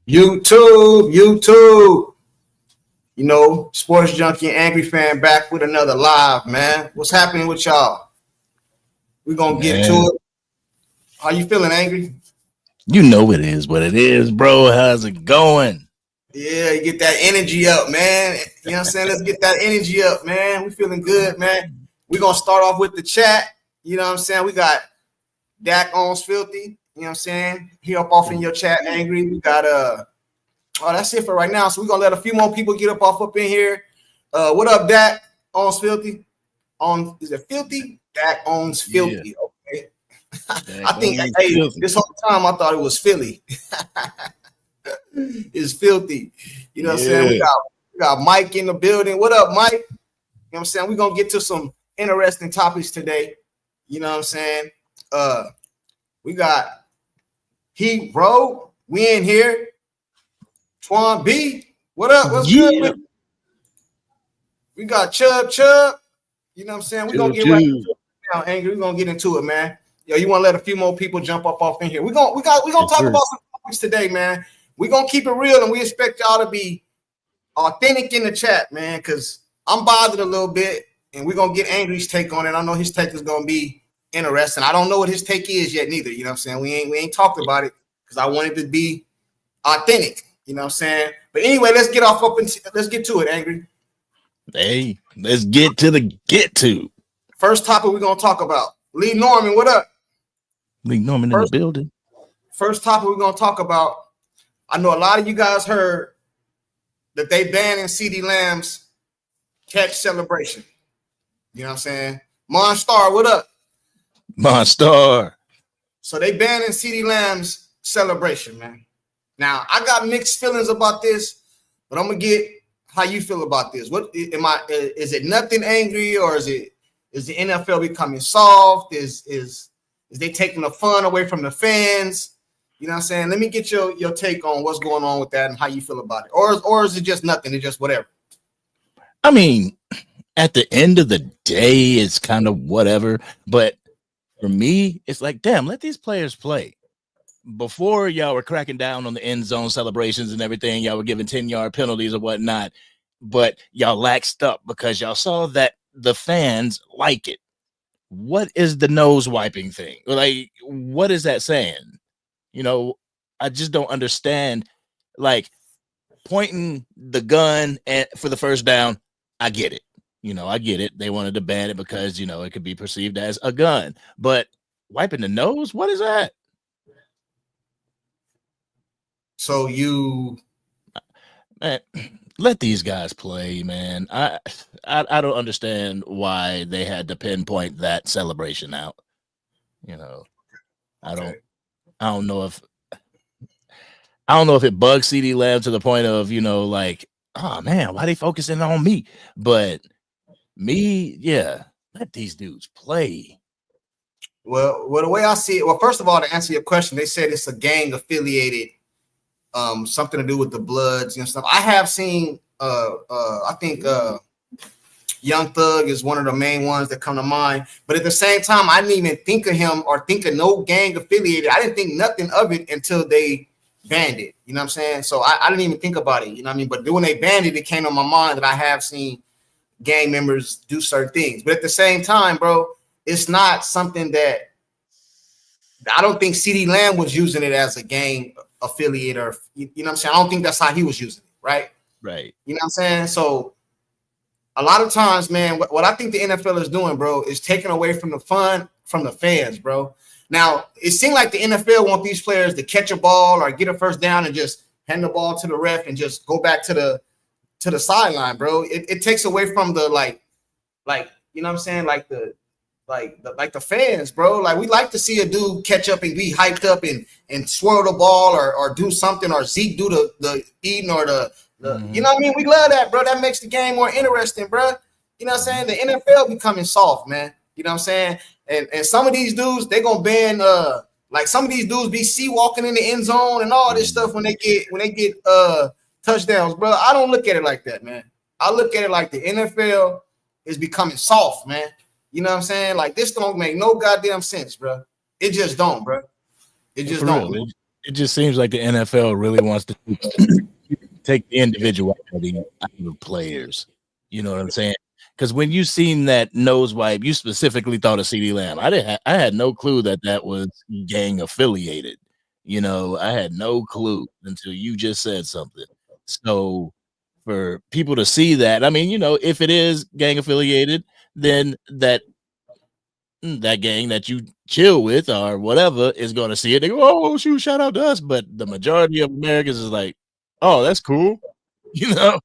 YouTube. You know, Sports Junkie and Angry Fan back with another live, man. What's happening with y'all? We're going to get to it. How you feeling, Angry? You know it is what it is, bro. How's it going? Yeah, you get that energy up, man. You know what I'm saying? Let's get that energy up, man. We feeling good, man. We're going to start off with the chat. You know what I'm saying? We got Dak owns Filthy. You know what I'm saying? He up off in your chat, Angry. We got that's it for right now. So we're gonna let a few more people get up in here. What up, Dak owns Filthy? Is it Filthy? Dak owns Filthy. Yeah. Okay. I think this whole time I thought it was Philly. It's Filthy. You know what I'm saying? We got Mike in the building. What up, Mike? You know what I'm saying? We're gonna get to some interesting topics today. You know what I'm saying? We got Heat Bro. We in here. Twan B. What up? What's good? We got Chubb. You know what I'm saying? We're gonna get right into it now, Angry. We're gonna get into it, man. Yo, you want to let a few more people jump off in here? We're gonna talk about some topics today, man. We're gonna keep it real, and we expect y'all to be authentic in the chat, man, because I'm bothered a little bit, and we're gonna get Angry's take on it. I know his take is gonna be interesting. I don't know what his take is yet, neither. You know what I'm saying? We ain't talked about it because I wanted to be authentic. You know what I'm saying? But anyway, let's get to it, Angry. Hey, let's get to. First topic we're gonna talk about. Lee Norman, what up? Lee Norman in the building. First topic we're gonna talk about. I know a lot of you guys heard that they banning CeeDee Lamb's catch celebration. You know what I'm saying? Monstar, what up? Monstar. So they banning CeeDee Lamb's celebration, man. Now, I got mixed feelings about this, but I'm gonna get how you feel about this. What is it nothing angry, or is the NFL becoming soft? Is they taking the fun away from the fans? You know what I'm saying? Let me get your take on what's going on with that and how you feel about it. Or is it just nothing? It's just whatever. I mean, at the end of the day, it's kind of whatever. But for me, it's like, damn, let these players play. Before y'all were cracking down on the end zone celebrations and everything, y'all were giving 10-yard penalties or whatnot, but y'all laxed up because y'all saw that the fans like it. What is the nose wiping thing? Like, what is that saying? You know, I just don't understand. Like, pointing the gun for the first down, I get it. You know, I get it. They wanted to ban it because, you know, it could be perceived as a gun. But wiping the nose, what is that? So man, let these guys play, man. I don't understand why they had to pinpoint that celebration out. You know, I don't know if it bugs CeeDee Lamb to the point of, you know, like, oh man, why they focusing on me? But me, yeah, let these dudes play. Well, the way I see it, well, first of all, to answer your question, they said it's a gang affiliated. Something to do with the Bloods and stuff. I have seen I think Young Thug is one of the main ones that come to mind. But at the same time, I didn't even think of him or think of no gang affiliated. I didn't think nothing of it until they banned it. You know what I'm saying? So I didn't even think about it. You know what I mean? But when they banned it, it came to my mind that I have seen gang members do certain things. But at the same time, bro, it's not something that I don't think CeeDee Lamb was using it as a gang affiliate, or you know what I'm saying? I don't think that's how he was using it, right? Right. You know what I'm saying? So a lot of times, man, what I think the NFL is doing, bro, is taking away from the fun from the fans, bro. Now, it seemed like the NFL want these players to catch a ball or get a first down and just hand the ball to the ref and just go back to the sideline, bro. It takes away from the like, you know what I'm saying? Like the fans, bro. Like, we like to see a dude catch up and be hyped up and swirl the ball or do something, or Zeke do the eating or the you know what I mean? We love that, bro. That makes the game more interesting, bro. You know what I'm saying? The NFL becoming soft, man. You know what I'm saying? And some of these dudes, they gonna ban like some of these dudes be walking in the end zone and all this stuff when they get touchdowns, bro. I don't look at it like that, man. I look at it like the NFL is becoming soft, man. You know what I'm saying? Like, this don't make no goddamn sense, bro. It just don't, bro. It just don't. It just seems like the NFL really wants to take the individuality out of the players. You know what I'm saying? Because when you seen that nose wipe, you specifically thought of CeeDee Lamb. I had no clue that was gang affiliated. You know, I had no clue until you just said something. So for people to see that, I mean, you know, if it is gang affiliated, then that gang that you chill with or whatever is going to see it. They go, oh, shoot, shout out to us. But the majority of Americans is like, oh, that's cool. You know,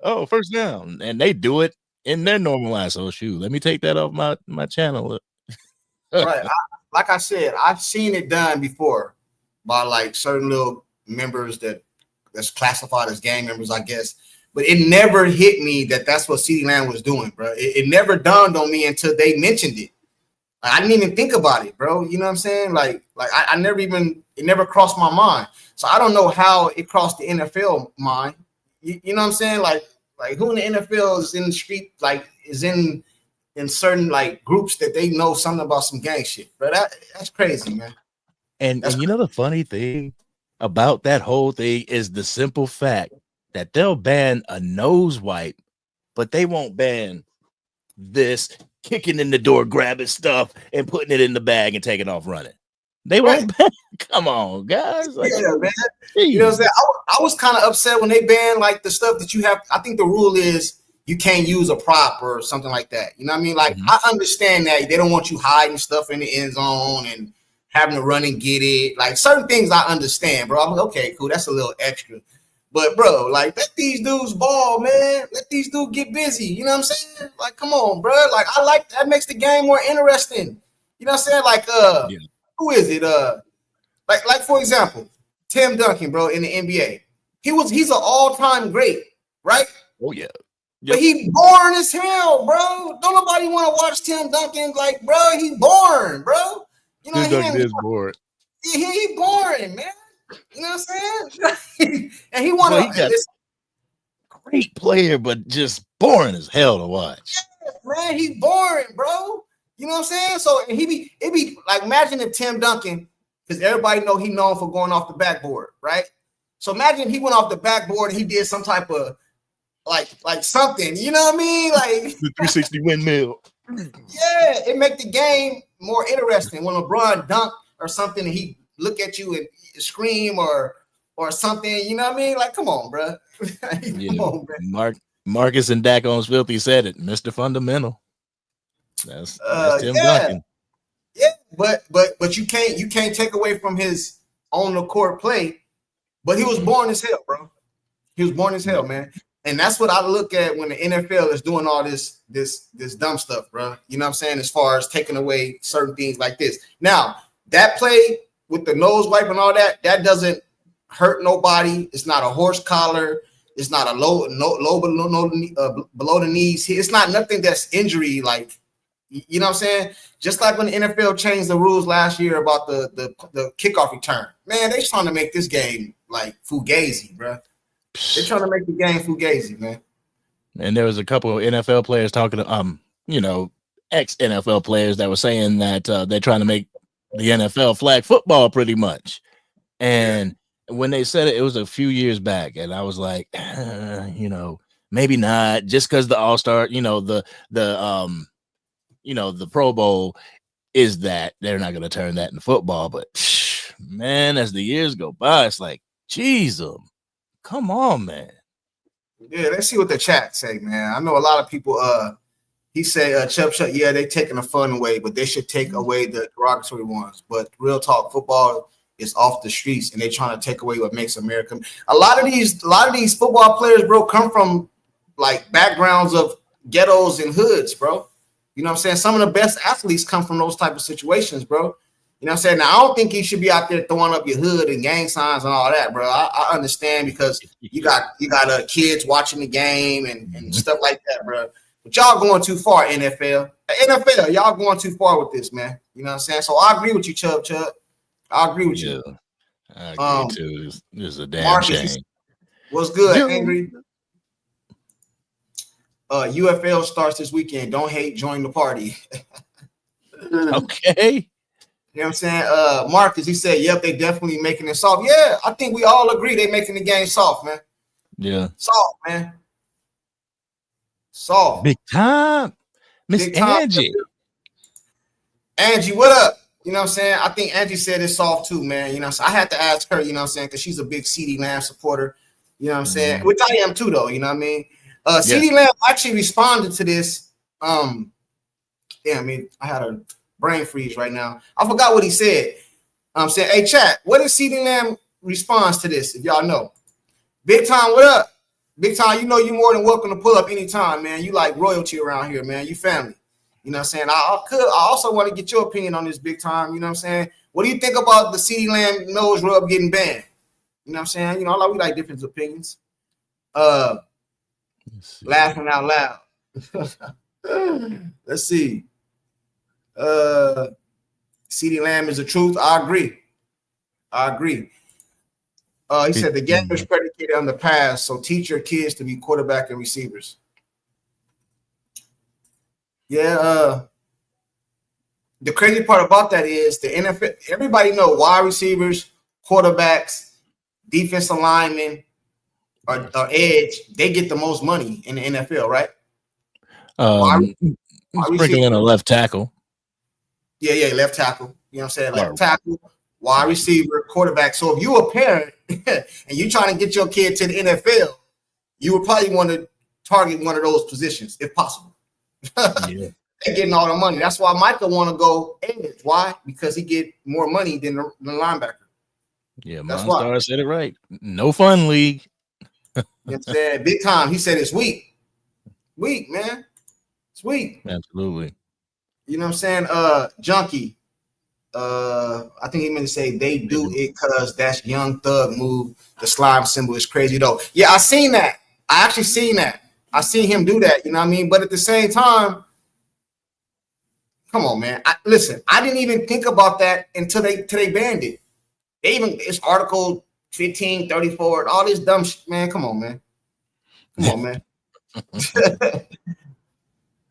oh, first down. And they do it in their normal life. So, shoot, let me take that off my channel. Right. Like I said, I've seen it done before by like certain little members that's classified as gang members, I guess. But it never hit me that that's what CeeDee Lamb was doing, bro. It never dawned on me until they mentioned it. I didn't even think about it, bro. You know what I'm saying? Like I never even, it never crossed my mind. So I don't know how it crossed the NFL mind. You know what I'm saying? Like who in the NFL is in the street, like is in certain like groups that they know something about some gang shit, bro. That's crazy, man. And you know the funny thing about that whole thing is the simple fact that they'll ban a nose wipe, but they won't ban this kicking in the door, grabbing stuff and putting it in the bag and taking off running. They won't ban. Come on, guys. Like, yeah, man. You know what I'm saying? I was kind of upset when they banned like the stuff that you have. I think the rule is you can't use a prop or something like that. You know what I mean? Like I understand that they don't want you hiding stuff in the end zone and having to run and get it. Like certain things I understand, bro. I'm like, okay, cool. That's a little extra. But bro, like let these dudes ball, man. Let these dudes get busy. You know what I'm saying? Like, come on, bro. Like I like that makes the game more interesting. You know what I'm saying? Like who is it? Like for example, Tim Duncan, bro, in the NBA. He's an all-time great, right? Oh yeah. Yep. But he boring as hell, bro. Don't nobody want to watch Tim Duncan. Like, bro, he's boring, bro. You know, Tim Duncan is boring. He boring, man. You know what I'm saying? And he want to. Great player, but just boring as hell to watch. Yeah, man, he's boring, bro. You know what I'm saying? So and it be like imagine if Tim Duncan, because everybody know he known for going off the backboard, right? So imagine he went off the backboard and he did some type of like something, you know what I mean? Like the 360 windmill. Yeah, it make the game more interesting when LeBron dunk or something and he look at you and scream or something, you know what I mean? Like, come on, bro. Come on, bro. Marcus and Dak on Filthy said it, Mr. Fundamental. That's Tim Duncan. Yeah, but you can't take away from his on the court play. But he was born as hell, bro. He was born as hell, man. And that's what I look at when the NFL is doing all this dumb stuff, bro. You know what I'm saying? As far as taking away certain things like this. Now, that play with the nose wipe and all that doesn't hurt nobody. It's not a horse collar. It's not a low below the knees. It's not nothing that's injury like, you know what I'm saying? Just like when the NFL changed the rules last year about the kickoff return. Man, they're trying to make this game like fugazi, bro. They're trying to make the game fugazi, man. And there was a couple of NFL players talking to ex-NFL players that were saying that they're trying to make the NFL flag football pretty much. And when they said it was a few years back, and I was like, maybe not, just because the All-Star, the Pro Bowl is that they're not going to turn that into football. But man, as the years go by, it's like, geez, come on, man. Yeah, let's see what the chat say, man. I know a lot of people. He say, Chubb, yeah, they taking the fun away, but they should take away the derogatory ones. But real talk, football is off the streets, and they're trying to take away what makes America. A lot of these football players, bro, come from like backgrounds of ghettos and hoods, bro. You know what I'm saying? Some of the best athletes come from those type of situations, bro. You know what I'm saying? Now, I don't think you should be out there throwing up your hood and gang signs and all that, bro. I understand because you got kids watching the game and stuff like that, bro. But y'all going too far, NFL. NFL, y'all going too far with this, man. You know what I'm saying? So I agree with you, Chubb. I agree with you. I agree too. This is a damn Marcus, shame. What's good, Angry? UFL starts this weekend. Don't hate, join the party. Okay. You know what I'm saying? Marcus, he said, yep, they definitely making it soft. Yeah, I think we all agree they making the game soft, man. Yeah. Soft, man. Soft. Big time. Miss Angie. Angie, what up? You know what I'm saying? I think Angie said it's soft too, man. You know, so I had to ask her, you know what I'm saying, because she's a big CeeDee Lamb supporter. You know what I'm saying? Which I am too, though. You know what I mean? CeeDee Lamb actually responded to this. I had a brain freeze right now. I forgot what he said. I'm saying, hey, chat, what is CeeDee Lamb response to this, if y'all know? Big Time, what up? Big Time, you know you're more than welcome to pull up anytime, man. You like royalty around here, man. You family. You know what I'm saying? I also want to get your opinion on this, Big Time. You know what I'm saying? What do you think about the CeeDee Lamb nose rub getting banned? You know what I'm saying? You know, we like different opinions. Laughing out loud. Let's see. CeeDee Lamb is the truth. I agree. He said the game is predicated on the pass, so teach your kids to be quarterback and receivers. Yeah. The crazy part about that is the NFL. Everybody know wide receivers, quarterbacks, defensive linemen, or edge. They get the most money in the NFL, right? Sprinkle in a left tackle. Yeah, left tackle. You know what I'm saying? Left tackle, wide receiver, quarterback. So if you're a parent and you're trying to get your kid to the NFL, you would probably want to target one of those positions if possible. Yeah. They're getting all the money. That's why Micah want to go edge. Why? Because he get more money than the linebacker. Yeah, Monstar said it right. No fun league. You know what I'm saying? Big Time. He said it's weak. Weak, man. It's weak. Absolutely. You know what I'm saying? Junkie. I think he meant to say they do it because that's Young Thug move. The slime symbol is crazy though. Yeah, I seen that. I actually seen that. I seen him do that. You know what I mean? But at the same time, come on, man. Listen, I didn't even think about that until they banned it. They even it's article 1534, all this dumb shit, man. Come on, man.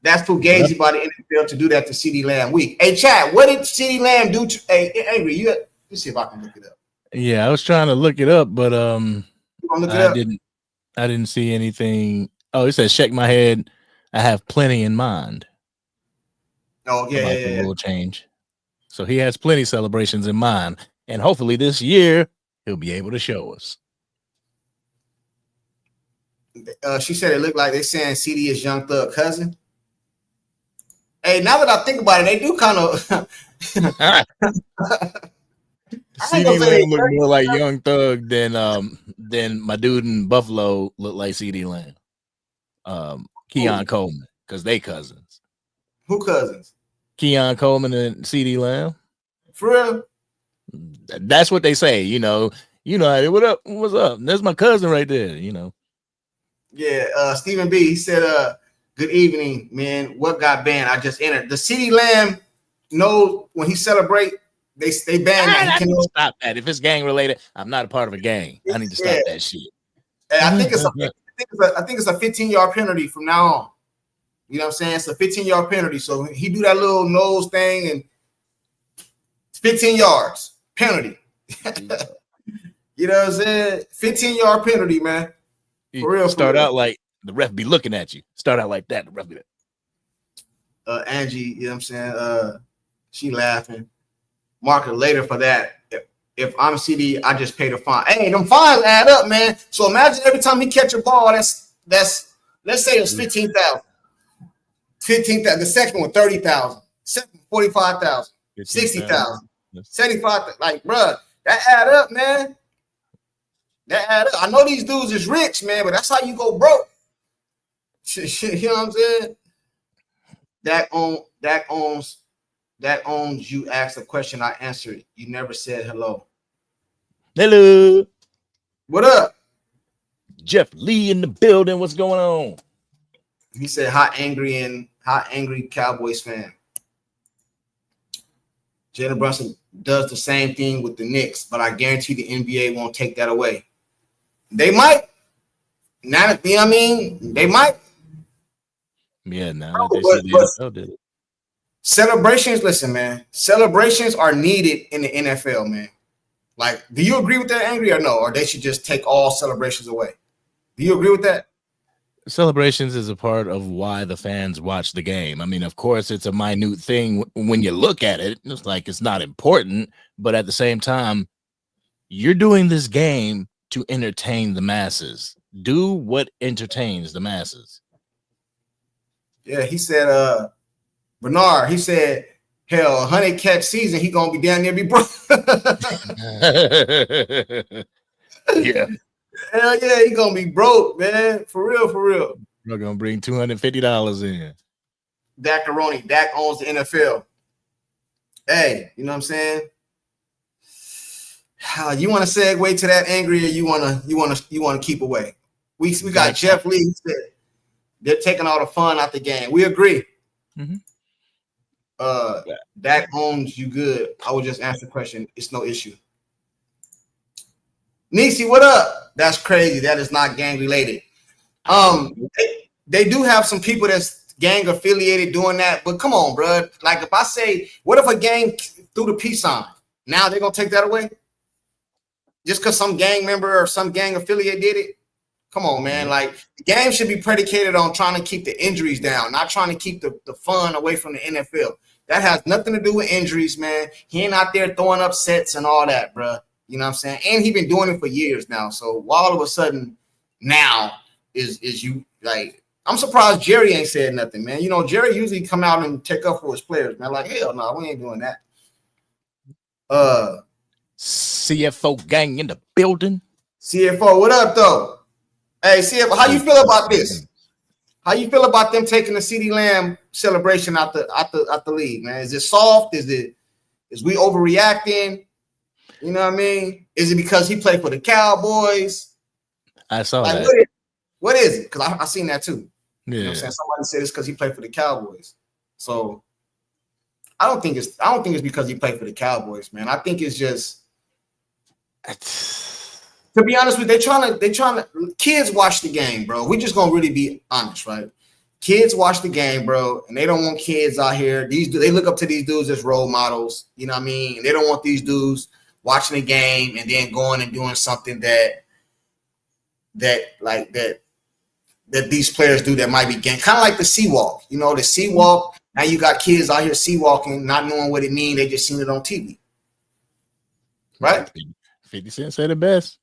That's too gazy by the NFL to do that to CeeDee Lamb week. Hey, Chad, what did CeeDee Lamb do to Angry? Let's see if I can look it up. Yeah, I was trying to look it up, but I didn't see anything. Oh, it says shake my head. I have plenty in mind. Oh, yeah. The rule change. So he has plenty of celebrations in mind. And hopefully this year he'll be able to show us. She said it looked like they're saying CeeDee is Young Thug cousin. Hey, now that I think about it, they do kind of. CeeDee Lamb look more like Young Thug than my dude in Buffalo looked like CeeDee Lamb. Keon Coleman, because they cousins. Who cousins? Keon Coleman and CeeDee Lamb. For real? That's what they say. You know. What up? What's up? That's my cousin right there. You know. Yeah. Stephen B. He said, "Good evening, man. What got banned? I just entered. The CeeDee Lamb knows when he celebrate, they ban that. He can stop that. If it's gang related, I'm not a part of a gang. I need to stop that shit. I think it's a 15-yard penalty from now on. You know what I'm saying? It's a 15-yard penalty. So he do that little nose thing and it's 15 yards penalty. You know what I'm saying? 15-yard penalty, man. For real. Start out like the ref be looking at you. Start out like that. The ref be like. Angie, you know what I'm saying? She laughing. Mark it later for that. If I'm CeeDee, I just pay the fine. Hey, them fines add up, man. So imagine every time he catch a ball, that's let's say it's 15,000. 15,000. The second one, 30,000. Second, 45,000. 60,000. 75,000. Like, bruh, that add up, man. That add up. I know these dudes is rich, man, but that's how you go broke. You know what I'm saying? That owns you asked a question, I answered. You never said hello. Hello. What up? Jeff Lee in the building. What's going on? He said, hot angry Cowboys fan. Jalen Brunson does the same thing with the Knicks, but I guarantee the NBA won't take that away. They might. Not, you know what I mean? They might. Yeah, now they said the NFL did it. Celebrations, listen, man. Celebrations are needed in the NFL, man. Like, do you agree with that, Angry, or no? Or they should just take all celebrations away? Do you agree with that? Celebrations is a part of why the fans watch the game. I mean, of course, it's a minute thing when you look at it. It's like it's not important, but at the same time, you're doing this game to entertain the masses. Do what entertains the masses. Yeah, he said, Bernard, he said, hell, 100 catch season, he gonna be down there be broke. Yeah. Hell yeah, he gonna be broke, man. For real, for real. We're gonna bring $250 in. Dak owns the NFL. Hey, you know what I'm saying? You want to segue to that, Angry, or you want to keep away? We got Jeff Lee. He said they're taking all the fun out the game. We agree. Mm-hmm. Dak owns you good. I would just answer the question. It's no issue. Nisi, what up? That's crazy. That is not gang related. They do have some people that's gang affiliated doing that, but come on, bro. Like if I say, what if a gang threw the peace sign? Now they're gonna take that away? Just because some gang member or some gang affiliate did it? Come on, man. Like the game should be predicated on trying to keep the injuries down, not trying to keep the fun away from the NFL. That has nothing to do with injuries, man. He ain't out there throwing up sets and all that, bro. You know what I'm saying? And he been doing it for years now. So all of a sudden now is you like, I'm surprised Jerry ain't said nothing, man. You know, Jerry usually come out and take up for his players, man. Like, hell no, we ain't doing that. CFO gang in the building. CFO, what up, though? Hey, CFO, how you feel about this? How you feel about them taking the CeeDee Lamb celebration out the league, man? Is it soft? Is we overreacting? You know what I mean? Is it because he played for the Cowboys? I saw like, that. What is it? Because I seen that too. Yeah. You know what I'm saying? Somebody said it's because he played for the Cowboys. So I don't think it's because he played for the Cowboys, man. I think it's just, to be honest with you, they trying to kids watch the game, bro. We just gonna really be honest, right? Kids watch the game, bro, and they don't want kids out here. They look up to these dudes as role models, you know what I mean? And they don't want these dudes watching the game and then going and doing something that these players do that might be gang. Kind of like the sea walk, you know, the sea walk. Now you got kids out here sea walking, not knowing what it means. They just seen it on TV, right? 50 Cent said it best.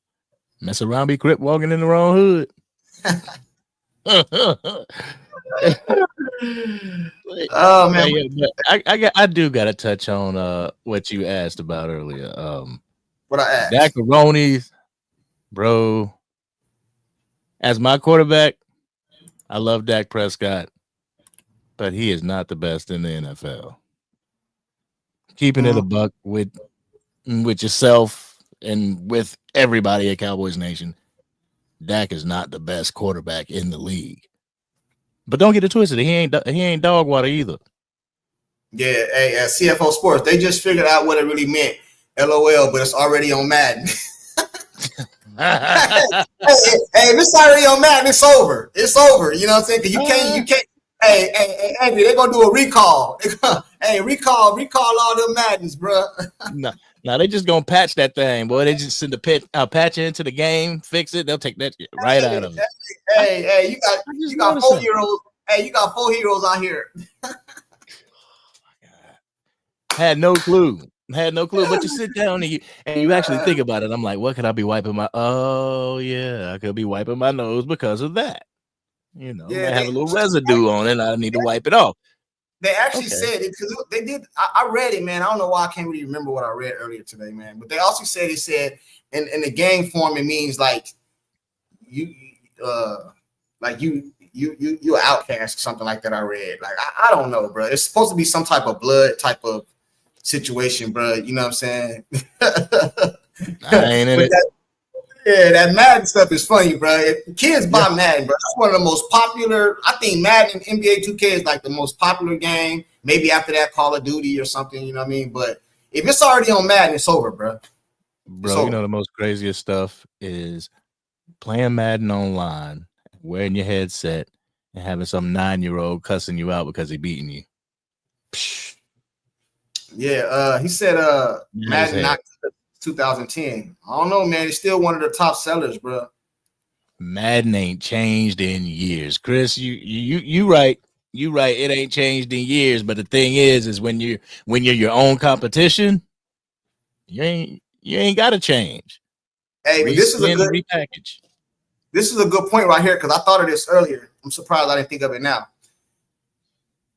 Mess around, be crip walking in the wrong hood. Oh man, I do got to touch on what you asked about earlier. What I asked, Macaronis, bro. As my quarterback, I love Dak Prescott, but he is not the best in the NFL. Keeping it a buck with yourself and with everybody at Cowboys Nation, Dak is not the best quarterback in the league. But don't get it twisted. He ain't dog water either. Yeah, hey, at CFO Sports, they just figured out what it really meant. LOL, but it's already on Madden. hey, it's already on Madden. It's over. It's over. You know what I'm saying? Because you can't. Hey, Andy, they're gonna do a recall. Hey, recall all them Maddens, bro. No, they just gonna patch that thing, boy. They just send the patch it into the game, fix it. They'll take that right out of it. Hey, you got 4-year-olds. Hey, you got 4 heroes out here. Had no clue. But you sit down and you actually think about it. I'm like, what could I be wiping my? Oh yeah, I could be wiping my nose because of that. You know, I have a little residue on it. I need to wipe it off. They actually said it because they did. I read it, man. I don't know why I can't really remember what I read earlier today, man. But they also said in the game form, it means like you an outcast or something like that. I read. Like I don't know, bro. It's supposed to be some type of blood type of situation, bro. You know what I'm saying? I ain't in it. That Madden stuff is funny, bro. If kids buy Madden, bro, that's one of the most popular. I think Madden NBA 2K is like the most popular game. Maybe after that, Call of Duty or something. You know what I mean? But if it's already on Madden, it's over, bro. Bro, you know the most craziest stuff is playing Madden online, wearing your headset, and having some 9-year-old cussing you out because he beating you. Psh, Yeah, he said Mad as Madden hell. not 2010. I don't know, man. It's still one of the top sellers, bro. Madden ain't changed in years. Chris, you right. You right. It ain't changed in years. But the thing is when you're your own competition, you ain't gotta change. Hey, but Reskin, repackage. this is a good point right here because I thought of this earlier. I'm surprised I didn't think of it now.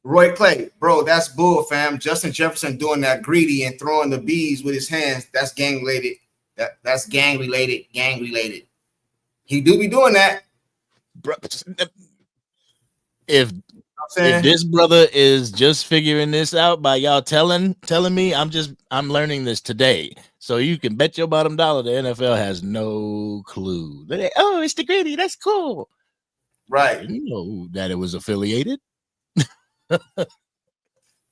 Roy Clay, bro, that's bull, fam. Justin Jefferson doing that greedy and throwing the bees with his hands. That's gang related. That's gang related. Gang related. He do be doing that. Bro, if You know if this brother is just figuring this out by y'all telling me, I'm learning this today. So you can bet your bottom dollar the NFL has no clue. Oh, it's the greedy. That's cool. Right. You know that it was affiliated.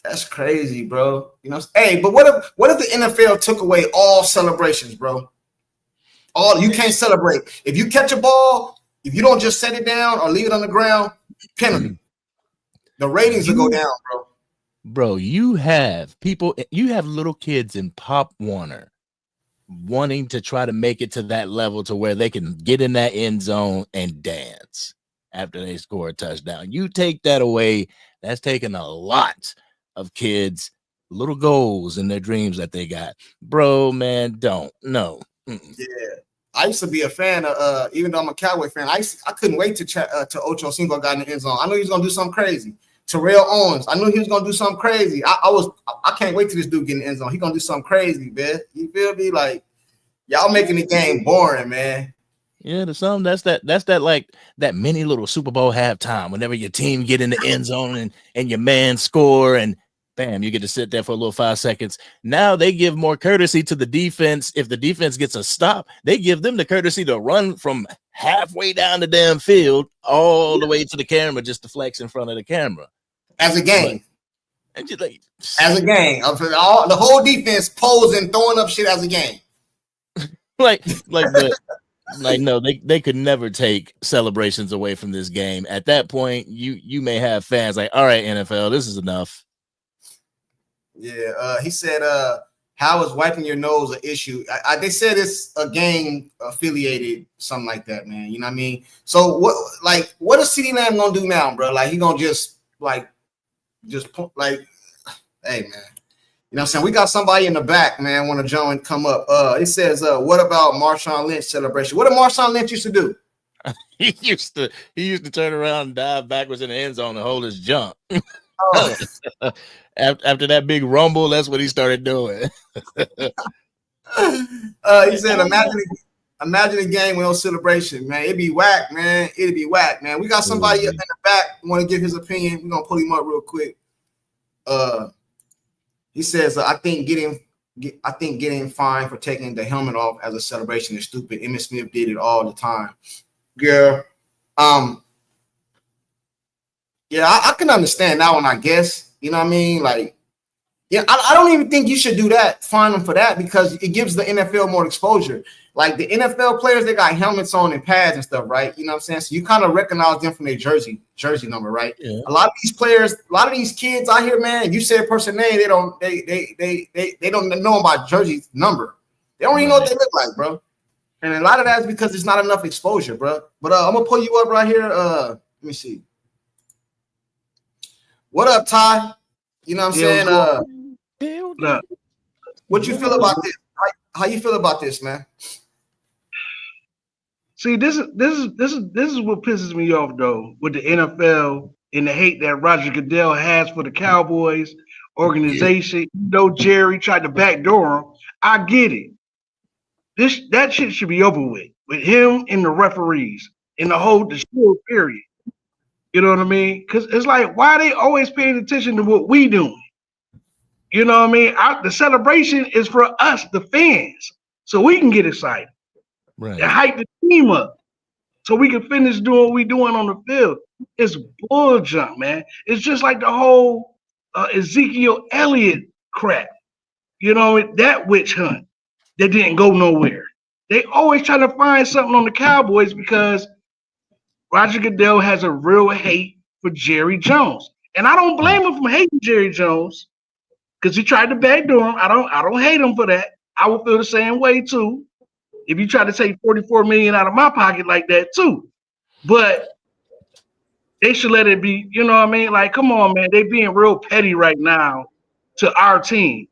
That's crazy, bro. You know, hey, but what if the NFL took away all celebrations, bro? All you can't celebrate. If you catch a ball, if you don't just set it down or leave it on the ground, penalty. The ratings will go down, bro. Bro, you have little kids in Pop Warner wanting to try to make it to that level to where they can get in that end zone and dance after they score a touchdown. You take that away, that's taking a lot of kids' little goals and their dreams that they got. Bro, man, don't. No. Yeah. I used to be a fan of even though I'm a Cowboy fan, I couldn't wait to Ocho Cinco got in the end zone. I knew he was gonna do something crazy. Terrell Owens, I knew he was gonna do something crazy. I can't wait till this dude get in the end zone. He gonna do something crazy, man. You feel me? Like y'all making the game boring, man. Yeah, the song that's that like that mini little Super Bowl halftime. Whenever your team get in the end zone and your man score and bam, you get to sit there for a little 5 seconds. Now they give more courtesy to the defense. If the defense gets a stop, they give them the courtesy to run from halfway down the damn field all the way to the camera just to flex in front of the camera. As a game. And just like, as a game. The whole defense posing, throwing up shit as a game. No, they could never take celebrations away from this game. At that point, you may have fans like, all right, NFL, this is enough. Yeah, he said, how is wiping your nose an issue? They said it's a gang affiliated, something like that, man. You know what I mean? So what is CeeDee Lamb gonna do now, bro? Like he gonna just hey, man. You know what I'm saying? We got somebody in the back, man, want to join, come up. It says, what about Marshawn Lynch celebration? What did Marshawn Lynch used to do? He used to turn around and dive backwards in the end zone and hold his jump. Oh. After that big rumble, that's what he started doing. He said, imagine a game with no celebration, man. It'd be whack, man. It'd be whack, man. We got somebody up in the back want to give his opinion. We're gonna pull him up real quick. He says, I think getting fined for taking the helmet off as a celebration is stupid. Emmitt Smith did it all the time. Yeah. Yeah, I can understand that one, I guess. You know what I mean? Like, yeah, I don't even think you should do that, fine them for that, because it gives the NFL more exposure. Like the NFL players, they got helmets on and pads and stuff, right? You know what I'm saying? So you kind of recognize them from their jersey number, right? Yeah. A lot of these players, a lot of these kids out here, man, if you say a person name, they don't know about jersey number. They don't even know what they look like, bro. And a lot of that is because it's not enough exposure, bro. But I'm gonna pull you up right here. Let me see. What up, Ty? You know what I'm saying? What you feel about this? How you feel about this, man? See, this is what pisses me off though with the NFL and the hate that Roger Goodell has for the Cowboys organization. Yeah. You know, Jerry tried to backdoor him. I get it. That shit should be over with him and the referees and the whole period. You know what I mean? Because it's like, why are they always paying attention to what we doing? You know what I mean? The celebration is for us, the fans, so we can get excited. Right. And hype the team up so we can finish doing what we doing on the field. It's bull junk, man. It's just like the whole Ezekiel Elliott crap. You know, that witch hunt that didn't go nowhere. They always try to find something on the Cowboys because Roger Goodell has a real hate for Jerry Jones. And I don't blame him for hating Jerry Jones because he tried to backdoor him. I don't hate him for that. I would feel the same way too if you try to take $44 million out of my pocket like that too. But they should let it be. You know what I mean? Like, come on, man. They being real petty right now to our team.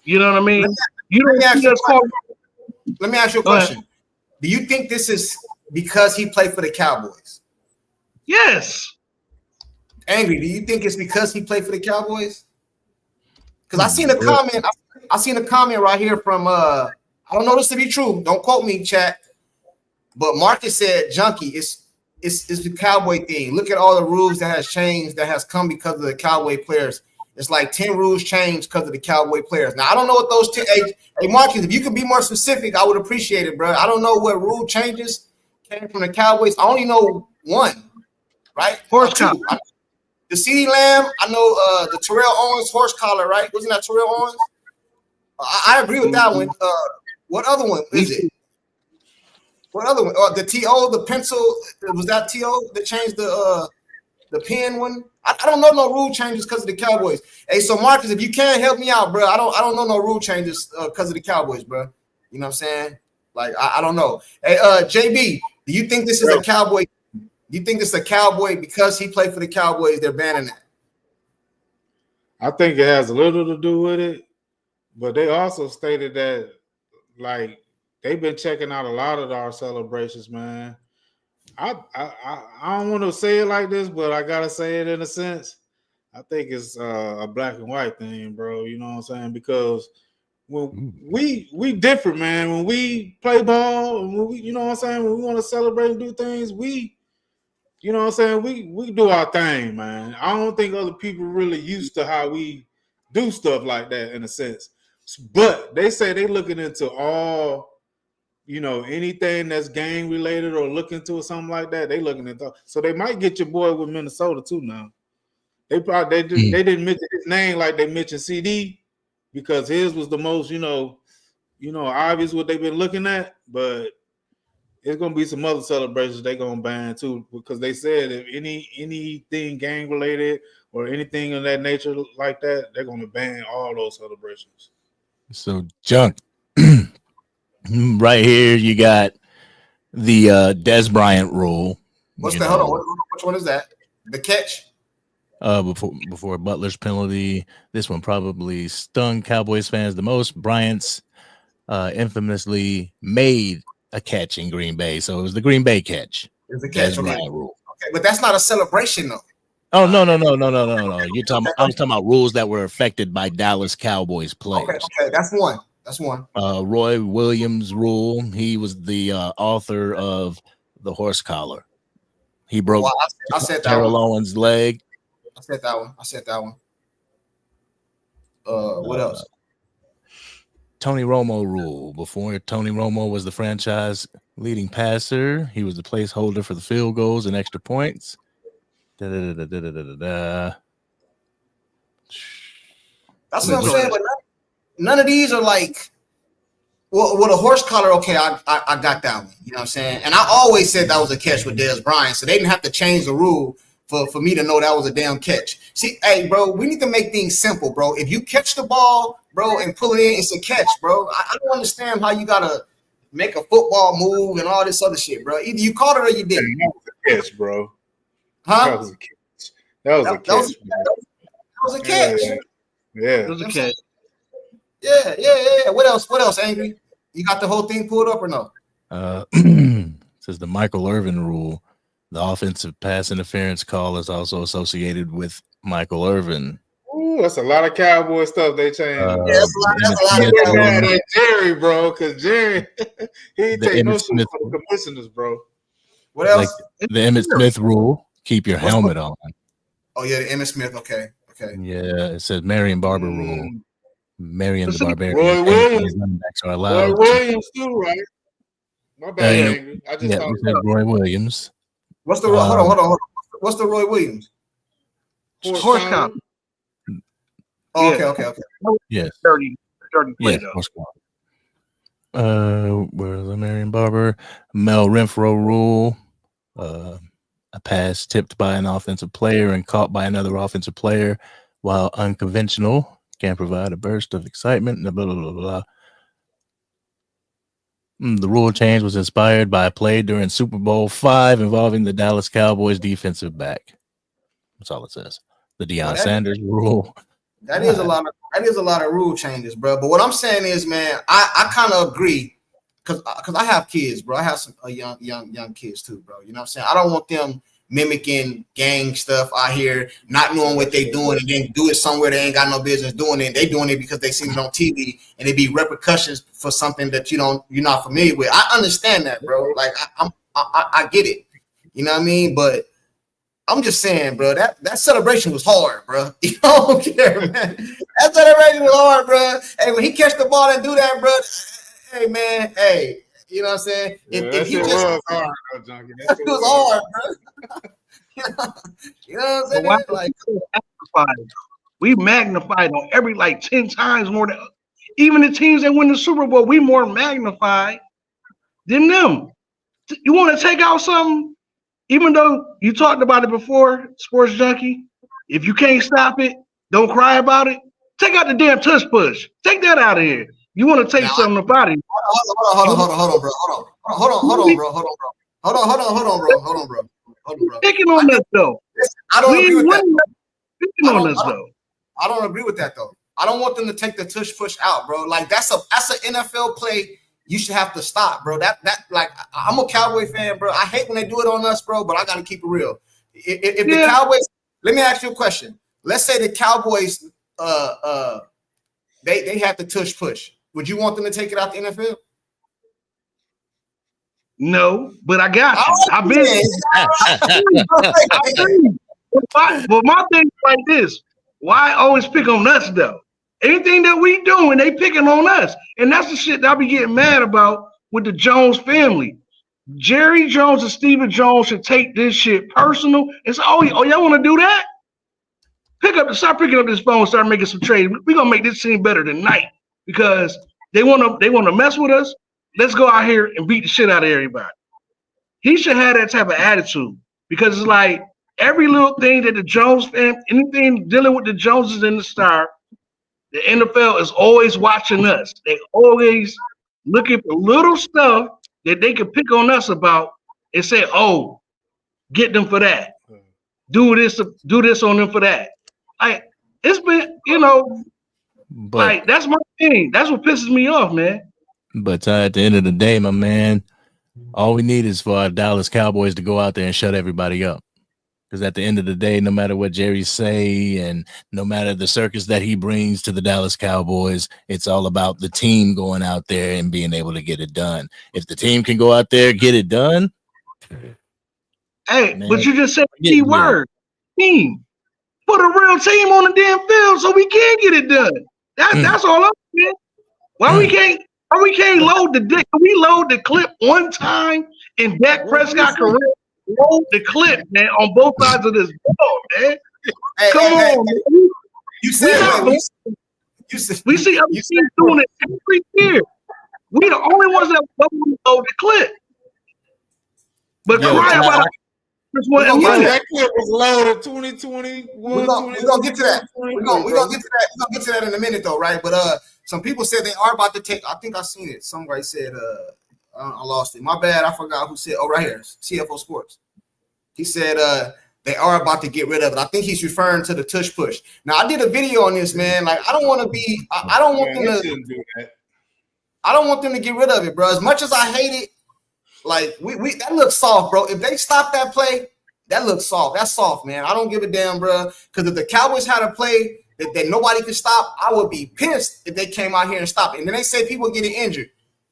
You know what I mean? Let me ask you a question. Do you think this is because he played for the Cowboys? Yes. Angry, do you think it's because he played for the Cowboys? Because I seen a comment. I seen a comment right here from I don't know this to be true. Don't quote me, chat. But Marcus said, "Junkie, it's the Cowboy thing. Look at all the rules that has changed, that has come because of the Cowboy players. It's like 10 rules changed because of the Cowboy players." Now I don't know what those 10. Hey, Marcus, if you could be more specific, I would appreciate it, bro. I don't know what rule changes came from the Cowboys. I only know one, right? Horse collar. The CeeDee Lamb. I know the Terrell Owens horse collar, right? Wasn't that Terrell Owens? I agree with that one. What other one is it? What other one? The TO, the pencil. Was that TO that changed the pen one? I don't know no rule changes because of the Cowboys. Hey, so Marcus, if you can't help me out, bro, I don't know no rule changes because of the Cowboys, bro. You know what I'm saying? Like I don't know. Hey, JB, do you think this is a Cowboy? Do you think this is a Cowboy because he played for the Cowboys? They're banning that. I think it has a little to do with it, but they also stated that like they've been checking out a lot of our celebrations, man. I don't want to say it like this, but I gotta say it in a sense. I think it's a black and white thing, bro. You know what I'm saying? Because when we different, man. When we play ball, when we, you know what I'm saying, when we want to celebrate and do things, you know what I'm saying, we do our thing, man. I don't think other people really used to how we do stuff like that in a sense. But they say they looking into all, you know, anything that's gang related or look into or something like that. They looking into, so they might get your boy with Minnesota too now. They didn't mention his name like they mentioned CD because his was the most, you know, obvious what they've been looking at, but it's gonna be some other celebrations they're gonna ban too, because they said if anything gang related or anything of that nature like that, they're gonna ban all those celebrations. So Junk, right here you got the Des Bryant rule. What's the hold on? Which one is that? The catch? Before Butler's penalty, this one probably stung Cowboys fans the most. Bryant's infamously made a catch in Green Bay, so it was the Green Bay catch. It's the catch, okay. Rule. Okay, but that's not a celebration though. Oh no! You're talking. I was talking about rules that were affected by Dallas Cowboys players. Okay, that's one. That's one. Roy Williams rule. He was the author of the horse collar. He broke I said Terrell Owens' leg. I said that one. What else? Tony Romo rule. Before Tony Romo was the franchise leading passer, he was the placeholder for the field goals and extra points. That's what I'm saying. But none of these are like, well, with a horse collar. Okay, I got that one. You know what I'm saying? And I always said that was a catch with Des Bryant, so they didn't have to change the rule for me to know that was a damn catch. See, hey, bro, we need to make things simple, bro. If you catch the ball, bro, and pull it in, it's a catch, bro. I don't understand how you gotta make a football move and all this other shit, bro. Either you caught it or you didn't. That was a catch, bro. Huh? That was a catch. That was a catch. Yeah. It was a catch. Yeah. What else, Angry? You got the whole thing pulled up or no? Says the Michael Irvin rule. The offensive pass interference call is also associated with Michael Irvin. Ooh, that's a lot of Cowboy stuff they changed. That's a lot of Cowboy. Jerry, bro, because Jerry, he ain't take no shit from the commissioners, bro. What else? Like the Emmitt Smith rule, keep your helmet on. Oh, yeah, the Emmitt Smith, okay. Yeah, it says Marion Barber rule. Marion the Barbarian. Roy Williams. Are allowed. Roy Williams too, right? My bad, I just thought Roy Williams. What's the hold on. What's the Roy Williams? Horse collar. Oh, okay. Yes. Dirty play though. Where's the Marion Barber? Mel Renfro rule. A pass tipped by an offensive player and caught by another offensive player while unconventional can provide a burst of excitement. Blah, blah, blah, blah. The rule change was inspired by a play during Super Bowl V involving the Dallas Cowboys defensive back. That's all it says. The Deion Sanders rule. That is a lot of rule changes, bro. But what I'm saying is, man, I kind of agree because I have kids, bro. I have some young kids too, bro. You know what I'm saying? I don't want them mimicking gang stuff out here, not knowing what they doing, and then do it somewhere they ain't got no business doing it. They doing it because they seen it on TV, and it be repercussions for something that you're not familiar with. I understand that, bro. Like I get it. You know what I mean? But I'm just saying, bro, that celebration was hard, bro. You don't care, man. That celebration was hard, bro. Hey, when he catch the ball and do that, bro, hey, man, hey, you know what I'm saying? If he just was hard, though, Junkie. That was hard, bro. You know what I'm saying? Like, we magnified on every 10 times more than even the teams that win the Super Bowl. We more magnified than them. You want to take out something? Even though you talked about it before, Sports Junkie, if you can't stop it, don't cry about it. Take out the damn tush push. Take that out of here. You want to take something about it? Hold on, bro. Hold on, bro. Picking on us though. I don't agree with that. Picking on us though. I don't agree with that though. I don't want them to take the tush push out, bro. Like that's an NFL play. You should have to stop, bro. That like I'm a Cowboy fan, bro. I hate when they do it on us, bro. But I gotta keep it real. If the Cowboys, let me ask you a question. Let's say the Cowboys, they had the tush push. Would you want them to take it out the NFL? No, but I got you. I've been. But my thing is like this: why always pick on us though? Anything that we doing, they picking on us, and that's the shit that I be getting mad about with the Jones family. Jerry Jones and Stephen Jones should take this shit personal and say, "Oh, y'all want to do that? Start picking up this phone, and start making some trades. We're gonna make this team better tonight because they want to mess with us. Let's go out here and beat the shit out of everybody." He should have that type of attitude because it's like every little thing that the Jones family, anything dealing with the Joneses and the Star. The NFL is always watching us. They always looking for little stuff that they can pick on us about and say, "Oh, get them for that. Do this on them for that." Like it's been, but that's my thing. That's what pisses me off, man. But at the end of the day, my man, all we need is for our Dallas Cowboys to go out there and shut everybody up. Because at the end of the day, no matter what Jerry say and no matter the circus that he brings to the Dallas Cowboys, it's all about the team going out there and being able to get it done. If the team can go out there, get it done. Hey, man, but you just said the key word, team. Put a real team on the damn field so we can get it done. That's all I'm saying. Why we can't load the dick? Can we load the clip one time in Dak Prescott career? Load the clip, man, on both sides of this ball, man. Come on, man. You said we see other teams doing it every year. We the only ones that load the clip. But cry about it. That clip was loaded 2021. We're gonna get to that. We're gonna get to that in a minute, though, right? But some people said they are about to take. I think I seen it. Somebody said I lost it. My bad. I forgot who said. Oh, right here, CFO Sports. He said they are about to get rid of it. I think he's referring to the tush push. Now, I did a video on this, man. Like, I don't want to be. I don't want them to do that. I don't want them to get rid of it, bro. As much as I hate it, like we that looks soft, bro. If they stop that play, that looks soft. That's soft, man. I don't give a damn, bro. Because if the Cowboys had a play that nobody could stop, I would be pissed if they came out here and stopped it. And then they say people getting injured.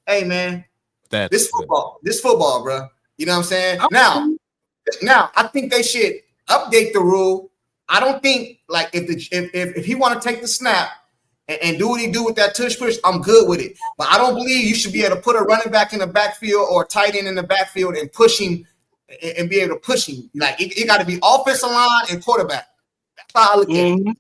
Hey, man. This football, bro. You know what I'm saying? Now, I think they should update the rule. I don't think like if he want to take the snap and do what he do with that tush push, I'm good with it. But I don't believe you should be able to put a running back in the backfield or a tight end in the backfield and push him and be able to push him. Like it got to be offensive line and quarterback. That's how I look at it.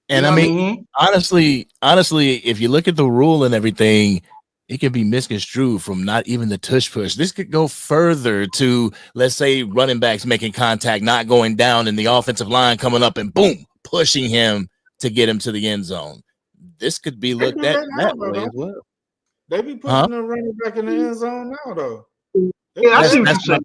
And I mean, honestly, if you look at the rule and everything, it can be misconstrued from not even the tush push. This could go further to, let's say, running backs making contact, not going down, and the offensive line coming up and boom, pushing him to get him to the end zone. this could be They looked do at that now, that way though. as well. They be putting the running back in the end zone now, though. Yeah, I see what you're That's, saying.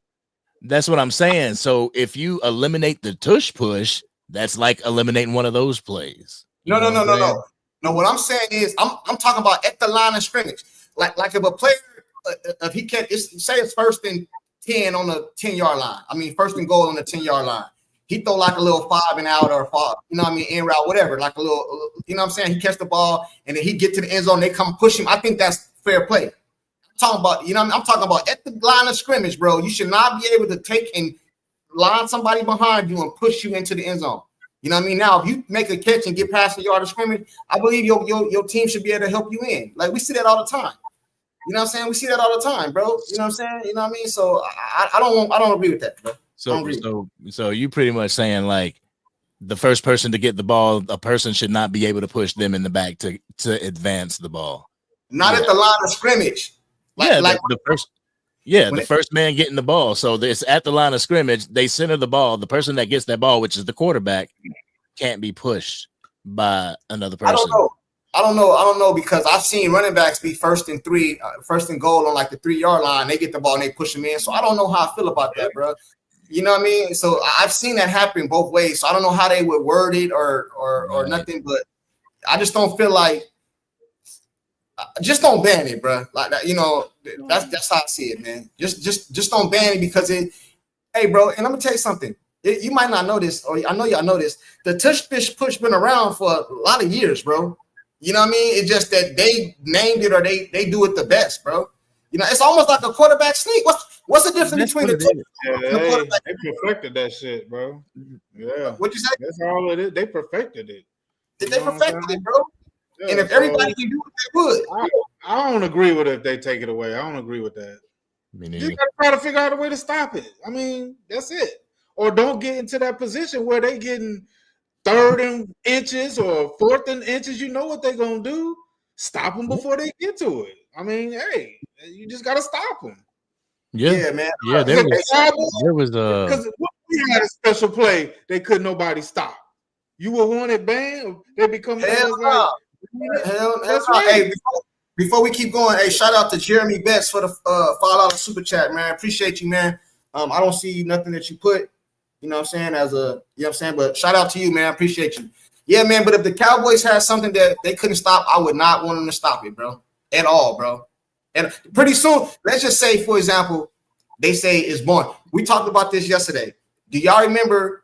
that's what I'm saying. So if you eliminate the tush push, that's like eliminating one of those plays. You No. know what I'm saying? No, what I'm saying is I'm talking about at the line of scrimmage. Like if a player, if he can't, say it's 1st and 10 on the 10-yard line. I mean, 1st and goal on the 10-yard line. He throw like a little 5 and out or 5, you know what I mean, in route, whatever, like a little, you know what I'm saying? He catch the ball and then he get to the end zone. They come push him. I think that's fair play. I'm talking about, you know, I'm talking about at the line of scrimmage, bro. You should not be able to take and line somebody behind you and push you into the end zone. You know what I mean? Now, if you make a catch and get past the yard of scrimmage, I believe your team should be able to help you in. Like we see that all the time. You know what I'm saying? We see that all the time, bro. You know what I'm saying? You know what I mean? So I don't agree with that, bro. So you pretty much saying like the first person to get the ball, a person should not be able to push them in the back to advance the ball. Not at the line of scrimmage. The first man getting the ball. So it's at the line of scrimmage. They center the ball. The person that gets that ball, which is the quarterback, can't be pushed by another person. I don't know because I've seen running backs be 1st and 3, 1st and goal on like the 3-yard line. They get the ball and they push them in. So I don't know how I feel about that, bro. You know what I mean? So I've seen that happen both ways. So I don't know how they would word it or nothing, but I just don't feel like. Just don't ban it, bro. Like that, you know. That's how I see it, man. Just don't ban it because it. Hey, bro, and I'm gonna tell you something. You might not know this, or I know y'all know this. The tush push been around for a lot of years, bro. You know what I mean? It's just that they named it or they do it the best, bro. You know, it's almost like a quarterback sneak. What's the difference between the two? They perfected that shit, bro. Yeah. What'd you say? That's all it is. They perfected it. They perfected it, bro. Yeah, and if everybody can do it, they would. I don't agree with it if they take it away. I don't agree with that. You gotta try to figure out a way to stop it. I mean, that's it. Or don't get into that position where they getting 3rd and inches or 4th and inches. You know what they're gonna do? Stop them before they get to it. I mean, hey, you just gotta stop them. Yeah, man. Yeah, there was because we had a special play they couldn't nobody stop. You would want it banned. They become hell no. Hey, before we keep going, hey, shout out to Jeremy Betts for the $5 super chat, man. Appreciate you, man. I don't see nothing that you put, you know what I'm saying, as a, you know what I'm saying, but shout out to you, man. Appreciate you. Yeah, man, but if the Cowboys had something that they couldn't stop, I would not want them to stop it, bro. At all, bro. And pretty soon, let's just say, for example, they say it's born. We talked about this yesterday. Do y'all remember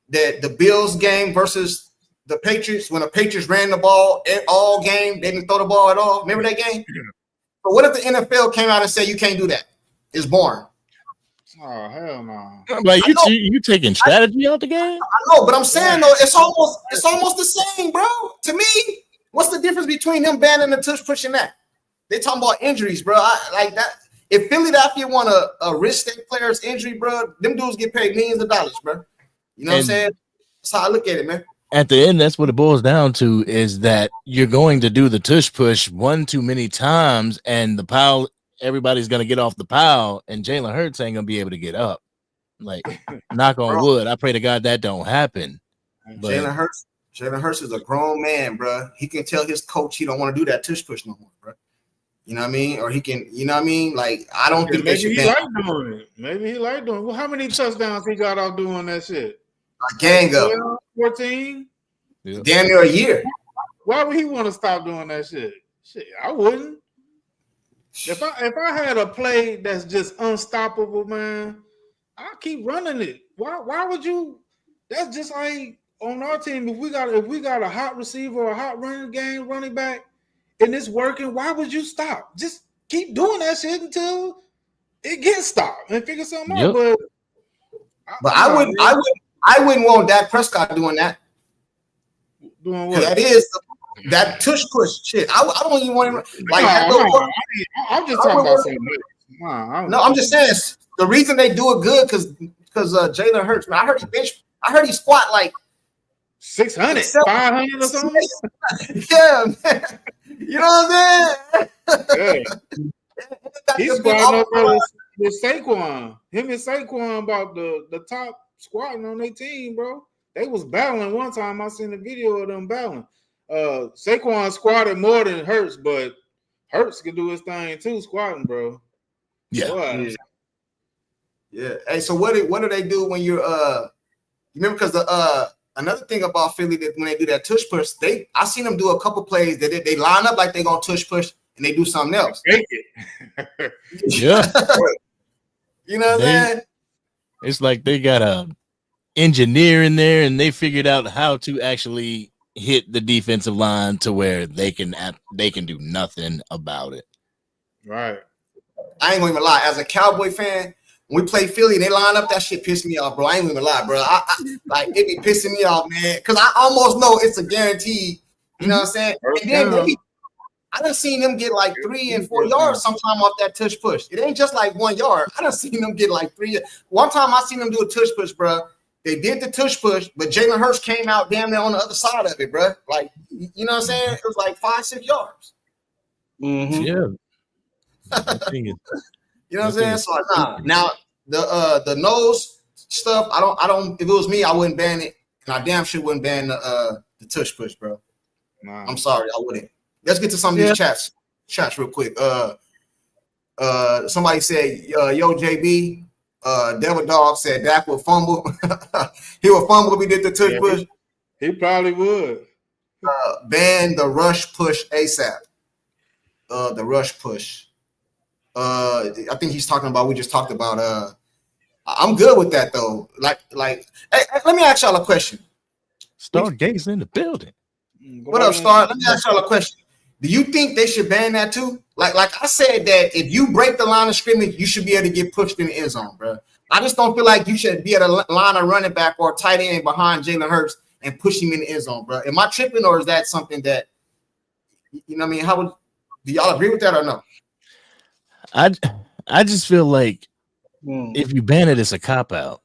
that the Bills game versus the Patriots, when the Patriots ran the ball all game, they didn't throw the ball at all? Remember that game? But what if the NFL came out and said you can't do that? It's boring. Oh, hell no. Like you taking strategy out the game? I know, but I'm saying though, it's almost the same, bro. To me, what's the difference between them banning the tush pushing that? They talking about injuries, bro. Like that. If Philadelphia want to risk their players' injury, bro, them dudes get paid millions of dollars, bro. You know what I'm saying? That's how I look at it, man. At the end, that's what it boils down to, is that you're going to do the tush push one too many times, and the pile, everybody's going to get off the pile, and Jalen Hurts ain't going to be able to get up. Like, knock on wood. I pray to God that don't happen. Jalen Hurts is a grown man, bro. He can tell his coach he don't want to do that tush push no more, bro. You know what I mean? Or he can, you know what I mean? Like, I don't think they should. Maybe he like doing it. Well, how many touchdowns he got out doing that shit? A gang up. 14? Damn near a year. Why would he want to stop doing that shit? Shit, I wouldn't. If I had a play that's just unstoppable, man, I'll keep running it. Why would you? That's just like on our team. If we got a hot receiver or a hot running back, and it's working, why would you stop? Just keep doing that shit until it gets stopped and figure something out. But I wouldn't want Dak Prescott doing that. Doing what? That is that tush push shit. I don't even want him like. I'm just talking about something. No, I'm just saying the reason they do it good because Jalen Hurts. Man, I heard he squat like 600, 500 or something. Yeah, man. You know what I'm saying? Yeah. He's squatting up with Saquon. Him and Saquon about the top squatting on their team, bro. They was battling one time. I seen a video of them battling. Saquon squatted more than Hurts, but Hurts can do his thing too, squatting, bro. Yeah. Boy, Yeah. Hey, so what do they do when you're you remember because the another thing about Philly that when they do that tush push, I seen them do a couple plays that they line up like they're gonna tush push and they do something else. make it. Yeah. You know what I'm saying? It's like they got a engineer in there and they figured out how to actually hit the defensive line to where they can do nothing about it. Right. I ain't gonna even lie. As a Cowboy fan, when we play Philly, they line up, that shit pissed me off, bro. I ain't even lie, bro. I like it be pissing me off, man. Cause I almost know it's a guarantee. You know what I'm saying? And then I done seen them get like 3 and 4 yards sometime off that tush push. It ain't just like 1 yard. I done seen them get like 3. One time I seen them do a tush push, bro. They did the tush push, but Jalen Hurts came out damn near on the other side of it, bro. Like, you know what I'm saying? It was like 5-6 yards. Mm-hmm. Yeah. You know what I'm saying? So now the nose stuff, I don't. If it was me, I wouldn't ban it, and I damn sure wouldn't ban the tush push, bro. Nah. I'm sorry, I wouldn't. Let's get to some of these chats real quick. Somebody said, "Yo, JB." Devil Dog said Dak would fumble. He would fumble if we did the tush push. He probably would. Ban the rush push ASAP. The rush push. I think he's talking about. We just talked about. I'm good with that though. Like. Hey, let me ask y'all a question. Stargate's in the building. What up, Star? Let me ask y'all a question. Do you think they should ban that too? Like I said, that if you break the line of scrimmage, you should be able to get pushed in the end zone, bro. I just don't feel like you should be at a line of running back or tight end behind Jalen Hurts and push him in the end zone, bro. Am I tripping, or is that something that, you know what I mean? Do y'all agree with that or no? I just feel like if you ban it, it's a cop-out.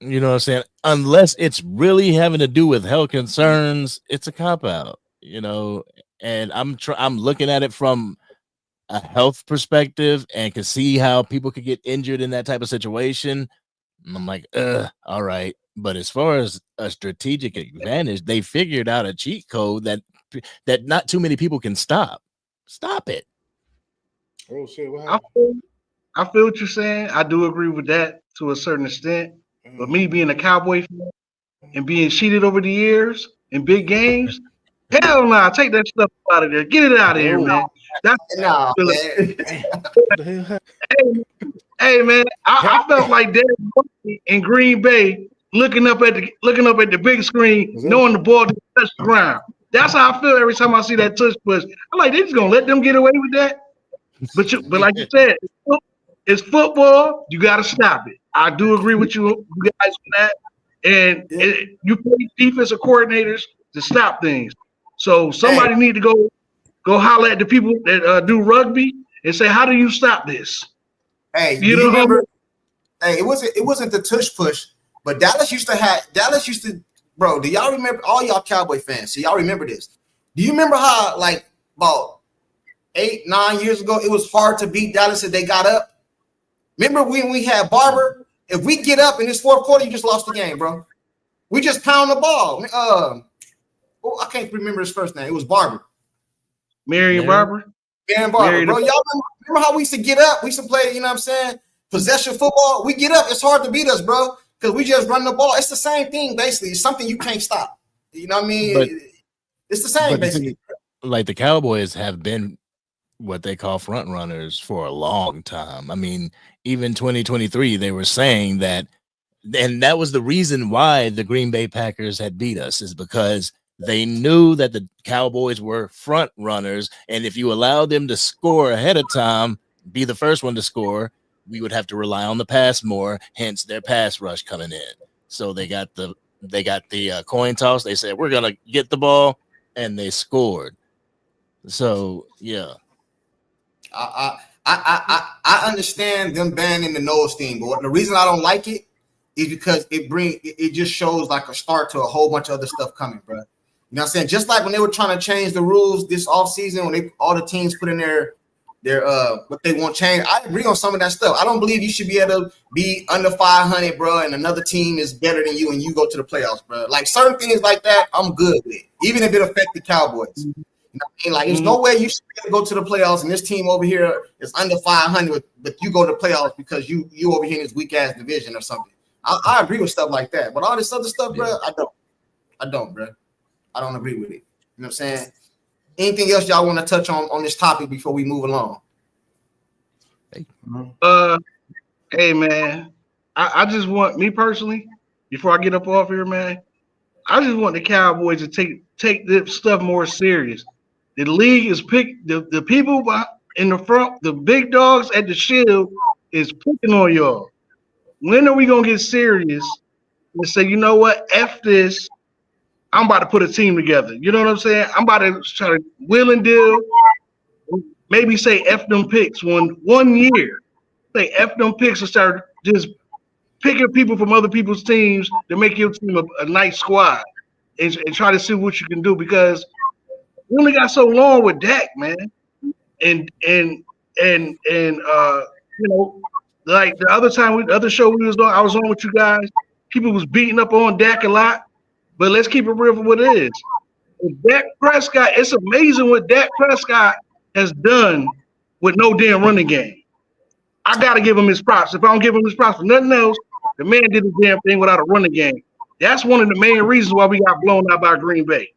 You know what I'm saying? Unless it's really having to do with health concerns, it's a cop-out, you know. And I'm looking at it from a health perspective and can see how people could get injured in that type of situation. And I'm like, all right. But as far as a strategic advantage, they figured out a cheat code that not too many people can stop. Stop it. Oh shit! What happened? I feel what you're saying. I do agree with that to a certain extent. But me being a Cowboy fan and being cheated over the years in big games, hell no, take that stuff out of there. Get it out of here, man. That's man. Hey, man, I felt like Derek in Green Bay looking up at the big screen, knowing the ball didn't touch the ground. That's how I feel every time I see that tush push. I'm like, they're just gonna let them get away with that. But like you said, it's football. You got to stop it. I do agree with you guys on that. And you play defensive coordinators to stop things. So somebody need to go holler at the people that do rugby and say, how do you stop this? Hey, you remember? Hey, it wasn't the tush push, but Dallas used to. Bro, do y'all remember, all y'all Cowboy fans? So y'all remember this? Do you remember how like about 8-9 years ago it was hard to beat Dallas if they got up? Remember when we had Barber? If we get up in this fourth quarter, you just lost the game, bro. We just pound the ball. I can't remember his first name. It was Barber. Marion Barber. Marion Barber, bro. Y'all remember how we used to get up? We used to play, you know what I'm saying? Possession football. We get up. It's hard to beat us, bro, because we just run the ball. It's the same thing, basically. It's something you can't stop. You know what I mean? It's the same, basically. Like the Cowboys have been what they call front runners for a long time. I mean, even 2023, they were saying that, and that was the reason why the Green Bay Packers had beat us, is because they knew that the Cowboys were front runners, and if you allowed them to score ahead of time, be the first one to score, we would have to rely on the pass more, hence their pass rush coming in. So they got the coin toss. They said, we're going to get the ball, and they scored. So, yeah. I understand them banning the nose thing, but the reason I don't like it is because it just shows like a start to a whole bunch of other stuff coming, bro. You know what I'm saying? Just like when they were trying to change the rules this offseason, when all the teams put in their what they want change. I agree on some of that stuff. I don't believe you should be able to be under 500, bro, and another team is better than you and you go to the playoffs, bro. Like certain things like that, I'm good with. even if it affect the Cowboys. You know what I mean? Like, there's no way you should be able to go to the playoffs, and this team over here is under 500, but you go to the playoffs because you over here in this weak ass division or something. I agree with stuff like that, but all this other stuff, bro, I don't, bro. I don't agree with it. You know what I'm saying? Anything else y'all want to touch on this topic before we move along? Hey man, I just want, me personally, before I get up off here, man, I just want the Cowboys to take this stuff more serious. The league is the people in the front, the big dogs at the Shield is picking on y'all. When are we gonna get serious and say, you know what, F this, I'm about to put a team together. You know what I'm saying? I'm about to try to wheel and deal, maybe say F them picks one year. Say F them picks and start just picking people from other people's teams to make your team a nice squad and try to see what you can do, because we only got so long with Dak, man. And you know, like the other time, the other show we was on, I was on with you guys, people was beating up on Dak a lot, but let's keep it real for what it is. With Dak Prescott, it's amazing what Dak Prescott has done with no damn running game. I got to give him his props. If I don't give him his props for nothing else, the man did the damn thing without a running game. That's one of the main reasons why we got blown out by Green Bay.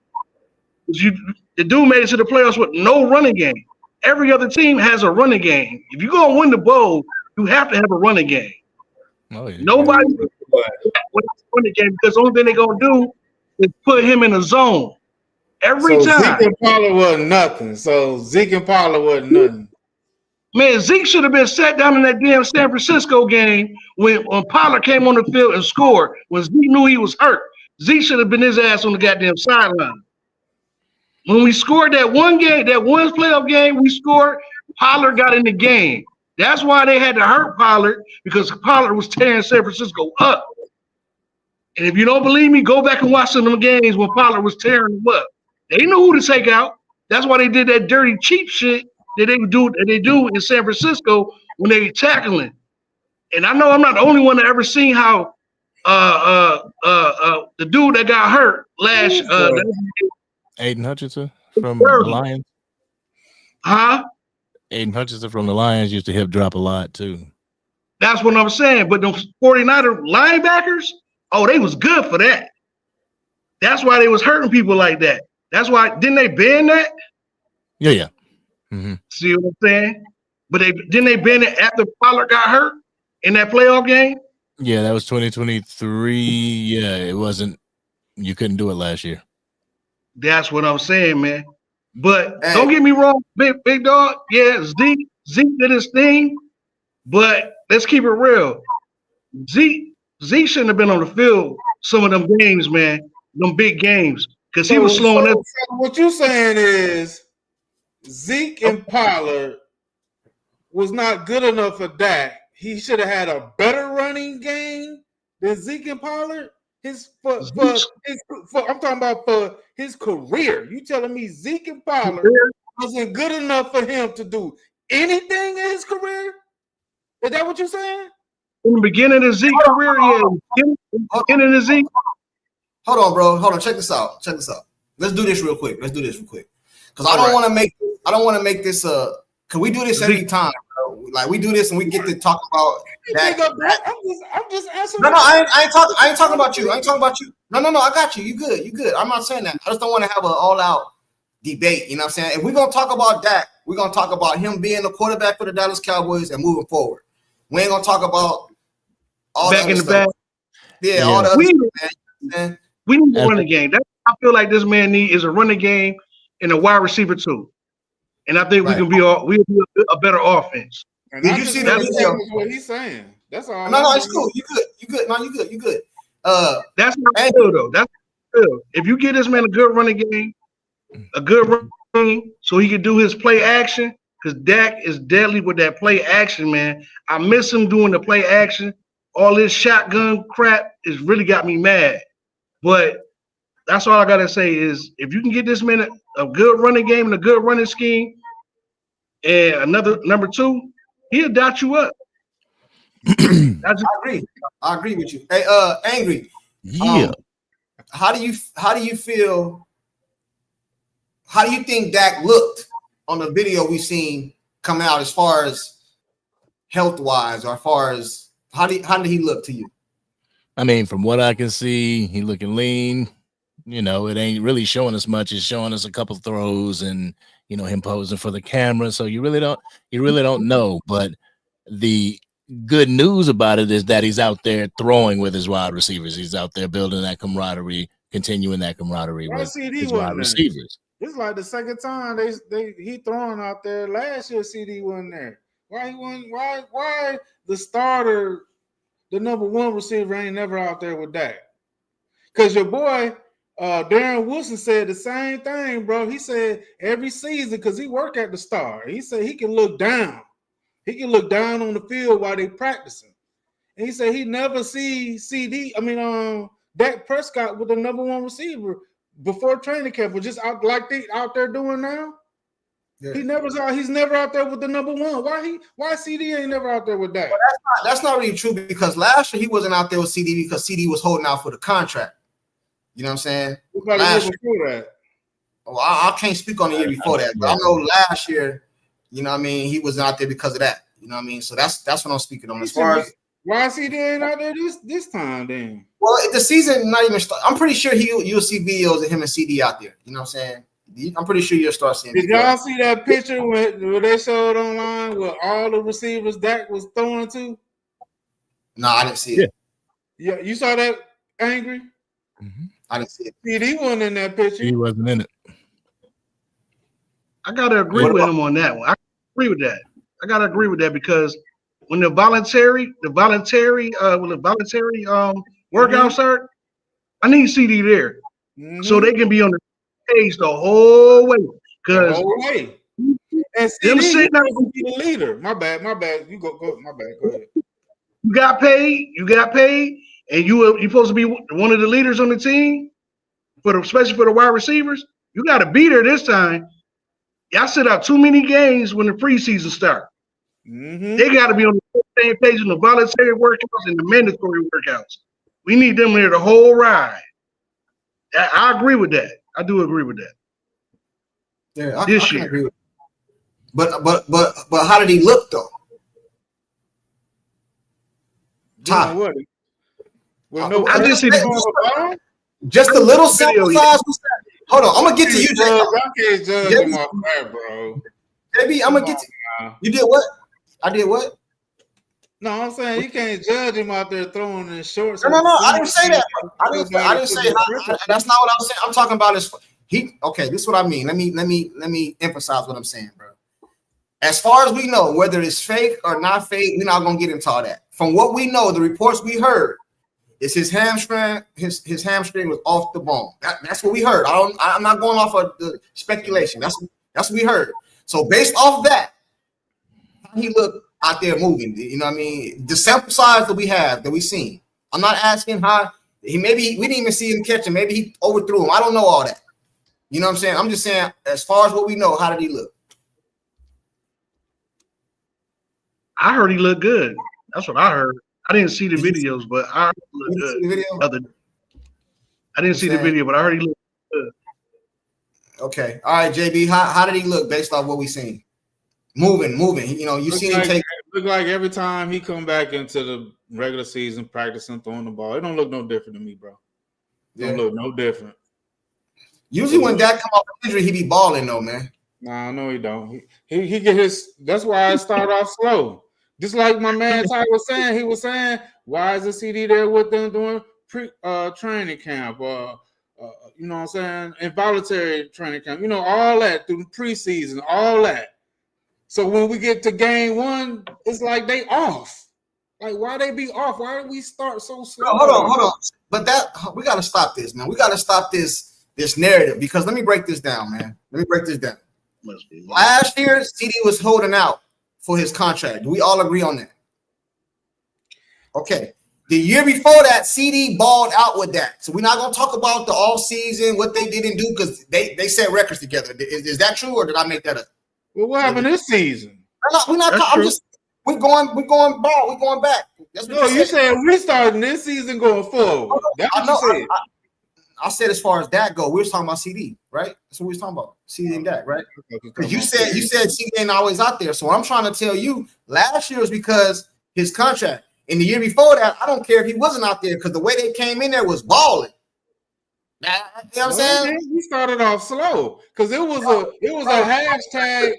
The dude made it to the playoffs with no running game. Every other team has a running game. If you're going to win the bowl, you have to have a running game. Oh, yeah. Nobody with a running game, because the only thing they're going to do is put him in a zone. Every time. Zeke and Pollard wasn't nothing. Man, Zeke should have been sat down in that damn San Francisco game when Pollard came on the field and scored. When Zeke knew he was hurt, Zeke should have been his ass on the goddamn sideline. When we scored that one game, that one playoff game we scored, Pollard got in the game. That's why they had to hurt Pollard, because Pollard was tearing San Francisco up. And if you don't believe me, go back and watch some of them games when Pollard was tearing them up. They knew who to take out. That's why they did that dirty, cheap shit that they do in San Francisco when they tackling. And I know I'm not the only one that ever seen how the dude that got hurt last Aiden Hutchinson from the Lions. Huh? Aiden Hutchinson from the Lions used to hip drop a lot too. That's what I'm saying. But those 49er linebackers, oh, they was good for that. That's why they was hurting people like that. That's why, didn't they ban that? Yeah. Mm-hmm. See what I'm saying? But didn't they ban it after Pollard got hurt in that playoff game? Yeah, that was 2023. Yeah, it wasn't. You couldn't do it last year. That's what I'm saying, man. But don't get me wrong, big dog. Yeah, Zeke did his thing, but let's keep it real. Zeke shouldn't have been on the field some of them games, man. Them big games, because he was slowing up. So what you saying is Zeke and Pollard was not good enough for Dak. He should have had a better running game than Zeke and Pollard. I'm talking about for his career. You telling me Zeke and Pollard wasn't good enough for him to do anything in his career? Is that what you're saying? In the beginning of Zeke's career, beginning of Zeke. Hold on, bro. Hold on. Check this out. Let's do this real quick. Because I don't want to make this because we do this every time, bro. Like, we do this and we get to talk about that. I'm just answering. No, I ain't talking about you. No, I got you. You good. I'm not saying that. I just don't want to have an all-out debate. You know what I'm saying? If we're gonna talk about Dak, we're gonna talk about him being the quarterback for the Dallas Cowboys and moving forward. We ain't gonna talk about all back in the back. Yeah, all the other stuff, we need a running game. That's what I feel like this man needs, is a running game and a wide receiver too. And I think we'll be a better offense. Did you see the video? What he's saying? That's all. No, it's cool. You good. No, you good. That's not good though. That's good. If you give this man a good running game, a good running, so he can do his play action, because Dak is deadly with that play action, man. I miss him doing the play action. All this shotgun crap has really got me mad. But that's all I gotta say is, if you can get this man a good running game and a good running scheme, and another number two, he'll dot you up. I agree with you. Hey, Angry. Yeah. How do you feel how do you think Dak looked on the video we seen coming out as far as health wise, or as far as how did he look to you? I mean, from what I can see, he looking lean. You know, it ain't really showing us much. It's showing us a couple throws and, you know, him posing for the camera. So you really don't know. But the good news about it is that he's out there throwing with his wide receivers. He's out there building that camaraderie, continuing that camaraderie with his wide receivers. It's like the second time he throwing out there. Last year, Ceedee wasn't there. Why he wasn't? Why the starter, the number one receiver, ain't never out there with Dak? Because your boy Darren Wilson said the same thing, bro. He said every season, because he work at the Star, he said he can look down. He can look down on the field while they practicing. And he said he never see Dak Prescott with the number one receiver before training camp, was just out like they out there doing now. Yeah. He's never out there with the number one. Why Ceedee ain't never out there with Dak? Well, that's not really true, because last year he wasn't out there with Ceedee because Ceedee was holding out for the contract. You know what I'm saying? What about the year before that? Well, I can't speak on the year before that, but I know last year, you know what I mean, he was out there because of that. You know what I mean? So that's what I'm speaking on. As far as why Ceedee ain't out there this time then? Well, the season not even start. I'm pretty sure you'll see videos of him and Ceedee out there. You know what I'm saying? I'm pretty sure you'll start seeing. Did y'all see that picture where they showed online with all the receivers Dak was throwing to? No, I didn't see it. Yeah, you saw that, Angry? Mm-hmm. I didn't see it. Ceedee wasn't in that picture. He wasn't in it. I gotta agree with him on that one. I agree with that. Because when the voluntary workouts start, I need Ceedee there, so they can be on the page the whole way. Because and Ceedee gonna be the leader. My bad. You go. My bad. Go ahead. You got paid, and you're supposed to be one of the leaders on the team, especially for the wide receivers. You got to be there this time. Y'all sit out too many games when the preseason starts. Mm-hmm. They got to be on the same page in the voluntary workouts and the mandatory workouts. We need them there the whole ride. I agree with that. I do agree with that. Yeah, I can agree with that. But how did he look though? Tom, what? I just see just a little sample size. Hold on, I'm gonna get to you, JB. I can't judge him off that, bro. JB, I'm gonna get to you. Did what? I did what? No, I'm saying you can't judge him out there throwing in shorts. No, I didn't say that. I didn't say that's not what I was saying. I'm talking about okay, this is what I mean. Let me emphasize what I'm saying, bro. As far as we know, whether it's fake or not fake, we're not gonna get into all that. From what we know, the reports we heard is his hamstring. His hamstring was off the bone. That's what we heard. I'm not going off of the speculation. That's what we heard. So based off that, how he looked out there moving. You know what I mean? The sample size that we have, that we seen. I'm not asking how we didn't even see him catch him. Maybe he overthrew him. I don't know all that. You know what I'm saying? I'm just saying, as far as what we know, how did he look? I heard he looked good. That's what I heard. I didn't see the videos, but I heard he looked good. I didn't see the video, but I heard he looked good. Okay. All right, JB. How did he look based off what we seen? Moving. You know, you seen him take. Look like every time he come back into the regular season practicing throwing the ball, it don't look no different to me, bro. Don't look no different. Usually when Dak come off injury, he be balling though, man. Nah, no, he don't. He get his. That's why I start off slow. Just like my man Ty was saying, he was saying, why is the Ceedee there with them doing training camp? You know what I'm saying? Involuntary training camp. You know, all that through the preseason, all that. So when we get to game one, it's like they off. Like, why they be off? Why do we start so slow? No, hold on. But we got to stop this, man. We got to stop this narrative, because let me break this down, man. Last year, Ceedee was holding out for his contract. Do we all agree on that? Okay. The year before that, Ceedee balled out with that. So we're not going to talk about the all season, what they didn't do, because they set records together. Is that true, or did I make that up? Well, what happened this season? We're going back. No, you said we starting this season going forward. That's what you said. I said as far as Dak go, we was talking about CD, right? That's what we was talking about, CD and Dak, right? Because you said CD ain't always out there. So what I'm trying to tell you, last year was because his contract. And the year before that, I don't care if he wasn't out there because the way they came in there was balling. You know what I'm saying? We started off slow because it was a hashtag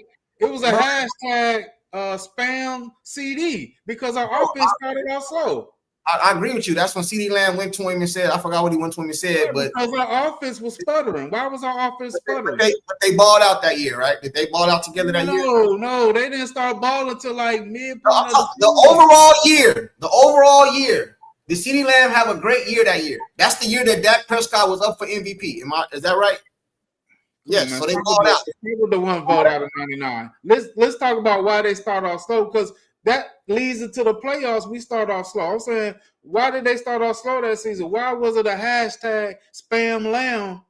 spam CD because our offense started off slow. I agree with you. That's when CeeDee Lamb went to him and said, I forgot what he went to him and said, but because our offense was sputtering. Why was our offense sputtering? But they balled out that year, right? Did they ball out together that year? No, they didn't start balling until like midpoint. The overall year. Did CeeDee Lamb have a great year that year? That's the year that Dak Prescott was up for MVP. Is that right? Yes. So they balled out. They were the one vote out of 99. Let's talk about why they start off slow because that leads into the playoffs. We start off slow. I'm saying, why did they start off slow that season? Why was it a hashtag spam lamb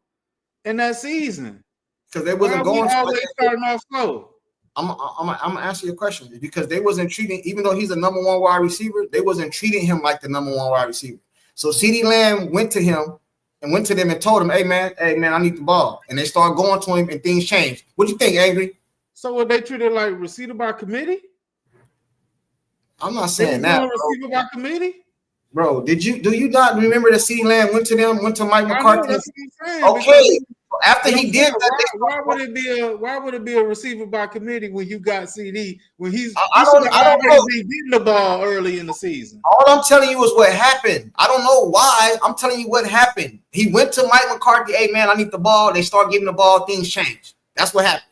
in that season? Because they wasn't going. Always starting off slow. I'm gonna answer your question because they wasn't treating, even though he's a number one wide receiver, they wasn't treating him like the number one wide receiver. So CeeDee Lamb went to them and told him, hey man, I need the ball. And they started going to him and things changed. What do you think, Angry? So were they treated like receiver by committee? I'm not saying that. Receiver by committee? Bro, do you not remember that CeeDee Lamb went to Mike McCarthy? That's what I'm saying, okay. After he did that, why would it be a receiver by committee when you got CD when he's I don't know. Getting the ball early in the season? All I'm telling you is what happened. I don't know why. I'm telling you what happened. He went to Mike McCarthy. Hey man, I need the ball. They start giving the ball. Things change. That's what happened.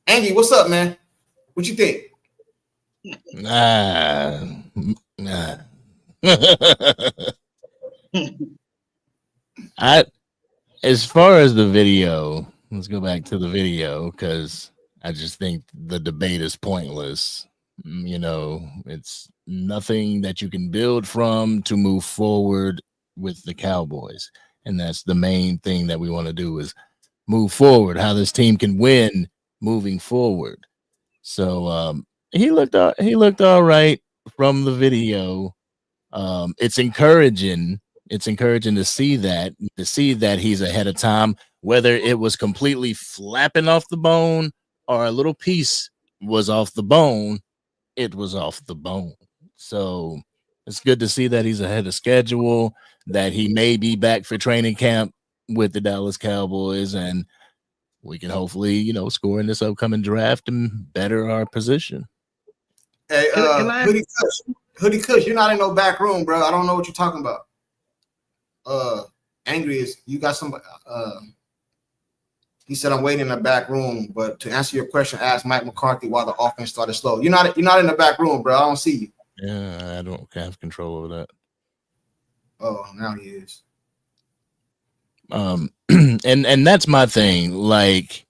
Andy, what's up, man? What you think? Nah. As far as the video, let's go back to the video because I just think the debate is pointless. You know, it's nothing that you can build from to move forward with the Cowboys. And that's the main thing that we want to do is move forward, how this team can win moving forward. So he looked all right from the video. It's encouraging. It's encouraging to see that he's ahead of time, whether it was completely flapping off the bone or a little piece was off the bone, it was off the bone. So it's good to see that he's ahead of schedule, that he may be back for training camp with the Dallas Cowboys, and we can hopefully, score in this upcoming draft and better our position. Hey, Hoodie Kush, you're not in no back room, bro. I don't know what you're talking about. Angry is you got somebody. He said I'm waiting in the back room, but to answer your question, ask Mike McCarthy why the offense started slow. You're not in the back room, bro. I don't see you. Yeah, I don't have control over that. Oh, now he is. And that's my thing. Like,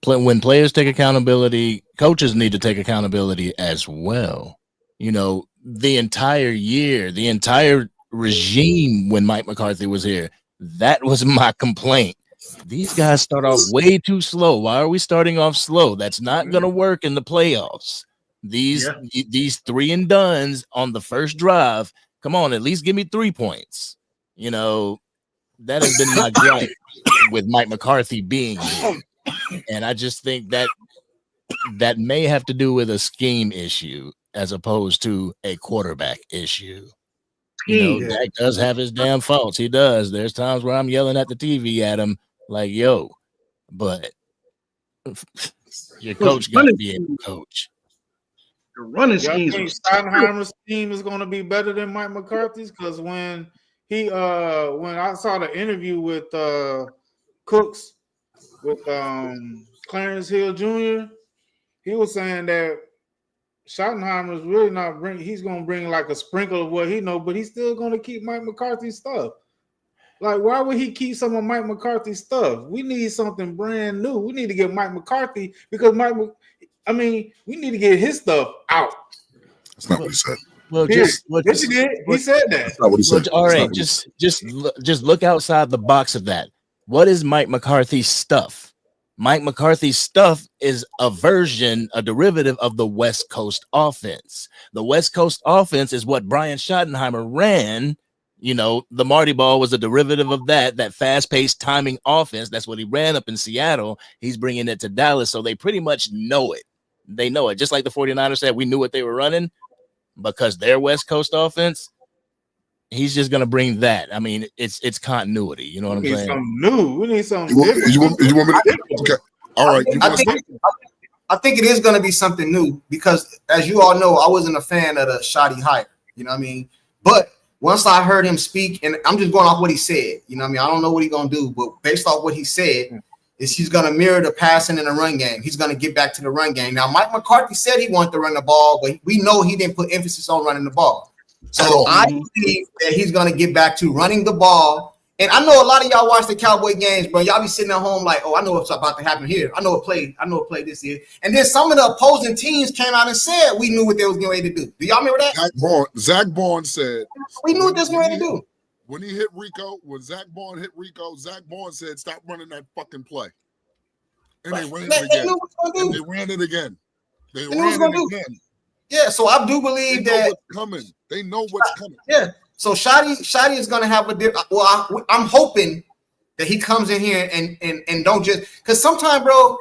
when players take accountability, coaches need to take accountability as well. The entire year, the entire regime when Mike McCarthy was here, that was my complaint. These guys start off way too slow. Why are we starting off slow? That's not going to work in the playoffs. These 3 and dones on the first drive. Come on, at least give me 3 points. That has been my gripe with Mike McCarthy being here. And I just think that may have to do with a scheme issue as opposed to a quarterback issue. Dak does have his damn faults. He does. There's times where I'm yelling at the TV at him like, yo, but your coach got to be able to coach. The running scheme. Steinheimer's scheme is going to be better than Mike McCarthy's because when I saw the interview with Cooks with Clarence Hill Jr., he was saying that Schottenheimer's really not he's going to bring like a sprinkle of what he knows, but he's still going to keep Mike McCarthy's stuff. Like, why would he keep some of Mike McCarthy's stuff? We need something brand new. We need to get Mike McCarthy because we need to get his stuff out. That's not what he said. Well, yes, he did. He said that. That's not what he said. All right, just look outside the box of that. What is Mike McCarthy's stuff? Mike McCarthy's stuff is a derivative of the West Coast offense. The West Coast offense is what Brian Schottenheimer ran You know, the Marty ball was a derivative of that fast-paced timing offense. That's what he ran up in Seattle. He's bringing it to Dallas, so they pretty much know it. They know it. Just like the 49ers said, we knew what they were running because their West Coast offense, he's just going to bring that. I mean, it's continuity. You know what I'm saying? Something new. We need something different. You want me to? Okay. All right. I think it is going to be something new because, as you all know, I wasn't a fan of the shoddy hire. You know what I mean? But once I heard him speak, and I'm just going off what he said, you know what I mean? I don't know what he's going to do, but based off what he said, is he's going to mirror the passing and the run game. He's going to get back to the run game. Now, Mike McCarthy said he wanted to run the ball, but we know he didn't put emphasis on running the ball. So I believe that he's going to get back to running the ball. And I know a lot of y'all watch the Cowboy games, bro. Y'all be sitting at home like, oh, I know what's about to happen here. I know a play this year. And then some of the opposing teams came out and said we knew what they was getting ready to do. Do y'all remember that? Zach Bourne said we knew what they was getting ready to do. When he hit Rico, when Zach Bourne hit Rico, Zach Bourne said, "Stop running that fucking play." And they ran it again. And they ran it again. They ran it again. Yeah, so I do believe that what's coming. They know what's coming. Yeah. So Shotty is gonna have a different. Well, I'm hoping that he comes in here and don't just because sometimes, bro,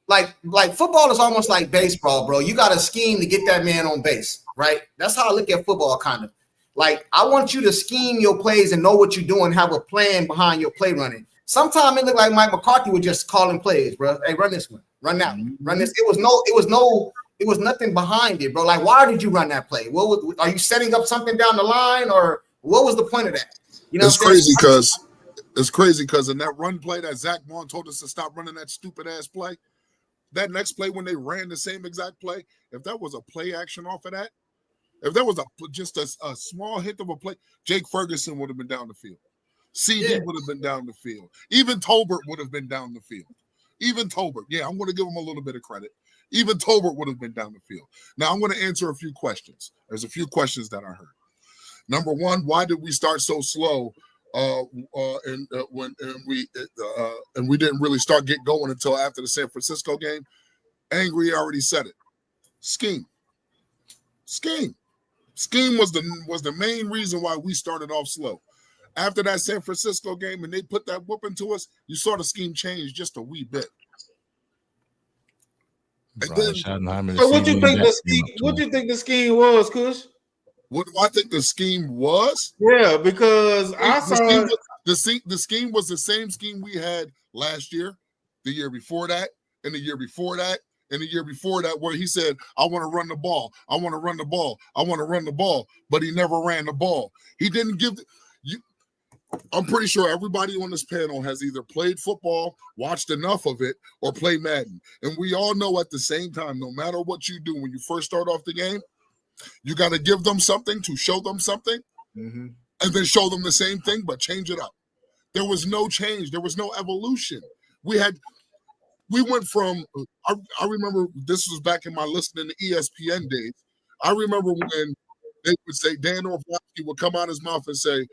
like football is almost like baseball, bro. You got to scheme to get that man on base, right? That's how I look at football, kind of. Like I want you to scheme your plays and know what you're doing, have a plan behind your play running. Sometimes it looked like Mike McCarthy was just calling plays, bro. Hey, run this one, run that one, run this. It was nothing behind it, bro. Like, why did you run that play? Are you setting up something down the line, or what was the point of that? You know, it's crazy because in that run play that Zach Bourne told us to stop running that stupid ass play, that next play when they ran the same exact play, if that was a play action off of that, if there was just a small hint of a play, Jake Ferguson would have been down the field. Ceedee would have been down the field. Even Tolbert would have been down the field. Even Tolbert, I'm going to give him a little bit of credit. Even Tolbert would have been down the field. Now I'm going to answer a few questions. There's a few questions that I heard. Number one, why did we start so slow? And we didn't really start get going until after the San Francisco game. Angry already said it. Scheme was the main reason why we started off slow. After that San Francisco game, and they put that whooping to us, you saw the scheme change just a wee bit. So what do you think the scheme was, Kush? What do I think the scheme was? Yeah, because I saw the scheme was the same scheme we had last year, the year before that, and the year before that, and the year before that, where he said, I want to run the ball. I want to run the ball. I want to run the ball. But he never ran the ball. He didn't give you. I'm pretty sure everybody on this panel has either played football, watched enough of it, or played Madden. And we all know at the same time, no matter what you do when you first start off the game, you got to give them something to show them something, and then show them the same thing, but change it up. There was no change. There was no evolution. We went from, I remember this was back in my listening to ESPN days. I remember when they would say, Dan Orlovsky would come out his mouth and say,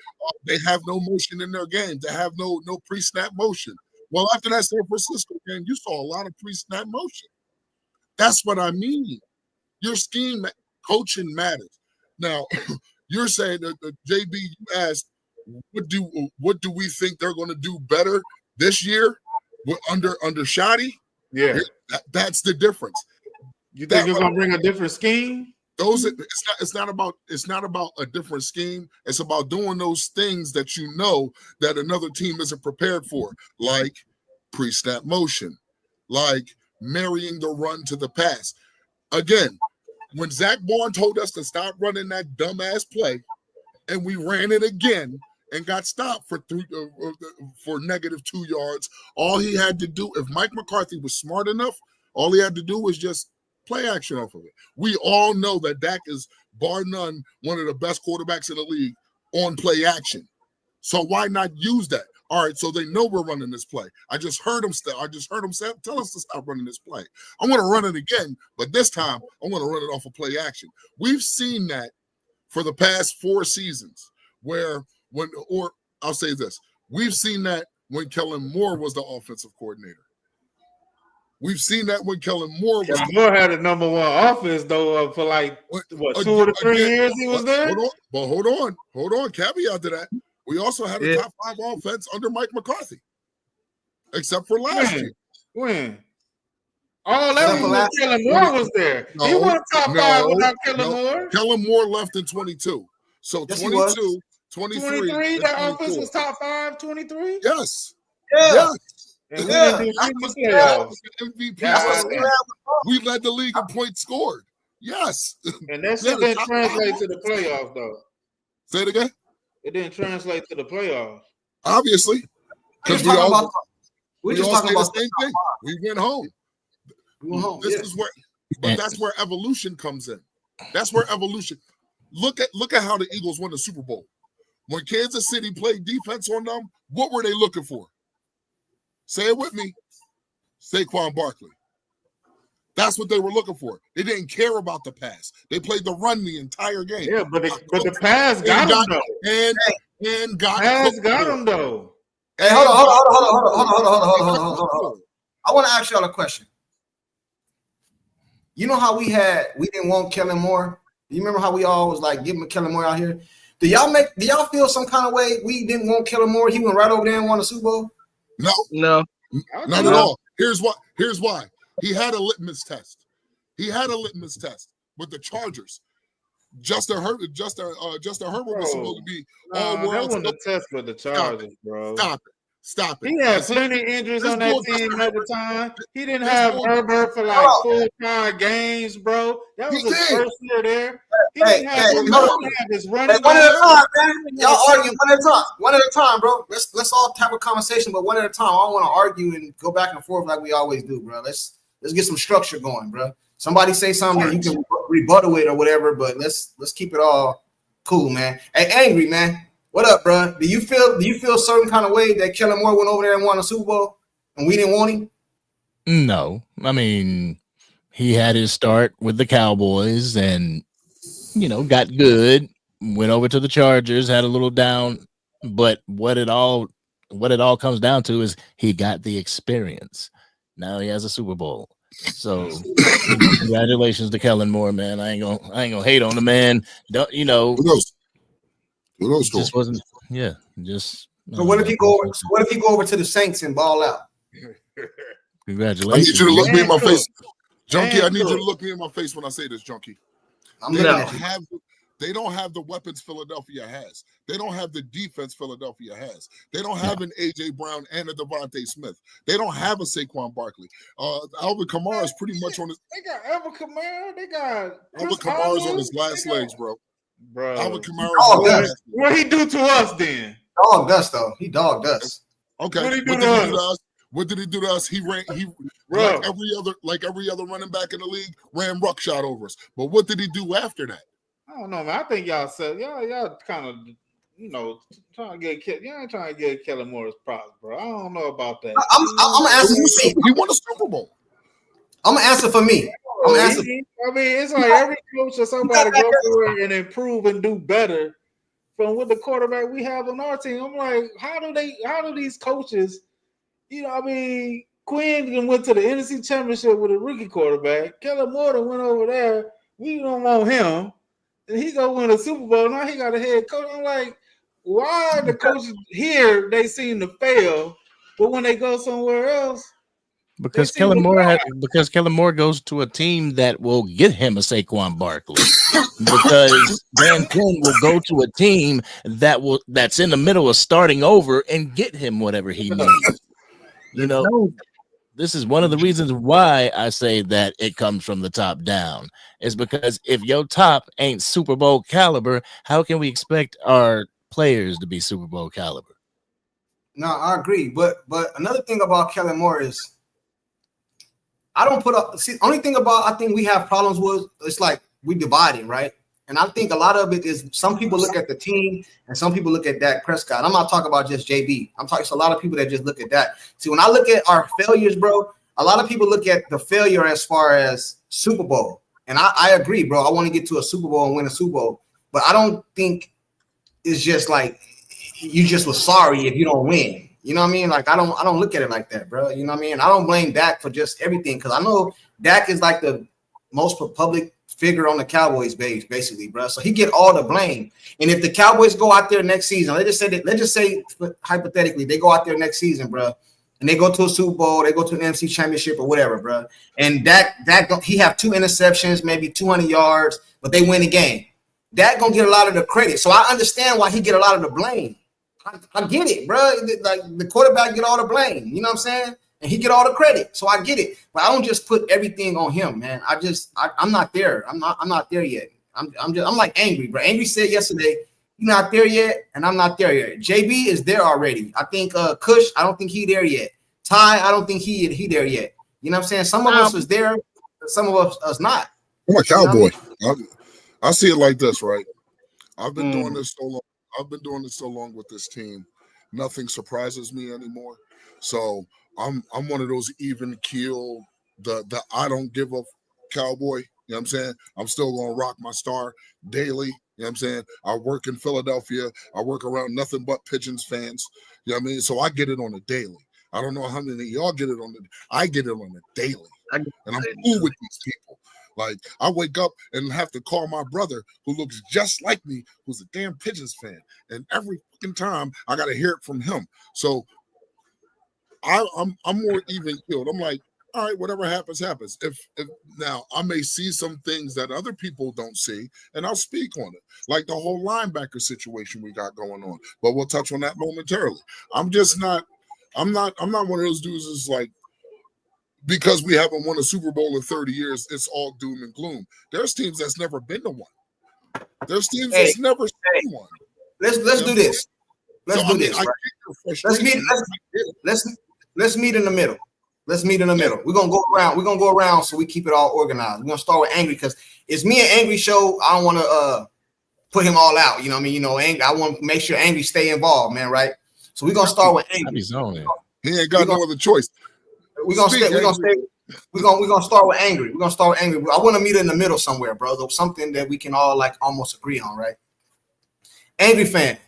they have no motion in their game. They have no pre-snap motion. Well, after that San Francisco game, you saw a lot of pre-snap motion. That's what I mean. Your scheme, coaching matters. Now, you're saying that JB, you asked, what do we think they're going to do better this year under Shotty? Yeah, that's the difference. You think you're going to bring a different scheme? It's not about a different scheme. It's about doing those things that you know that another team isn't prepared for, like pre-snap motion, like marrying the run to the pass. Again, when Zach Bourne told us to stop running that dumbass play, and we ran it again and got stopped for -2 yards, all he had to do, if Mike McCarthy was smart enough, all he had to do was just play action off of it. We all know that Dak is, bar none, one of the best quarterbacks in the league on play action. So why not use that? All right, so they know we're running this play. I just heard him tell us to stop running this play. I'm going to run it again, but this time I'm going to run it off of play action. We've seen that for the past 4 seasons I'll say this. We've seen that when Kellen Moore was the offensive coordinator. We've seen that when Kellen Moore was. Kellen Moore had a number one offense though for like what 2 or 3 years he was there. Hold on. Caveat to that, we also had a top 5 offense under Mike McCarthy, except for last year. When? Oh, that was when Kellen Moore was there. He wasn't top 5 without Kellen Moore. Kellen Moore left in 22. So 22, 23. That offense was top 5, 23? Yes. Yeah. And we didn't do shit in the playoffs. MVP. We led the league in points scored. Yes. And that shit didn't translate to the playoffs, though. Say it again. It didn't translate to the playoffs. Obviously. Because we all say the same thing. We went home. This is where, but that's where evolution comes in. That's where evolution. Look at how the Eagles won the Super Bowl. When Kansas City played defense on them, what were they looking for? Say it with me. Saquon Barkley. That's what they were looking for. They didn't care about the pass. They played the run the entire game. Yeah, but the pass got them though. And got them though. Hey, hold on. I want to ask y'all a question. You know how we didn't want Kellen Moore? You remember how we all was like giving Kellen Moore out here? Do y'all feel some kind of way we didn't want Kellen Moore? He went right over there and won a Super Bowl? No, not at all. Here's why. He had a litmus test. With the Chargers. Justin Herbert was supposed to be all world. That wasn't a test for the Chargers, bro. Stop it. He had plenty of injuries on that team at the time. He didn't have Herbert for like full-time games, bro. That was his first year there. He didn't have his running. One at a time, man. Y'all argue one at a time, bro. Let's all have a conversation, but one at a time. I don't want to argue and go back and forth like we always do, bro. Let's get some structure going, bro. Somebody say something you can rebuttal it or whatever, but let's keep it all cool, man. Hey, Angry, man. What up, bro? Do you feel a certain kind of way that Kellen Moore went over there and won a Super Bowl and we didn't want him? No. I mean, he had his start with the Cowboys and, got good, went over to the Chargers, had a little down. But what it all comes down to is he got the experience. Now he has a Super Bowl. So congratulations to Kellen Moore, man. I ain't gonna hate on the man. Who knows? Just wasn't. Yeah, just. So what if he go over to the Saints and ball out? Congratulations. I need you to look me in my face, Junkie. I need you to look me in my face when I say this, Junkie. They don't have the weapons Philadelphia has. They don't have the defense Philadelphia has. They don't have an A.J. Brown and a Devontae Smith. They don't have a Saquon Barkley. Alvin Kamara is pretty much on his. They got Alvin Kamara. They got Alvin Kamara's on his last legs, bro. Alvin Kamara. What he do to us then? Dogged us though. He dogged us. Okay. What did he do to us? What did he do to us? He ran. Like every other running back in the league, ran ruckshot over us. But what did he do after that? I don't know, man. I think y'all said y'all kind of trying to get y'all ain't trying to get Kellen Moore's props, bro. I don't know about that. I'm gonna answer for me. He won a Super Bowl. I'm gonna answer for me. I mean, it's like every coach or somebody go through and improve and do better from what the quarterback we have on our team. I'm like, how do these coaches, Quinn went to the NFC Championship with a rookie quarterback. Kellen Moore went over there. We don't want him. And he gonna win a Super Bowl. Now he got a head coach. I'm like, why are the coaches here? They seem to fail, but when they go somewhere else, because Kellen Moore goes to a team that will get him a Saquon Barkley. Because Dan Quinn will go to a team that's in the middle of starting over and get him whatever he needs. This is one of the reasons why I say that it comes from the top down. Is because if your top ain't Super Bowl caliber, how can we expect our players to be Super Bowl caliber? No, I agree. But another thing about Kellen Moore is I don't put up. See, only thing about I think we have problems with it's like we dividing, right? And I think a lot of it is some people look at the team and some people look at Dak Prescott. I'm not talking about just JB. I'm talking to a lot of people that just look at that. See, when I look at our failures, bro, a lot of people look at the failure as far as Super Bowl. And I agree, bro. I want to get to a Super Bowl and win a Super Bowl. But I don't think it's just like you just was sorry if you don't win. You know what I mean? Like I don't look at it like that, bro. You know what I mean? I don't blame Dak for just everything because I know Dak is like the most public figure on the Cowboys base, basically, bro. So he get all the blame. And if the Cowboys go out there next season, let's just say hypothetically they go out there next season, bro, and they go to a Super Bowl, they go to an NFC Championship or whatever, bro. And Dak he have 2 interceptions, maybe 200 yards, but they win the game. Dak gonna get a lot of the credit. So I understand why he get a lot of the blame. I get it, bro. Like the quarterback get all the blame. You know what I'm saying? And he get all the credit. So I get it. But I don't just put everything on him, man. I'm not there. I'm not there yet. I'm like Angry, bro. Angry said yesterday, you're not there yet, and I'm not there yet. JB is there already. I think Kush, I don't think he there yet. Ty, I don't think he there yet. You know what I'm saying? Some of us is there, some of us not. I'm a Cowboy. You know what I mean? I see it like this, right? I've been doing this so long. I've been doing this so long with this team. Nothing surprises me anymore. So I'm one of those even keel, the I don't give a Cowboy. You know what I'm saying? I'm still gonna rock my star daily. You know what I'm saying? I work in Philadelphia. I work around nothing but Pigeons fans. You know what I mean? So I get it on a daily. I don't know how many of y'all get it on the. I get it on a daily, and I'm cool with these people. Like I wake up and have to call my brother who looks just like me, who's a damn Pigeons fan, and every fucking time I got to hear it from him. So I'm more even keeled. I'm like, all right, whatever happens, happens. If now I may see some things that other people don't see, and I'll speak on it, like the whole linebacker situation we got going on. But we'll touch on that momentarily. I'm not one of those dudes who's like, because we haven't won a Super Bowl in 30 years, it's all doom and gloom. There's teams that's never been to one. There's teams that's never seen one. Let's do this. Let's do this. Right? Let's meet in the middle. Let's meet in the middle. We're gonna go around. We're gonna go around so we keep it all organized. We're gonna start with Angry because it's me and Angry show. I don't want to put him all out. You know what I mean? You know, I want to make sure Angry stay involved, man. Right? So we're gonna start with Angry. He ain't got no other choice. We're gonna start with Angry. We're gonna start with Angry. I want to meet in the middle somewhere, bro. Though something that we can all like almost agree on, right? Angry fan.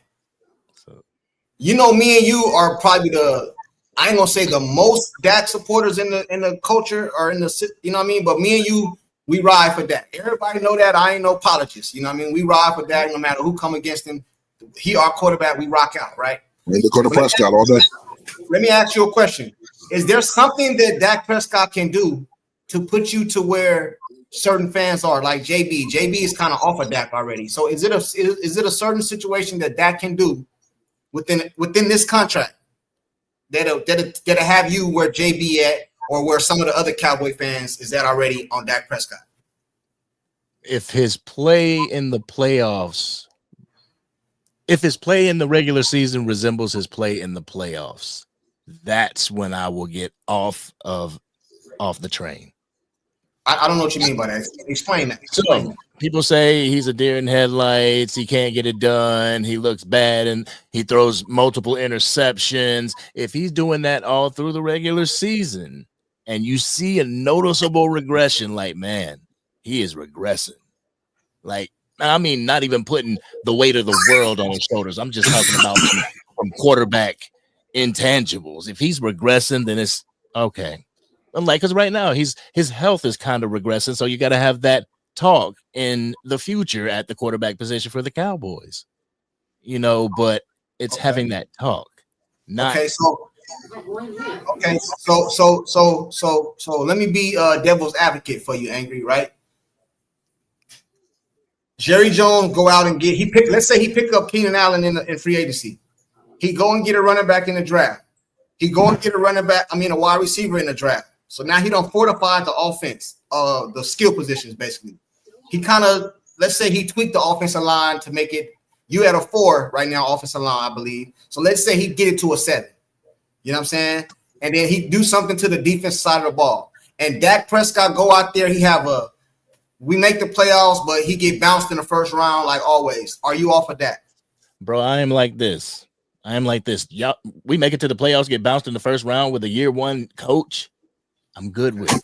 You know, me and you are probably I ain't gonna say the most Dak supporters in the culture or in the, you know what I mean? But me and you, we ride for Dak. Everybody know that. I ain't no apologist. You know what I mean? We ride for Dak no matter who come against him. He our quarterback. We rock out, right? Dakota Prescott all day. Let me ask you a question. Is there something that Dak Prescott can do to put you to where certain fans are, like JB? JB is kind of off of Dak already. So is it a certain situation that Dak can do within this contract that'll have you where JB at, or where some of the other Cowboy fans is at already on Dak Prescott? If his play in the playoffs, if his play in the regular season resembles his play in the playoffs, that's when I will get off the train. I don't know what you mean by that. Explain that. So people say he's a deer in headlights. He can't get it done. He looks bad and he throws multiple interceptions. If he's doing that all through the regular season and you see a noticeable regression, like, man, he is regressing. Like, I mean, not even putting the weight of the world on his shoulders. I'm just talking about from quarterback intangibles. If he's regressing, then it's okay. Like, because right now his health is kind of regressing, so you got to have that talk in the future at the quarterback position for the Cowboys, you know. But it's having that talk. Not so let me be devil's advocate for you, Angry, right? Jerry Jones go out and let's say he pick up Keenan Allen in free agency. He go and get a running back in the draft. He go and get a wide receiver in the draft. So now he don't fortify the offense, the skill positions, basically. He kind of, let's say he tweaked the offensive line to make it, you at a 4 right now, offensive line, I believe. So let's say he get it to a 7. You know what I'm saying? And then he do something to the defense side of the ball. And Dak Prescott go out there, we make the playoffs, but he get bounced in the first round like always. Are you off of that? Bro, I am like this. Y'all, we make it to the playoffs, get bounced in the first round with a year 1 coach. I'm good with it.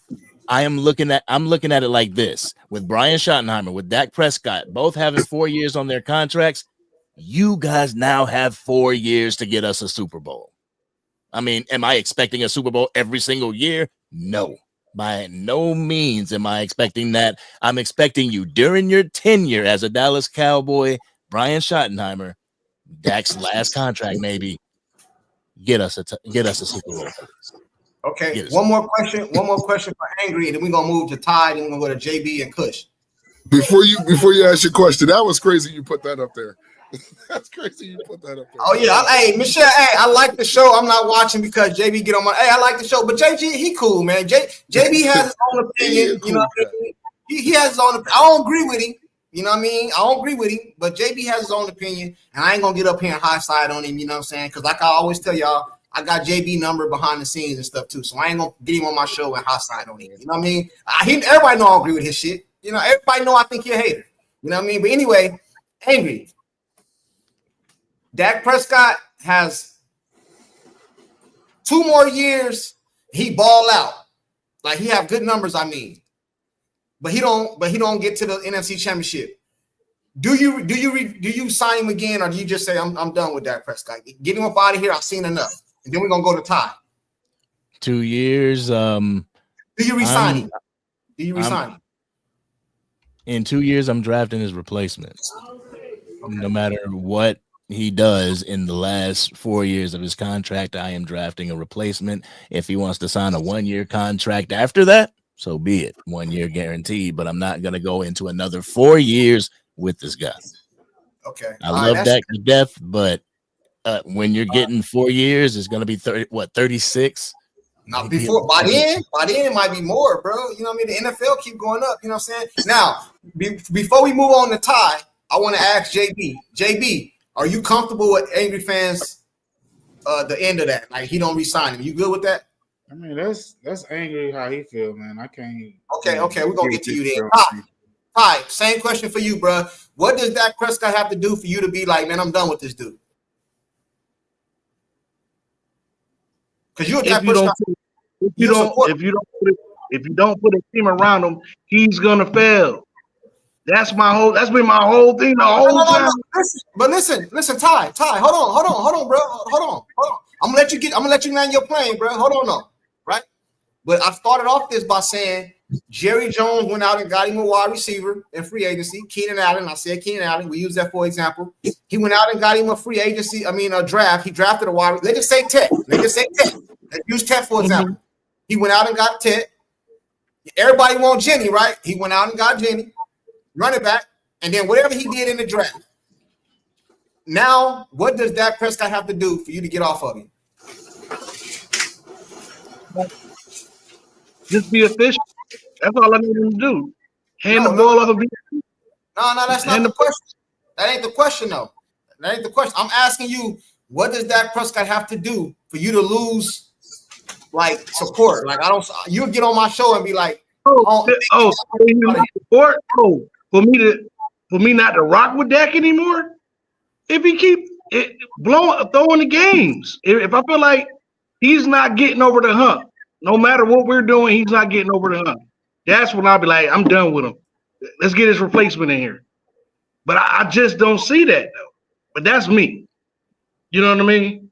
I'm looking at it like this. With Brian Schottenheimer, with Dak Prescott, both having 4 years on their contracts, you guys now have 4 years to get us a Super Bowl. I mean, am I expecting a Super Bowl every single year? No. By no means am I expecting that. I'm expecting you during your tenure as a Dallas Cowboy, Brian Schottenheimer, Dak's last contract, maybe get us a Super Bowl. Okay, one more question for Angry, and then we're gonna move to Ty, and then we're gonna go to JB and Kush. Before you ask your question, that was crazy. You put that up there. That's crazy. You put that up there. Oh yeah, hey Michelle, hey, I like the show. I'm not watching because JB get on my. Hey, I like the show, but JG he cool, man. JB has his own opinion. Cool, you know, what I mean? He has his own. I don't agree with him. You know what I mean? I don't agree with him, but JB has his own opinion, and I ain't gonna get up here and high side on him. You know what I'm saying? Because like I always tell y'all, I got JB number behind the scenes and stuff too, so I ain't gonna get him on my show and high side on him. You know what I mean? Everybody know I agree with his shit. You know, everybody know I think you're a hater. You know what I mean? But anyway, Angry. Dak Prescott has 2 more years. He ball out, like he have good numbers. I mean, but he don't get to the NFC Championship. Do you sign him again, or do you just say I'm done with Dak Prescott? Get him up out of here. I've seen enough, and then we're gonna go to Ty. 2 years. Do you resign him? Do you resign him? In 2 years, I'm drafting his replacement. Okay. No matter what he does in the last 4 years of his contract, I am drafting a replacement. If he wants to sign a 1-year contract after that, so be it. 1 year guaranteed, but I'm not going to go into another 4 years with this guy. Okay. I love Dak to death, but when you're getting 4 years, it's going to be 36. Now, by then it might be more, bro. You know what I mean? The NFL keep going up. You know what I'm saying? Now, before we move on to Ty, I want to ask JB. JB, are you comfortable with Angry fans? The end of that, like he don't resign him. You good with that? I mean, that's Angry how he feel, man. I can't. Okay, we're gonna get to you then. Ty, same question for you, bro. What does Dak Prescott have to do for you to be like, man, I'm done with this dude? Because you're Dak Prescott. If you don't put a team around him, he's gonna fail. That's been my whole thing the whole time. But listen, Ty, hold on, bro. Hold on. I'm gonna let you land your plane, bro. Hold on, no. Right? But I started off this by saying Jerry Jones went out and got him a wide receiver in free agency. Keenan Allen. I said Keenan Allen. We use that for example. He went out and got him a free agency. A draft. He drafted a wide. Let's just say Ted. Let's use Ted for example. He went out and got Ted. Everybody wants Jenny, right? He went out and got Jenny, running back, and then whatever he did in the draft. Now, what does Dak Prescott have to do for you to get off of him? Just be efficient. That's all I need him to do. Hand the ball off. No, that's not the question. That ain't the question, though. That ain't the question. I'm asking you, what does Dak Prescott have to do for you to lose, like, support? Like, you'll get on my show and be like, support? For me not to rock with Dak anymore? If he keep throwing the games, if I feel like he's not getting over the hump, no matter what we're doing, he's not getting over the hump. That's when I'll be like, I'm done with him. Let's get his replacement in here. But I just don't see that though. But that's me. You know what I mean?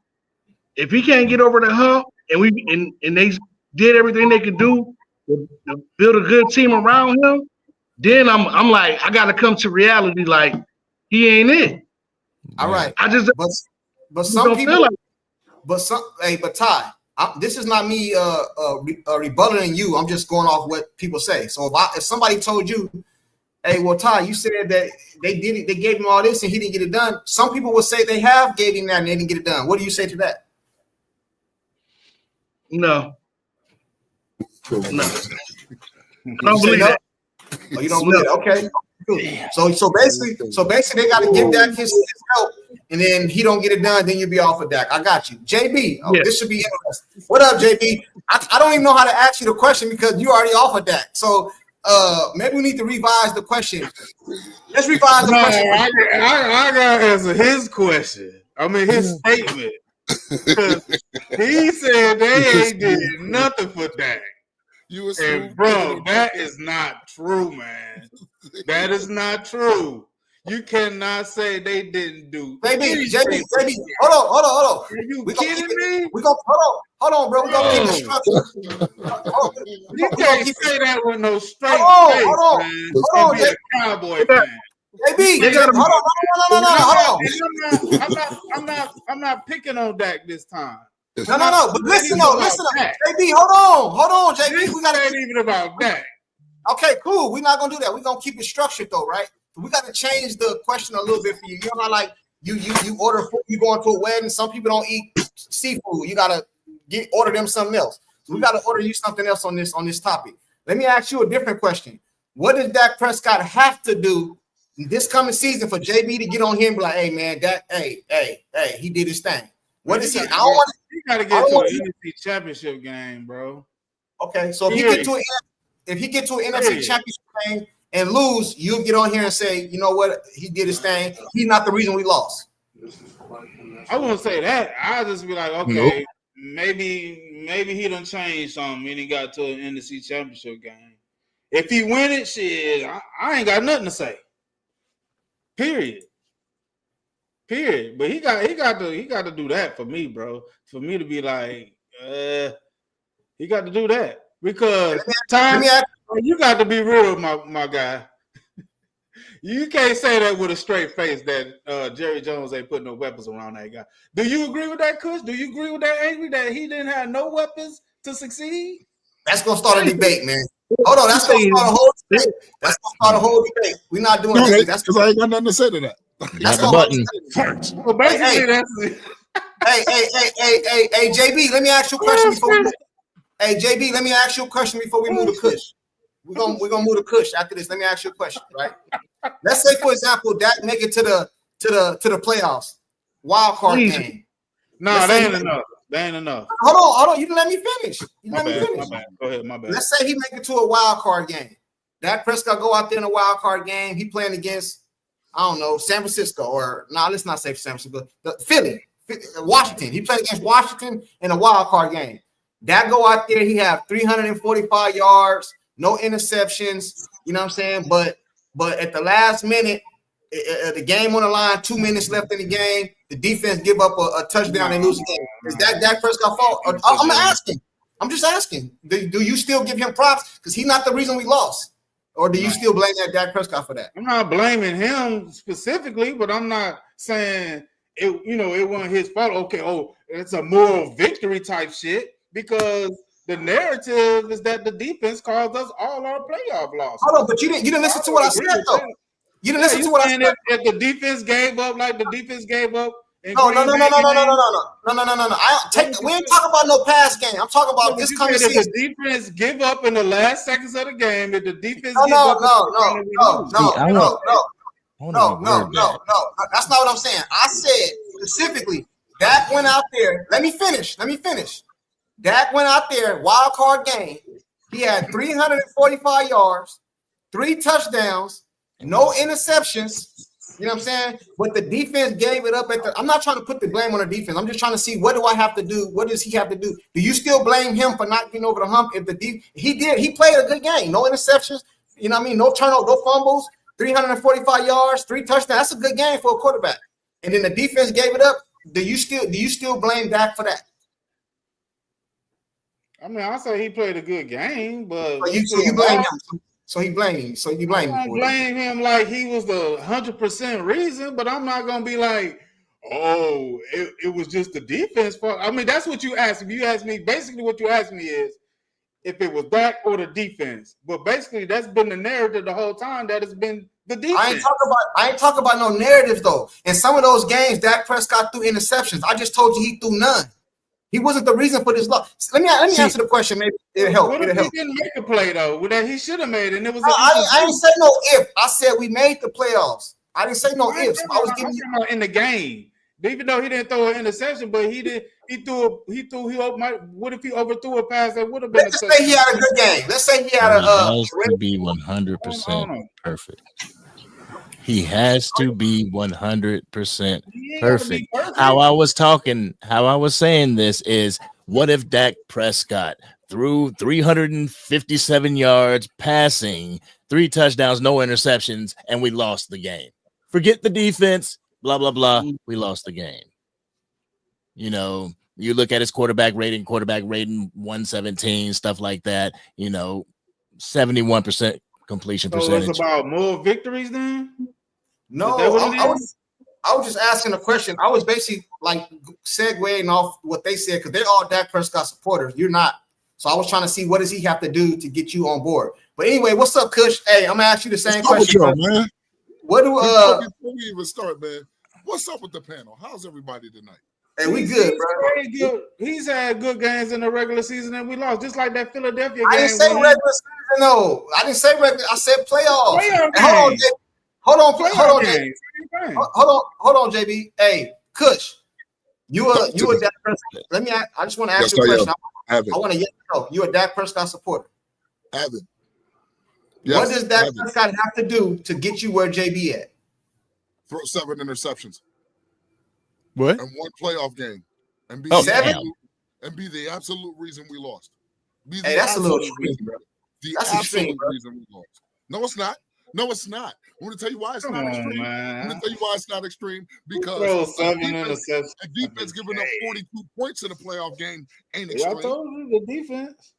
If he can't get over the hump, and they did everything they could do to build a good team around him, then I'm like, I gotta come to reality. Like he ain't it. All right. But Ty, this is not me rebutting you. I'm just going off what people say. So if somebody told you, hey, well, Ty, you said that they did it, they gave him all this and he didn't get it done. Some people would say they have gave him that and they didn't get it done. What do you say to that? No. I don't believe that. Oh, you don't believe it? Okay. So basically they got to give Dak his help, and then he don't get it done, then you'll be off of Dak. I got you. JB, This should be interesting. What up, JB? I don't even know how to ask you the question because you already off of Dak. So maybe we need to revise the question. Let's revise the question. I got to answer his question. I mean his statement. He said they ain't did nothing for Dak. And bro, that is not true, man. That is not true. You cannot say they didn't do. JB, hold on. Are you kidding me? We gonna hold on, bro. We gonna keep it structured. You can't say that with no straight face, man. Hold on, be a Cowboy fan. JB, hold on. I'm not picking on Dak this time. No. But listen, JB, hold on, JB. We gotta ain't even about that. Okay, cool. We're not gonna do that. We're gonna keep it structured though, right? We got to change the question a little bit for you. You know how like you order food, you going to a wedding. Some people don't eat seafood. You gotta order them something else. So we got to order you something else on this topic. Let me ask you a different question. What does Dak Prescott have to do this coming season for JB to get on here and be like, hey man, Dak, hey, he did his thing? What is he? I don't want. You got to get to an NFC Championship game, bro. Okay, so if he get to an NFC Championship game and lose, you'll get on here and say, you know what, he did his thing. He's not the reason we lost. I wouldn't say that. I'll just be like, okay, maybe he done changed something and he got to an NFC Championship game. If he win it, shit, I ain't got nothing to say. Period. But he got to do that for me, bro. For me to be like, he got to do that because you got to be real, my guy. You can't say that with a straight face that Jerry Jones ain't putting no weapons around that guy. Do you agree with that, Kush? Do you agree with that, Angry, that he didn't have no weapons to succeed? That's gonna start a debate, man. Hold on, that's gonna start a whole debate. That's gonna start a whole debate. We're not doing this. That's because I ain't got nothing to say to that. That's the button. Well, basically, that's Hey, JB, let me ask you a question before we move. Hey, JB, let me ask you a question before we move to Kush. We're gonna move to Kush after this. Let me ask you a question, right? Let's say, for example, Dak make it to the playoffs, wild card game. No, that ain't enough. That ain't enough. Hold on. You didn't let me finish. My bad. Go ahead, my bad. Let's say he make it to a wild card game. Dak Prescott go out there in a wild card game. He playing against, I don't know, San Francisco or let's not say San Francisco. Philly, Washington. He played against Washington in a wild card game. Dak go out there. He have 345 yards, no interceptions. You know what I'm saying? But at the last minute, the game on the line, 2 minutes left in the game, the defense give up a touchdown and lose the game. Is that Dak Prescott fault? I'm asking. I'm just asking. Do you still give him props because he's not the reason we lost, or do you still blame that Dak Prescott for that? I'm not blaming him specifically, but I'm not saying it. You know, it wasn't his fault. Okay, it's a moral victory type shit because the narrative is that the defense caused us all our playoff losses. Hold on, but you didn't listen to what I said though. You didn't listen to what I said. If the defense gave up like the defense gave up. No. We ain't talking about no pass game. I'm talking about this coming season. If the defense give up in the last seconds of the game, if the defense no. That's not what I'm saying. I said specifically, Dak went out there. Let me finish. Dak went out there, wild card game. He had 345 yards, 3 touchdowns, no interceptions. You know what I'm saying? But the defense gave it up I'm not trying to put the blame on the defense. I'm just trying to see what do I have to do? What does he have to do? Do you still blame him for not getting over the hump? If he played a good game, no interceptions, you know what I mean? No turnover, no fumbles, 345 yards, 3 touchdowns. That's a good game for a quarterback. And then the defense gave it up. Do you still blame Dak for that? I mean, I say he played a good game, but so you blame him. So you blame him. I don't blame him like he was the 100% reason, but I'm not gonna be like, oh, it was just the defense fault. I mean, that's what you asked me. You asked me basically what you asked me is if it was Dak or the defense. But basically, that's been the narrative the whole time. That has been the defense. I ain't talking about no narratives though. In some of those games, Dak Prescott threw interceptions. I just told you he threw none. He wasn't the reason for this loss. Let me answer the question. Maybe it'll help. What if he didn't make a play though? That he should have made, and it was. I didn't say no if. I said we made the playoffs. I didn't say no ifs. I was giving you in the game. Even though he didn't throw an interception, but he did. What if he overthrew a pass that would have been? Let's say he had a good game. Let's say he had has to be 100% perfect. He has to be 100% perfect. How I was saying this is, what if Dak Prescott threw 357 yards passing, 3 touchdowns, no interceptions, and we lost the game? Forget the defense, blah, blah, blah. We lost the game. You know, you look at his quarterback rating 117, stuff like that, 71% completion So percentage. it's about more victories then? No, Is that what it is? I was just asking a question. I was basically like segueing off what they said because they're all Dak Prescott supporters. You're not. So I was trying to see what does he have to do to get you on board. But anyway, what's up, Kush? Hey, I'm gonna ask you the same question. Man. What do before we even start, man? What's up with the panel? How's everybody tonight? Hey, we good, bro. Good. He's had good games in the regular season and we lost, just like that Philadelphia game. I didn't say regular season, no. I didn't say regular. I said playoffs. Hold on, JB. Hey, Kush, you a Dak Prescott. I just want to ask you a question. I want to know you a Dak Prescott supporter. Yes, what does Dak Prescott have to do to get you where JB at? Throw 7 interceptions. What? And 1 playoff game. And be 7? And be the absolute reason we lost. Hey, that's a little extreme, bro. The absolute reason we lost. No, it's not. No, it's not. I'm going to tell you why it's not extreme. I'm going to tell you why it's not extreme because a defense giving up 42 points in a playoff game ain't extreme. I told you the defense.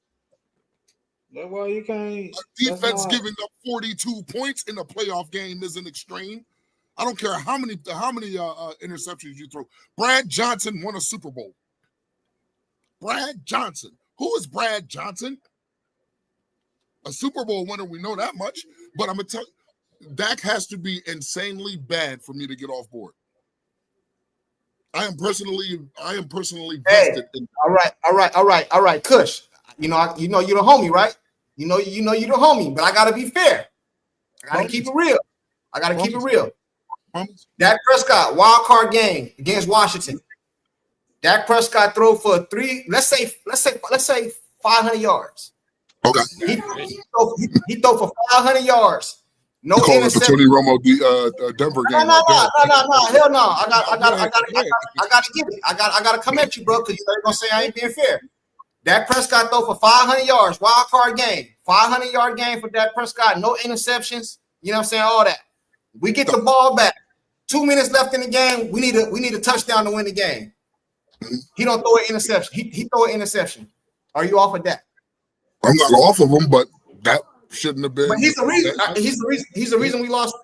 That's why you can't. A defense giving up 42 points in a playoff game isn't extreme. I don't care how many interceptions you throw. Brad Johnson won a Super Bowl. Brad Johnson. Who is Brad Johnson? A Super Bowl winner, we know that much. But I'm going to tell you, Dak has to be insanely bad for me to get off board. I am personally vested in. All right. Kush, you know you're the homie, right? You know you're the homie, but I gotta be fair. I gotta keep it real. Dak Prescott, wild card game against Washington. Dak Prescott throw for 3, let's say 500 yards. Okay. He throw for 500 yards. No interception. Tony Romo, Denver game. No, hell no. I gotta give it. I gotta come at you, bro, because you're gonna say I ain't being fair. Dak Prescott throw for 500 yards, wild card game, 500-yard game for Dak Prescott, no interceptions. You know what I'm saying? All that. We get the ball back. 2 minutes left in the game. We need a touchdown to win the game. He don't throw an interception. He throw an interception. Are you off of that? I'm not off of him, but that shouldn't have been. But he's the reason. He's the reason we lost.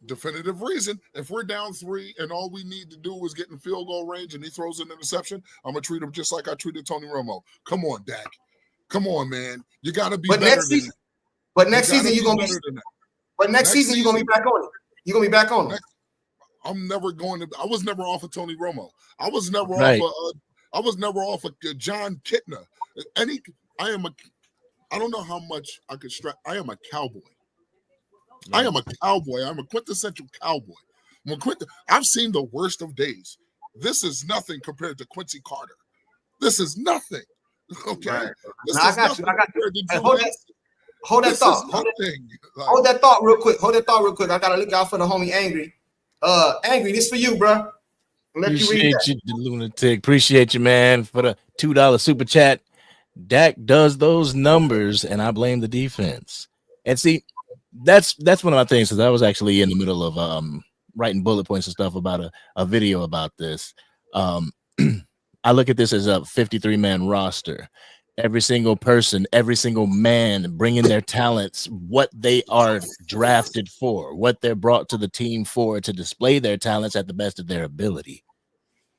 Definitive reason. If we're down 3 and all we need to do is get in field goal range and he throws an interception, I'm gonna treat him just like I treated Tony Romo. Come on, Dak. Come on, man. You gotta be better than that. But next season you're gonna be. But next season you're gonna be back on it. You're gonna be back on it. I'm never going to. I was never off of Tony Romo. I was never off of John Kitna. I don't know how much I could strap. I am a cowboy. I am a cowboy. I'm a quintessential cowboy. I've seen the worst of days. This is nothing compared to Quincy Carter. This is nothing. Okay. Right. I got you. Hey, hold that thought. Hold that thought real quick. I gotta look out for the homie Angry. Angry, this for you, bro. Appreciate you, the lunatic. Appreciate you, man, for the $2 super chat. Dak does those numbers, and I blame the defense. And see, that's one of my things, because I was actually in the middle of writing bullet points and stuff about a video about this. I look at this as a 53-man roster. Every single person, every single man bringing their talents, what they are drafted for, what they're brought to the team for, to display their talents at the best of their ability.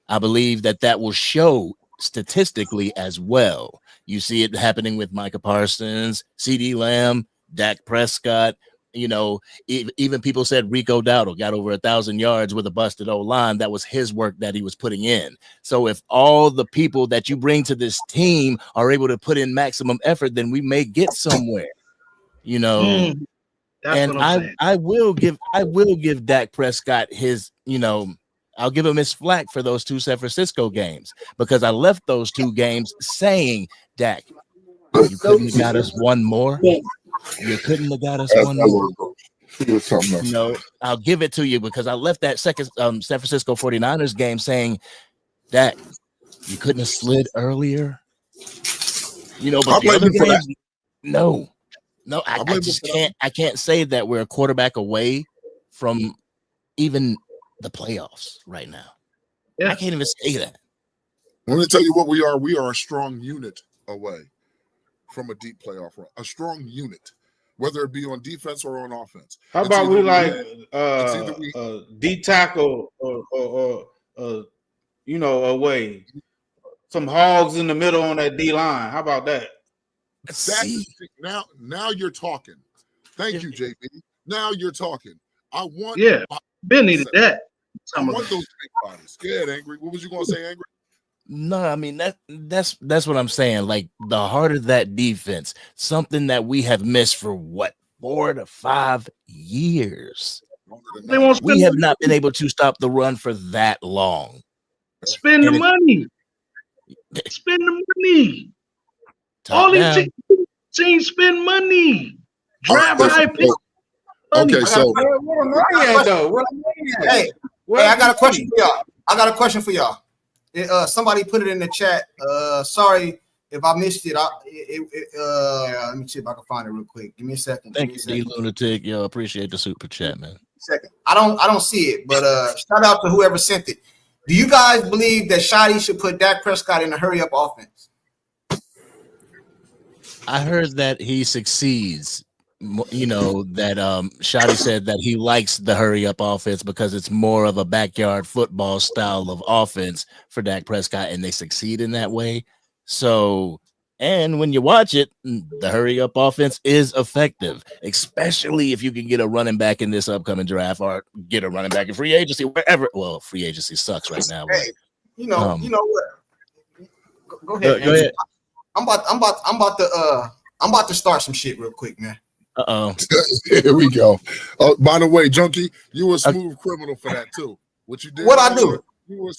I believe that will show statistically as well. You see it happening with Micah Parsons, CeeDee Lamb, Dak Prescott. Even people said Rico Dowdle got over 1,000 yards with a busted O-line. That was his work that he was putting in. So if all the people that you bring to this team are able to put in maximum effort, then we may get somewhere. And I will give Dak Prescott his, I'll give him his flack for those 2 San Francisco games, because I left those 2 games saying, Dak, you couldn't have got us one more. You couldn't have got us one more. I'll give it to you, because I left that second San Francisco 49ers game saying, Dak, you couldn't have slid earlier. But the other games, no, I just can't. I can't say that we're a quarterback away from even the playoffs right now. Yeah. I can't even say that. Let me tell you what we are. We are a strong unit away from a deep playoff run. A strong unit, whether it be on defense or on offense. How It's about either we like D tackle or away? Some hogs in the middle on that D line. How about that? Now you're talking. Thank you, JB. Now you're talking. I want Ben needed that. I want those big bodies. Go ahead, Angry. What was you gonna say, Angry? No, I mean that's what I'm saying. Like the heart of that defense, something that we have missed for what 4 to 5 years. We have not been able to stop the run for that long. Spend the money. Spend the money. All these teams spend money. Draft high pick. Okay, so hey, I got a question for y'all. Somebody put it in the chat. Sorry if I missed it. Let me see if I can find it real quick. Give me a second. Thank you, D Lunatic. Yo, appreciate the super chat, man. Second. I don't see it, but shout out to whoever sent it. Do you guys believe that Shotty should put Dak Prescott in a hurry up offense? I heard that he succeeds. That Shotty said that he likes the hurry up offense because it's more of a backyard football style of offense for Dak Prescott, and they succeed in that way. So, and when you watch it, the hurry up offense is effective, especially if you can get a running back in this upcoming draft or get a running back in free agency, wherever. Well, free agency sucks right now. Hey, you know what? Go ahead. Go ahead. I'm about to start some shit real quick, man. Here we go. By the way, Junkie, you a smooth criminal for that too. What you did? What I do?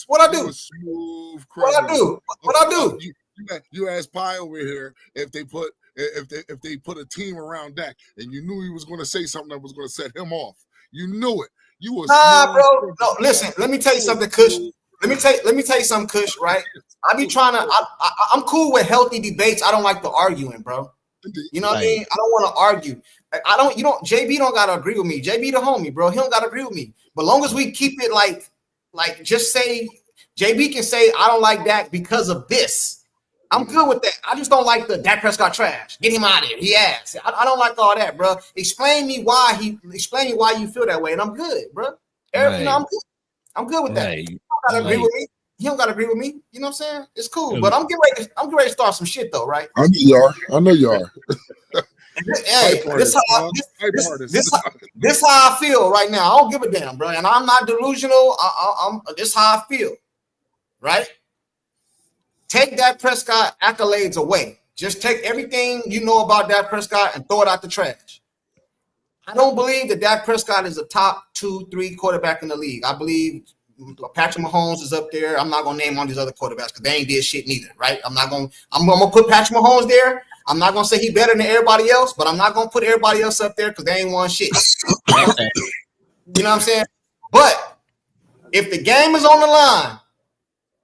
What I do? A smooth criminal. What I do? You asked Pi over here if they put a team around Dak, and you knew he was going to say something that was going to set him off. You knew it. You was bro. No, listen. Let me tell you something, Kush. Let me tell you something, Kush. Right? I be trying to. I'm cool with healthy debates. I don't like the arguing, bro. You know what I mean? I don't want to argue. JB don't gotta agree with me. JB the homie, bro. He don't gotta agree with me. But long as we keep it like just say JB can say I don't like Dak because of this. I'm good with that. I just don't like the Dak Prescott trash. Get him out of here. He asked. I don't like all that, bro. Explain me why you feel that way, and I'm good, bro. Right. I'm good with that. Right. You don't gotta agree with me. He don't gotta agree with me. You know what I'm saying? It's cool, but I'm getting ready to start some shit though, right? I know you are. Hey, this how I feel right now. I don't give a damn, bro. And I'm not delusional. This how I feel, right? Take Dak Prescott accolades away. Just take everything you know about Dak Prescott and throw it out the trash. I don't believe that Dak Prescott is a top 2-3 quarterback in the league. I believe Patrick Mahomes is up there. I'm not gonna name all these other quarterbacks because they ain't did shit neither, right? I'm gonna put Patrick Mahomes there. I'm not gonna say he better than everybody else, but I'm not gonna put everybody else up there because they ain't won shit. You know what I'm saying? But if the game is on the line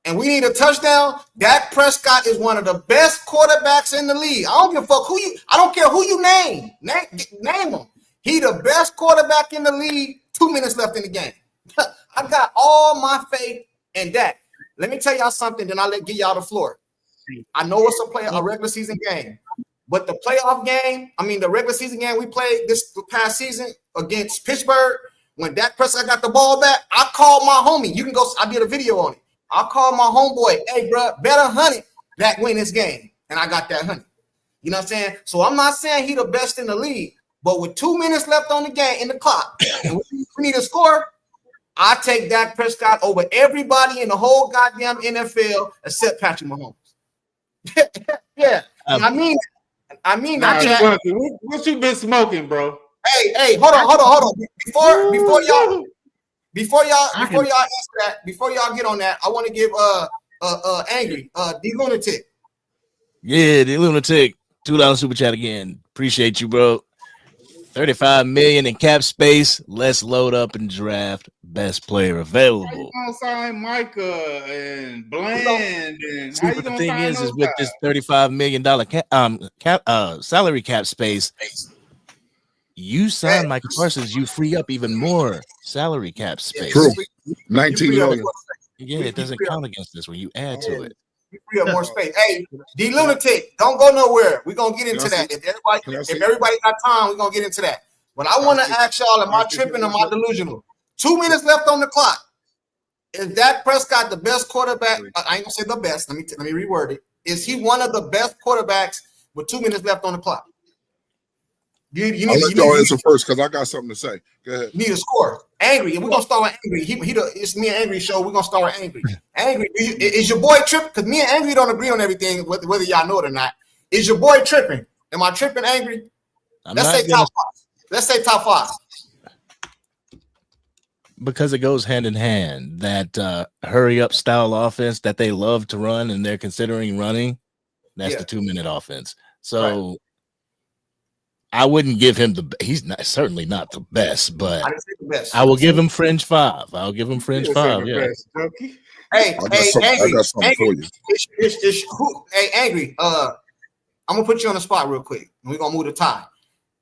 and we need a touchdown, Dak Prescott is one of the best quarterbacks in the league. I don't give a fuck I don't care who you name. Name him. He the best quarterback in the league. 2 minutes left in the game. I got all my faith in Dak. Let me tell y'all something, then I'll give y'all the floor. I know it's a regular season game, but the playoff game, the regular season game we played this past season against Pittsburgh, when Dak Prescott got the ball back, I called my homie. You can go, I did a video on it. I called my homeboy, hey, bro, better 100 Dak win this game. And I got that 100. You know what I'm saying? So I'm not saying he the best in the league, but with 2 minutes left on the game in the clock, and we need a score, I take Dak Prescott over everybody in the whole goddamn NFL except Patrick Mahomes. Yeah, I mean that. What you been smoking, bro? Hey, hold on. Before y'all answer that, before y'all get on that, I want to give Angry D Lunatic. Yeah, D Lunatic, $2 super chat again. Appreciate you, bro. $35 million in cap space. Let's load up and draft best player available. How you gonna sign Micah and Bland? And see, but the thing is with this $35 million salary cap space, you sign Micah Parsons, you free up even more salary cap space. True. 19 million. Yeah, it doesn't count against this when you add to it. You free up more space. Hey, D Lunatic, don't go nowhere. We're gonna get into that. If everybody got time, we're gonna get into that. But I want to ask y'all, am I tripping or am I delusional? 2 minutes left on the clock. Is Dak Prescott the best quarterback? I ain't gonna say the best. Let me reword it. Is he one of the best quarterbacks with 2 minutes left on the clock? I'll let y'all answer first because I got something to say. Go ahead. You need a score. Angry. We're gonna start with Angry. It's me and Angry show. We're gonna start with Angry. Angry, is your boy tripping? Because me and Angry don't agree on everything, whether y'all know it or not. Is your boy tripping? Am I tripping, Angry? Let's say top five. Let's say top five. Because it goes hand in hand. That hurry up style offense that they love to run and they're considering running. That's the 2 minute offense. So. Right. I wouldn't give him he's certainly not the best, but I will give him fringe 5. I'll give him fringe 5. Yeah. Hey, Angry. Hey, Angry. I'm gonna put you on the spot real quick. We're gonna move the tie.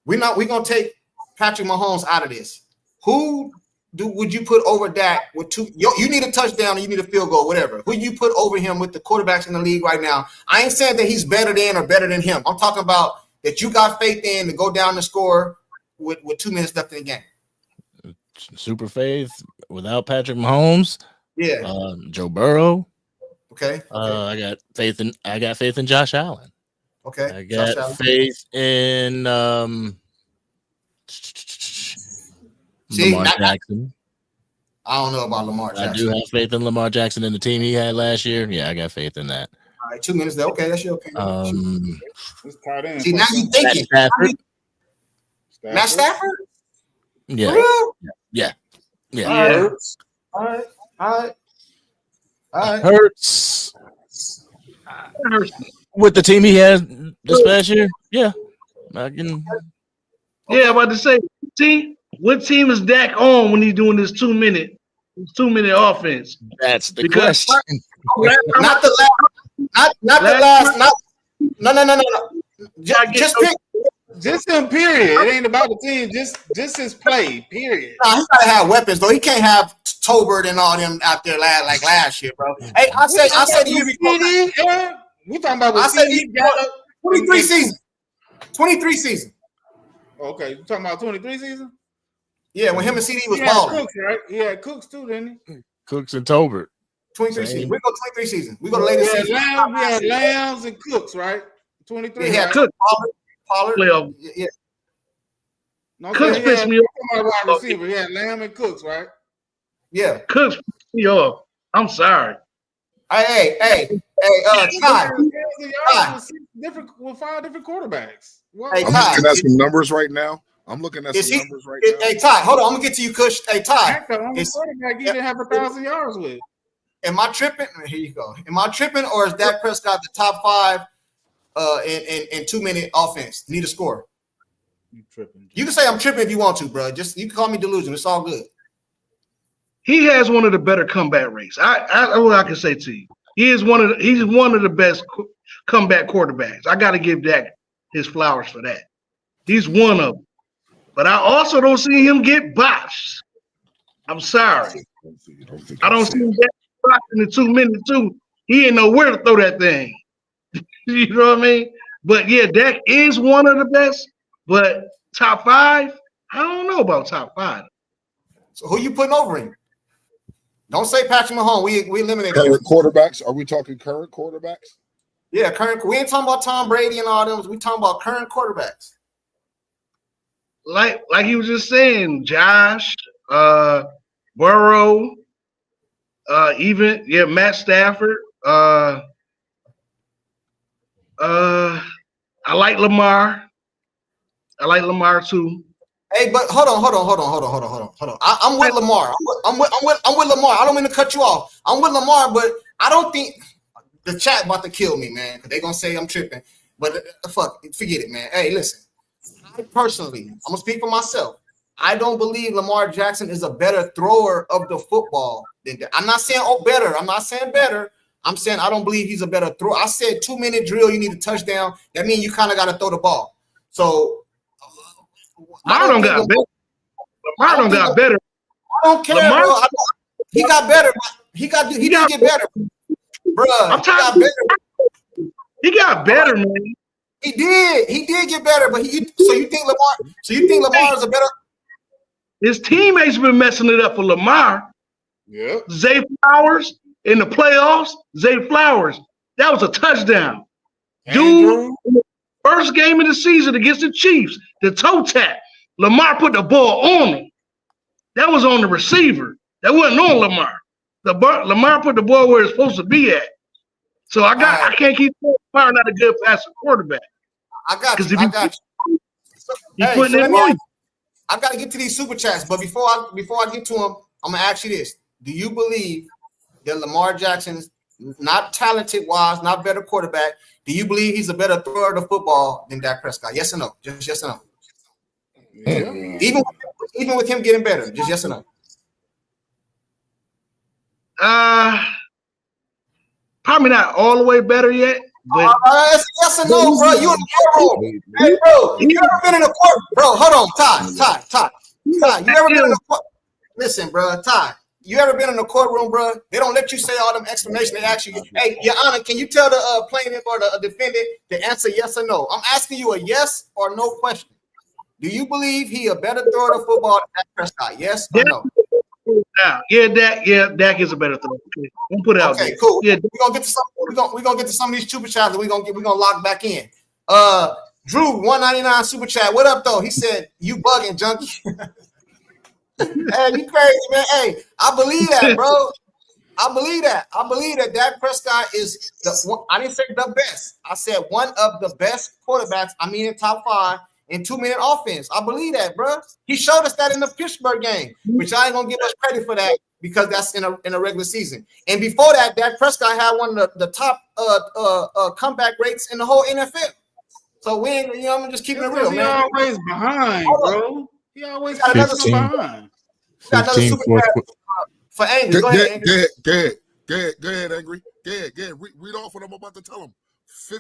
We're gonna take Patrick Mahomes out of this. Who would you put over Dak with 2? You need a touchdown, or you need a field goal, whatever. Who you put over him with the quarterbacks in the league right now? I ain't saying that he's better than him. I'm talking about that you got faith in to go down the score with 2 minutes left in the game. Super faith without Patrick Mahomes. Yeah. Joe Burrow. Okay. I got faith in Josh Allen. Okay. I got faith in Lamar Jackson. I don't know about Lamar Jackson. I do have faith in Lamar Jackson and the team he had last year. Yeah, I got faith in that. All right, 2 minutes there. Okay, that's your opinion. See, now you thinking. Matt Stafford? Yeah. Yeah. All right. Hurts. With the team he has this past year? Yeah. I can. Yeah, I'm about to say, what team is Dak on when he's doing this 2 minute offense? That's the question. Not the last. Not the last. No. Just pick. Just him, period. It ain't about the team. Just his play, period. Nah, he gotta have weapons though. He can't have Tolbert and all them out there like last year, bro. Hey, I say to you, we talking about. I said 23 season. 23 season. Okay, you talking about 23 season? Yeah, when him and Ceedee was balling. Cooks, right? He had Cooks too, didn't he? Cooks and Tolbert. 23 season. We go 23 season. We go to latest season. We had Lambs and Cooks, right? 23. He had Cook, Pollard. Yeah. No, Cooks pissed me off. Wide receiver. He had Lamb and Cooks, right? Yeah. Cooks pissed me off. I'm sorry. Hey, Ty. Different with 5 different quarterbacks. Hey, I'm looking at some numbers right now. Hey, Ty, hold on. I'm gonna get to you, Kush. Hey, Ty. Quarterback you didn't have 1,000 yards with. Am I tripping? Here you go. Am I tripping, or is Dak Prescott the top 5 in 2 minute offense? Need a score. You tripping? You can say I'm tripping if you want to, bro. Just you can call me delusional. It's all good. He has one of the better comeback rates. What I can say to you, he's one of the best comeback quarterbacks. I got to give Dak his flowers for that. He's one of them. But I also don't see him get botched. I'm sorry. I don't see him get botched in the 2 minutes too. He ain't know where to throw that thing. You know what I mean? But yeah, Dak is one of the best. But top 5, I don't know about top 5. So who you putting over him? Don't say Patrick Mahomes. We eliminated current quarterbacks. Are we talking current quarterbacks? Yeah, current. We ain't talking about Tom Brady and all them. We talking about current quarterbacks. Like he was just saying, Josh, Burrow, Matt Stafford. I like Lamar. I like Lamar too. Hey, but hold on. I'm with Lamar. I'm with Lamar. I don't mean to cut you off. I'm with Lamar, but I don't think the chat about to kill me, man. Because they're gonna say I'm tripping. But forget it, man. Hey, listen. I personally, I'm gonna speak for myself. I don't believe Lamar Jackson is a better thrower of the football than that. I'm not saying better. I'm not saying better. I'm saying I don't believe he's a better thrower. I said 2 minute drill. You need a touchdown. That means you kind of got to throw the ball. So Lamar don't got better. Lamar don't got better. I don't care, Lamar, bro. He got better. He did get better, bro. He got better, man. He did get better, but so you think Lamar is a better? His teammates been messing it up for Lamar. Yeah. Zay Flowers in the playoffs. Zay Flowers, that was a touchdown. Dude, in the first game of the season against the Chiefs, the toe tap. Lamar put the ball on him. That was on the receiver. That wasn't on Lamar. Lamar put the ball where it's supposed to be at. So I can't keep saying Lamar not a good passing quarterback. I got you. He's putting it on. I got to get to these super chats, but before I get to them, I'm gonna ask you this: do you believe that Lamar Jackson's not talented wise, not better quarterback? Do you believe he's a better thrower of the football than Dak Prescott? Yes or no? Just yes or no. Yeah. Even with him getting better, just yes or no. Probably not all the way better yet, but yes or no, bro. You in the courtroom. Hey, bro, you ever been in a court? Bro, hold on, Ty. You ever been in a court? Listen, bro, Ty. You ever been in a courtroom, bro? They don't let you say all them explanations. They ask you, hey, Your Honor, can you tell the plaintiff or the defendant to answer yes or no? I'm asking you a yes or no question. Do you believe he a better thrower of football than Dak Prescott? Yes or no? Dak is a better thrower. We'll put it out there. Okay, cool. Yeah, we're gonna get to some of these super chats that we're gonna lock back in. Drew 199 super chat. What up though? He said you bugging, junkie. Hey, you crazy, man. Hey, I believe that, bro. I believe that Dak Prescott is I didn't say the best. I said one of the best quarterbacks. I mean, in top 5 in 2-minute offense. I believe that, bro. He showed us that in the Pittsburgh game, which I ain't gonna give us credit for that because that's in a regular season. And before that, Dak Prescott had one of the top comeback rates in the whole NFL. So we ain't, I'm just keeping it real, He man. always behind, bro. He always got 15, behind. Got another 15 super fourth. for Angry. Go ahead, Angry. Go ahead, Angry. Go ahead. Read off what I'm about to tell him.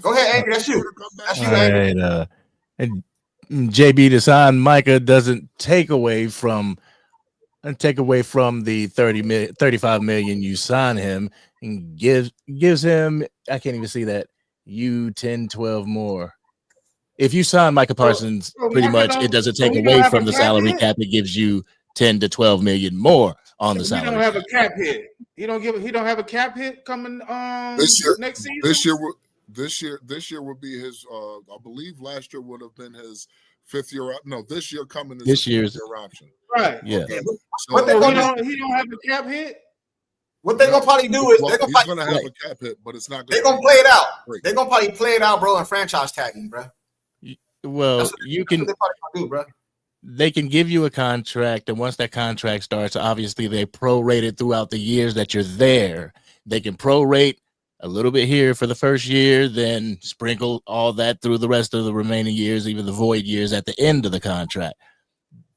Go ahead, Angry. That's you. That's you, All Angry. right, and JB to sign Micah doesn't take away from the 35 million you sign him and gives him, I can't even see that, you 10, 12 more. If you sign Micah Parsons, pretty much it doesn't take away from the salary cap. It gives you 10 to 12 million more on the salary. He don't have a cap hit. He don't have a cap hit coming this year, next season. This year would be his. I believe last year would have been his 5th year. No, this year coming is this his year's 5th year option. Right. Yeah. Okay. What So, they he don't have a cap hit. What they're gonna probably do is he's going to have a cap hit, but it's not. They're gonna play it out. They're gonna probably play it out, bro, and franchise tagging, bro. Well, you can. They're probably gonna do, bro. They can give you a contract, and once that contract starts, obviously they prorate it throughout the years that you're there. They can prorate a little bit here for the first year, then sprinkle all that through the rest of the remaining years, even the void years at the end of the contract.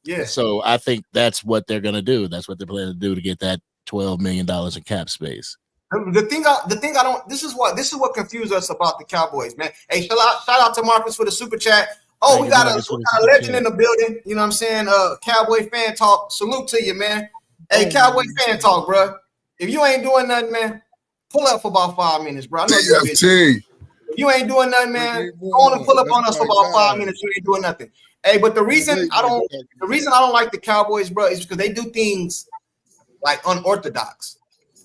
Yeah. So I think that's what they're going to do. That's what they're planning to do to get that $12 million in cap space. The thing I don't. This is what confused us about the Cowboys, man. Hey, shout out to Marcus for the super chat. Oh, we got a legend in the building. You know what I'm saying? Cowboy fan talk. Salute to you, man. Hey, Cowboy fan talk, bro. If you ain't doing nothing, man, pull up for about 5 minutes, bro. I know you're busy. If you ain't doing nothing, man, go on and pull up on us for about 5 minutes. You ain't doing nothing. Hey, but the reason I don't like the Cowboys, bro, is because they do things like unorthodox.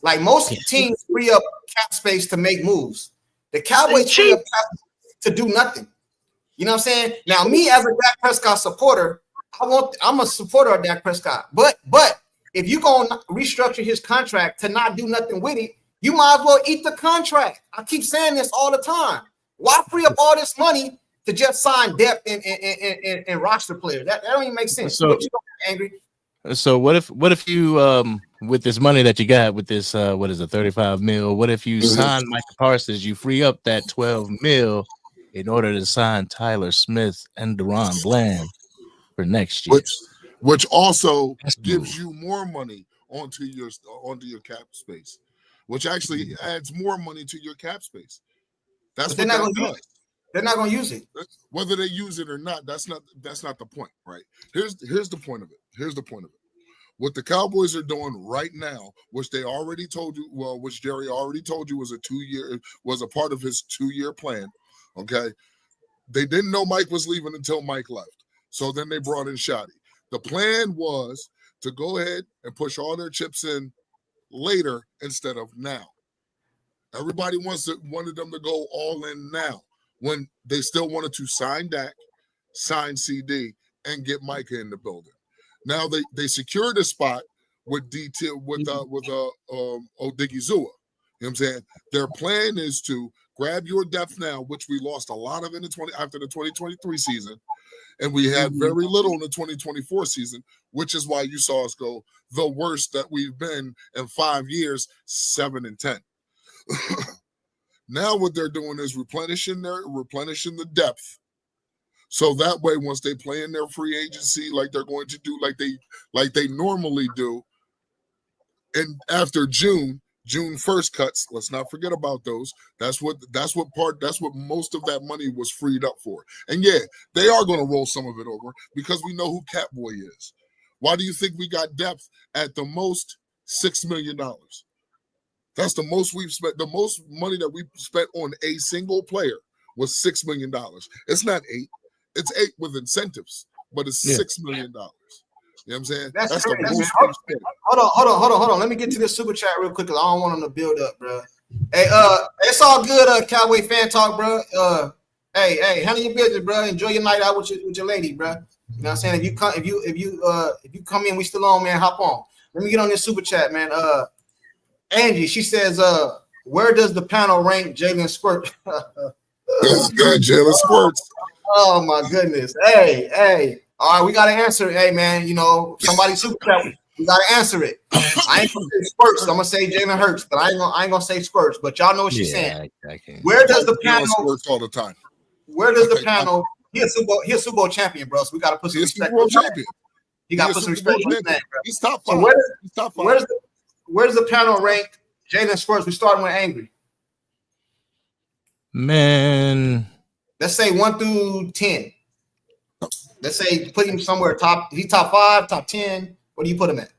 Like most teams free up cap space to make moves. The Cowboys free up cap to do nothing. You know what I'm saying? Now, me as a Dak Prescott supporter, I'm a supporter of Dak Prescott. But if you're gonna restructure his contract to not do nothing with it, you might as well eat the contract. I keep saying this all the time. Why free up all this money to just sign depth and roster players? That don't even make sense. So, Angry. So what if you with this money that you got with this 35 mil, what if you sign Micah Parsons, you free up that 12 mil in order to sign Tyler Smith and DeRon Bland for next year, which also gives you more money onto your cap space, which actually adds more money to your cap space. That's what that does. They're not going to use it. Whether they use it or not, that's not the point, right? Here's the point of it. What the Cowboys are doing right now, which they already told you, which Jerry already told you was a part of his 2-year plan. Okay, they didn't know Mike was leaving until Mike left, so then they brought in Shoddy. The plan was to go ahead and push all their chips in later instead of now. Everybody wanted them to go all in now when they still wanted to sign Dak, sign CD, and get Micah in the building. Now they secured a spot with Odigizua. You know what I'm saying? Their plan is to grab your depth now, which we lost a lot of after the 2023 season, and we had very little in the 2024 season, which is why you saw us go the worst that we've been in 5 years, 7-10. Now what they're doing is replenishing the depth. So that way, once they play in their free agency, like they're going to do, like they normally do, and after June 1st cuts, let's not forget about those. That's what most of that money was freed up for. And yeah, they are going to roll some of it over because we know who Catboy is. Why do you think we got depth at the most $6 million? That's the most we've spent. The most money that we spent on a single player was $6 million. It's not 8. It's 8 with incentives, but it's $6 million. You know what I'm saying? That's the most. Hold on. Let me get to this super chat real quick because I don't want them to build up, bro. Hey, it's all good, Cowboy fan talk, bro. Hey, handle your business, bro. Enjoy your night out with your lady, bro. You know what I'm saying? If you come in, we still on, man. Hop on. Let me get on this super chat, man. Angie, she says, where does the panel rank Jalen Squirt? Jalen Squirts. Oh my goodness. Hey. All right, we gotta answer it. Hey man, somebody super chat. We gotta answer it. I ain't gonna say Squirts. I'm gonna say Jalen Hurts, but I ain't gonna say Squirts. But y'all know what she's saying. Where does the panel Squirts all the time? Where does the panel? He a Super Bowl champion, bro. So we gotta put some respect. He got to put some respect on his name, bro. He's top 5. So where does the panel rank Jalen Squirts? We starting with Angry. Man, let's say 1 through 10. Let's say put him somewhere top. He's top 5, top 10. What do you put him at?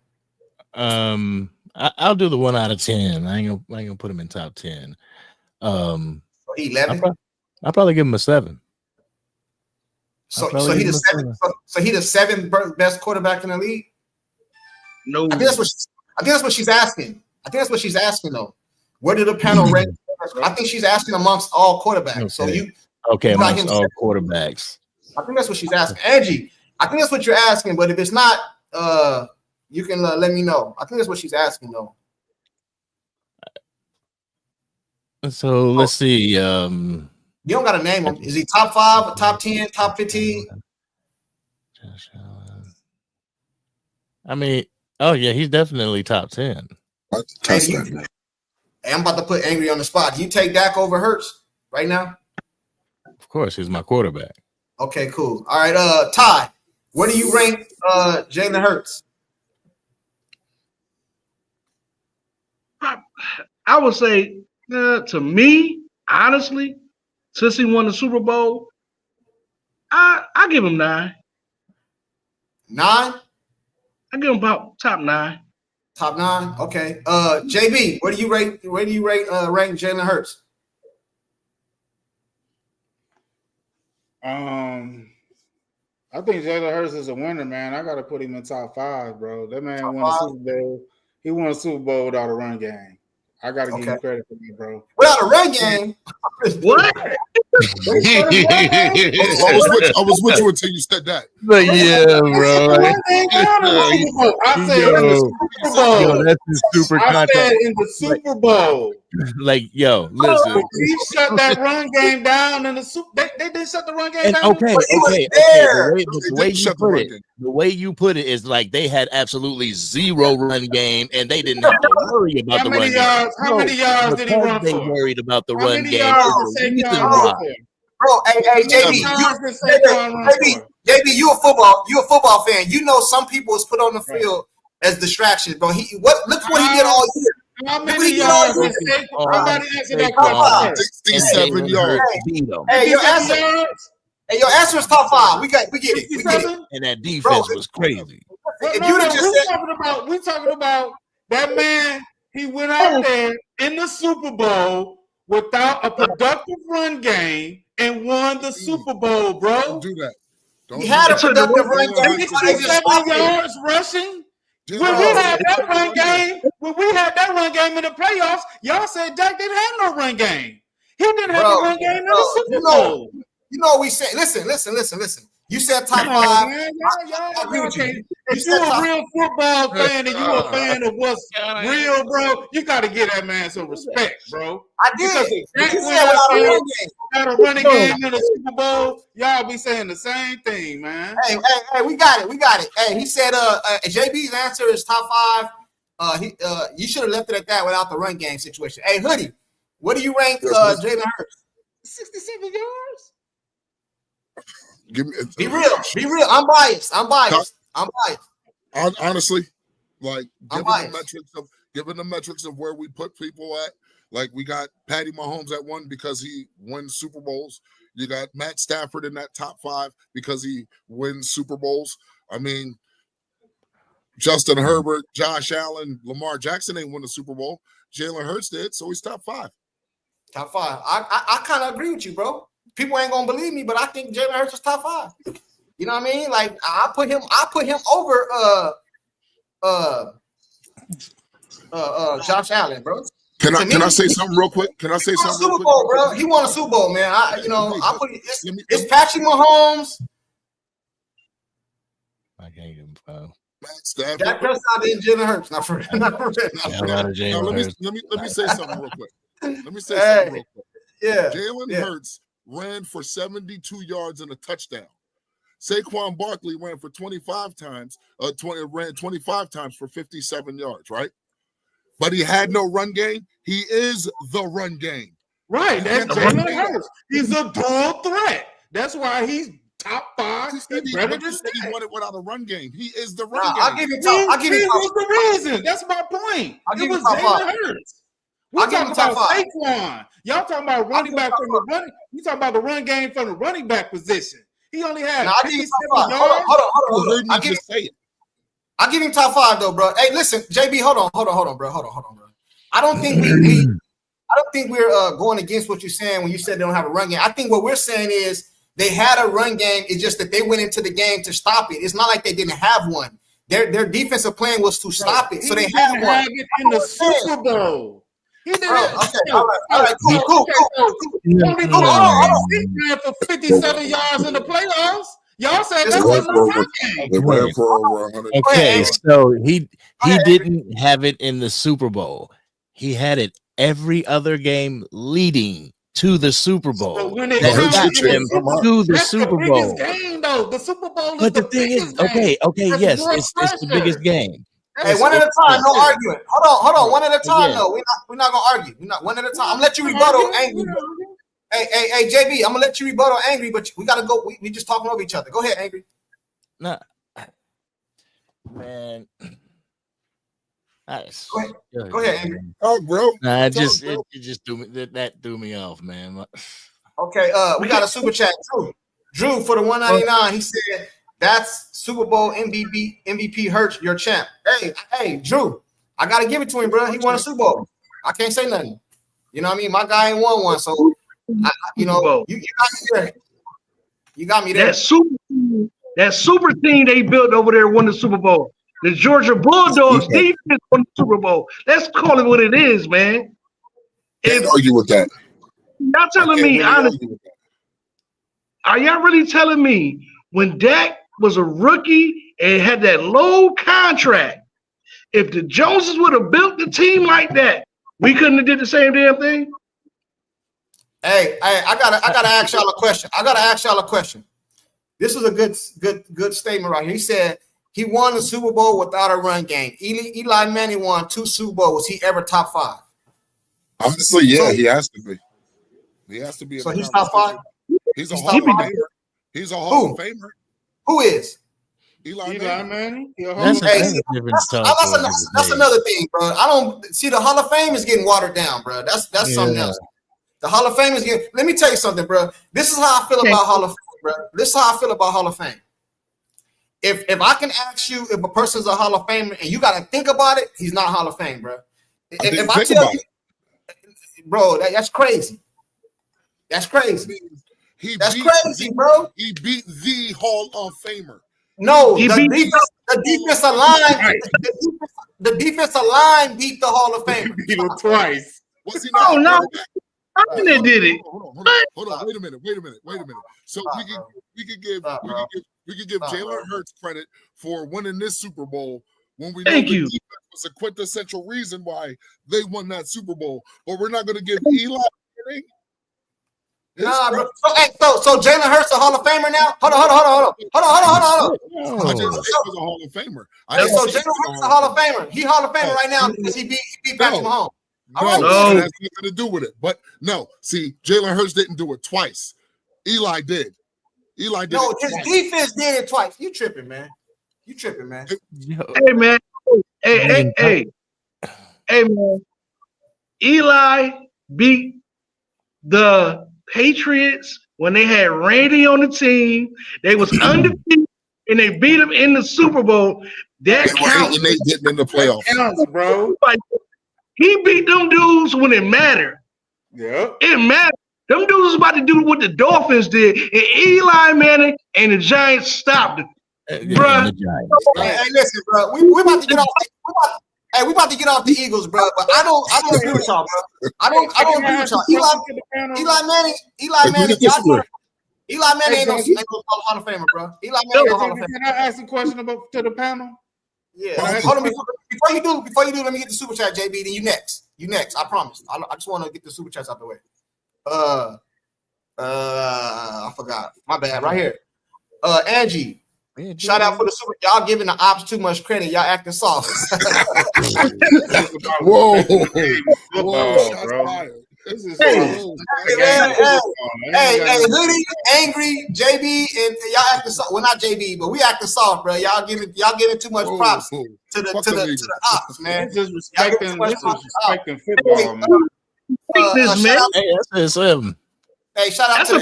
I'll do the 1 out of 10. I ain't gonna put him in top 10. 11. I'll probably give him a 7. So he the 7th. So he the 7th best quarterback in the league. No, I think that's what she's asking. I think that's what she's asking though. Where did the panel rank? I think she's asking amongst all quarterbacks. Okay. So you amongst all quarterbacks. I think that's what she's asking. Angie, I think that's what you're asking. But if it's not, you can let me know. I think that's what she's asking though. So let's see. You don't got to name him. Is he top 5, top 10, top 15? I mean, oh yeah, he's definitely top 10. Hey, I'm about to put Angry on the spot. Do you take Dak over Hurts right now? Of course, he's my quarterback. Okay, cool. All right, Ty, where do you rank Jalen Hurts? I would say, to me, honestly, since he won the Super Bowl, I give him 9. 9? I give him about top 9. Top 9. Okay. JB, where do you rank rank Jalen Hurts? I think Jalen Hurts is a winner, man. I gotta put him in top 5, bro. That man top won a Super Bowl. He won a Super Bowl without a run game. I gotta give you credit for that, bro. Without a run game? What? I was with you until you said that. But yeah, bro. I said in the Super Bowl. Yo, that's his super I said in the Super Bowl. Like, yo, listen. He shut that run game down in the Super. They did shut the run game down. Okay. The way you put it is like they had absolutely zero run game, and they didn't have to worry about the run game. How many yards did he run for? They worried about the run game. Bro, hey, JB, you a football fan. You know some people is put on the field as distractions, bro. Look what he did all year. How We many can all yards? do is that. Somebody answer that Top question five. first. 67 yards. Beat them. Hey, your 57 answer. yards? Hey, your answer is top 5. We get it. We get it. 57? And that defense was crazy. Well, If no, you'd no, have just said, we talking about that man. He went out there in the Super Bowl without a productive run game and won the Super Bowl, bro. Don't do that. he had a productive run Jalen game. Hurts- They just 67 stopped it. yards rushing. Jalen When we Hurts had didn't that have a run game, when we had that run game in the playoffs, y'all said Dak didn't have no run game. He didn't have a run game in the Super Bowl. You know what we said. Listen. You said top 5. Man, I agree with you. You If said you're a top real football fan and you're a fan of what's real, bro, you got to give that man some respect, bro. I did. Because if But Dak you went said out without a there run game. had a running game in the Super Bowl, y'all be saying the same thing, man. Hey, we got it. Hey, he said JB's answer is top 5. You should have left it at that without the run game situation. Hey, Hoodie, what do you rank Jalen Hurts? 67 yards? Be real. I'm biased. Honestly, like I'm given the metrics of where we put people at, like we got Patty Mahomes at 1 because he wins Super Bowls. You got Matt Stafford in that top 5 because he wins Super Bowls. I mean, Justin Herbert, Josh Allen, Lamar Jackson ain't won the Super Bowl. Jalen Hurts did, so he's top 5. Top 5. I kind of agree with you, bro. People ain't gonna believe me, but I think Jalen Hurts is top 5. You know what I mean? Like I put him over Josh Allen, bro. Can I say something real quick? Can I say something? Super Bowl, bro. He won a Super Bowl, man. It's Patrick Mahomes. I can't even follow. Dak Prescott and Jalen Hurts. Not for real. Let me say something real quick. Yeah. Jalen Hurts ran for 72 yards and a touchdown. Saquon Barkley ran for 25 times, ran 25 times for 57 yards, right? But he had no run game. He is the run game. Right, that's Jalen Hurts. He's a dual threat. That's why he's top 5. He won it without a run game. He is the run game. I'll give you top. He was the reason. That's my point. It was Jalen Hurts. We talking about Saquon. Y'all talking about running back from the running. You talking about the run game from the running back position. He only had 57 yards. Hold on. I'll give him top 5 though, bro. Hey, listen, JB, hold on, bro. I don't think we're going against what you're saying when you said they don't have a run game. I think what we're saying is they had a run game. It's just that they went into the game to stop it. It's not like they didn't have one. Their defensive plan was to stop it, so they had one. Have it in the Super Bowl. He did All right, cool. He ran for 57 yards in the playoffs. Y'all said that wasn't a run game. They ran for over 100. Okay, so he didn't have it in the Super Bowl. He had it every other game leading to the Super Bowl. So when it that comes got to him to the Super Bowl. Game, though. The Super Bowl is But the thing is, okay, yes, it's the biggest game. Hey, one at a time, no arguing. Hold on, one at a time. No, we're not gonna argue. We're not one at a time. I'm gonna let you rebuttal angry. Hey, JB, I'm gonna let you rebuttal angry, but we gotta go. We just talking over each other. Go ahead, angry. Nah, man. Go ahead, angry. Oh, bro. Nah, it just threw me. That threw me off, man. Okay, we got a super chat. Drew for the 199. He said that's Super Bowl MVP Hurts, your champ. Hey, Drew, I gotta give it to him, bro. He won a Super Bowl. I can't say nothing. You know what I mean? My guy ain't won one, so you got me there. You got me there. That super team they built over there won the Super Bowl. The Georgia Bulldogs defense won the Super Bowl. Let's call it what it is, man. Can't argue with that. Y'all telling me honestly? Are y'all really telling me when Dak was a rookie and had that low contract, if the Joneses would have built the team like that, we couldn't have did the same damn thing? Hey, I gotta ask y'all a question. This is a good statement right here. He said he won the Super Bowl without a run game. Eli Manning won 2 Super Bowls. Was he ever top 5? Honestly, yeah, he has to be. He has to be. So he's top 5. He's a Hall of Famer. He's a Hall of Famer. Who is? Eli Manning. Manning. That's that's another thing, bro. I don't see the Hall of Fame is getting watered down, bro. That's something else. The Hall of Fame is getting. Let me tell you something, bro. This is how I feel about Hall of Fame, bro. This is how I feel about Hall of Fame. If I can ask you if a person's a Hall of Famer and you got to think about it, he's not Hall of Fame, bro. If I tell you, bro, that's crazy. That's crazy. That's crazy, bro. He beat the Hall of Famer. No, the defensive line. The defensive line beat the Hall of Famer. Beat him twice. Was he not? Oh no, they did it. Hold on. Wait a minute. So we could give Jalen Hurts credit for winning this Super Bowl when we know the defense was a quintessential reason why they won that Super Bowl. But we're not going to give Eli. Nah, bro. So Jalen Hurts a Hall of Famer now? Hold on. I just said he was a Hall of Famer. So Jalen Hurts a Hall of Famer. He Hall of Famer right now because he beat Patrick Mahomes. No, that has nothing to do with it. But no, see, Jalen Hurts didn't do it twice. Eli did. No, his defense did it twice. You tripping, man. Hey, man. Hey, man. Eli beat the Patriots when they had Randy on the team. They was undefeated and they beat them in the Super Bowl. That counts. And they getting in the playoffs, bro. He beat them dudes when it mattered. Yeah, it mattered. Them dudes was about to do what the Dolphins did, and Eli Manning and the Giants stopped it. Bro, hey, listen, bro. We about to get off. We about to get off the Eagles, bro. But I don't agree with y'all, bro. I don't agree with y'all. Eli Manning ain't no Hall of Famer, bro. Eli Manning ain't no Hall of Famer. Can I ask a question to the panel? Yeah. Hold on. Before you do, let me get the super chat, JB. Then you next. I promise. I just want to get the super chats out the way. I forgot. My bad. Right here. Angie. Shout out for the super. Y'all giving the ops too much credit. Y'all acting soft. Whoa, bro. This is hey, Hoodie, Angry, JB, and y'all acting soft. Well, not JB, but we acting soft, bro. Y'all giving too much props to the ops, man. Disrespecting football, man. Hey, shout out to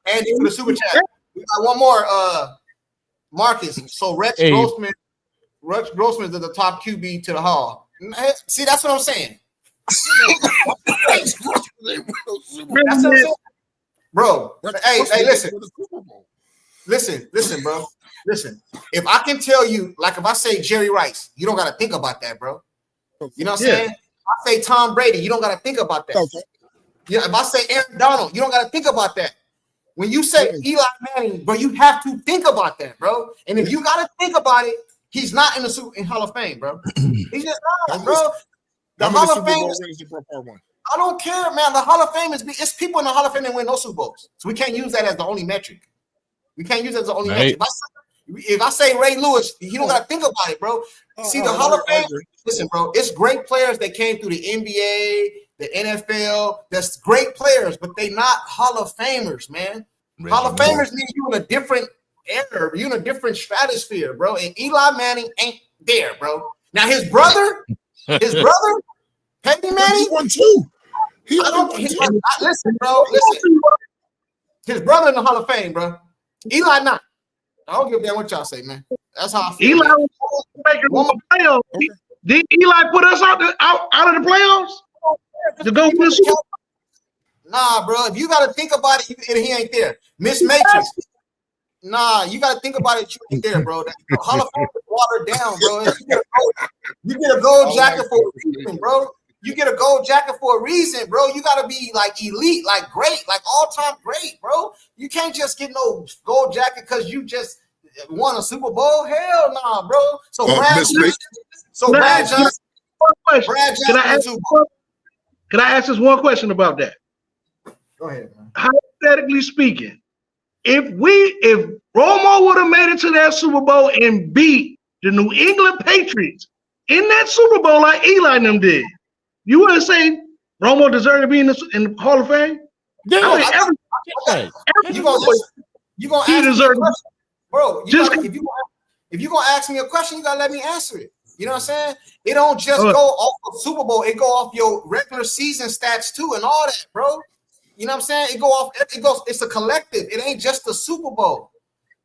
Andy for the super chat. We got one more. Marcus. So Rex Grossman is the top QB to the Hall. See, that's what I'm saying. That's what I'm saying. Bro, hey, listen, bro. Listen, if I can tell you, like if I say Jerry Rice, you don't got to think about that, bro. You know what I'm saying? If I say Tom Brady, you don't got to think about that. Okay. Yeah, if I say Aaron Donald, you don't got to think about that. When you say Eli Manning, bro, you have to think about that, bro. And if you got to think about it, he's not in the Hall of Fame, bro. He's just not, bro. The Hall of Fame. I don't care, man. The Hall of Fame it's people in the Hall of Fame that win no Super Bowls, so we can't use that as the only metric. We can't use it as the only metric. If I say Ray Lewis, you don't got to think about it, bro. See, the Hall of Fame. Listen, bro, it's great players that came through the NBA, the NFL. That's great players, but they not Hall of Famers, man. Hall of Famers mean you in a different era, you in a different stratosphere, bro. And Eli Manning ain't there, bro. Now his brother, Peyton Manning, won too. Listen, bro. Listen. His brother in the Hall of Fame, bro. Eli not. I don't give a damn what y'all say, man. That's how I feel. Eli was making the playoffs. Okay. Did Eli put us out of the playoffs to go to the Super Bowl? Nah, bro. If you got to think about it, he ain't there. Miss Matrix. Nah, you got to think about it. You ain't there, bro. The Hall of Fame is watered down, bro. You get a gold jacket for a reason, bro. You get a gold jacket for a reason, bro. You got to be like elite, like great, like all-time great, bro. You can't just get no gold jacket because you just won a Super Bowl. Hell nah, bro. So Brad Johnson. Can I ask this one question about that? Go ahead, man. Hypothetically speaking, if Romo would have made it to that Super Bowl and beat the New England Patriots in that Super Bowl like Eli and them did, you wouldn't say Romo deserved to be in the Hall of Fame? Yeah, you gonna ask me, bro. If you're gonna ask me a question, you gotta let me answer it. You know what I'm saying? It don't just go off of Super Bowl, it go off your regular season stats too, and all that, bro. You know what I'm saying? It's a collective. It ain't just the Super Bowl.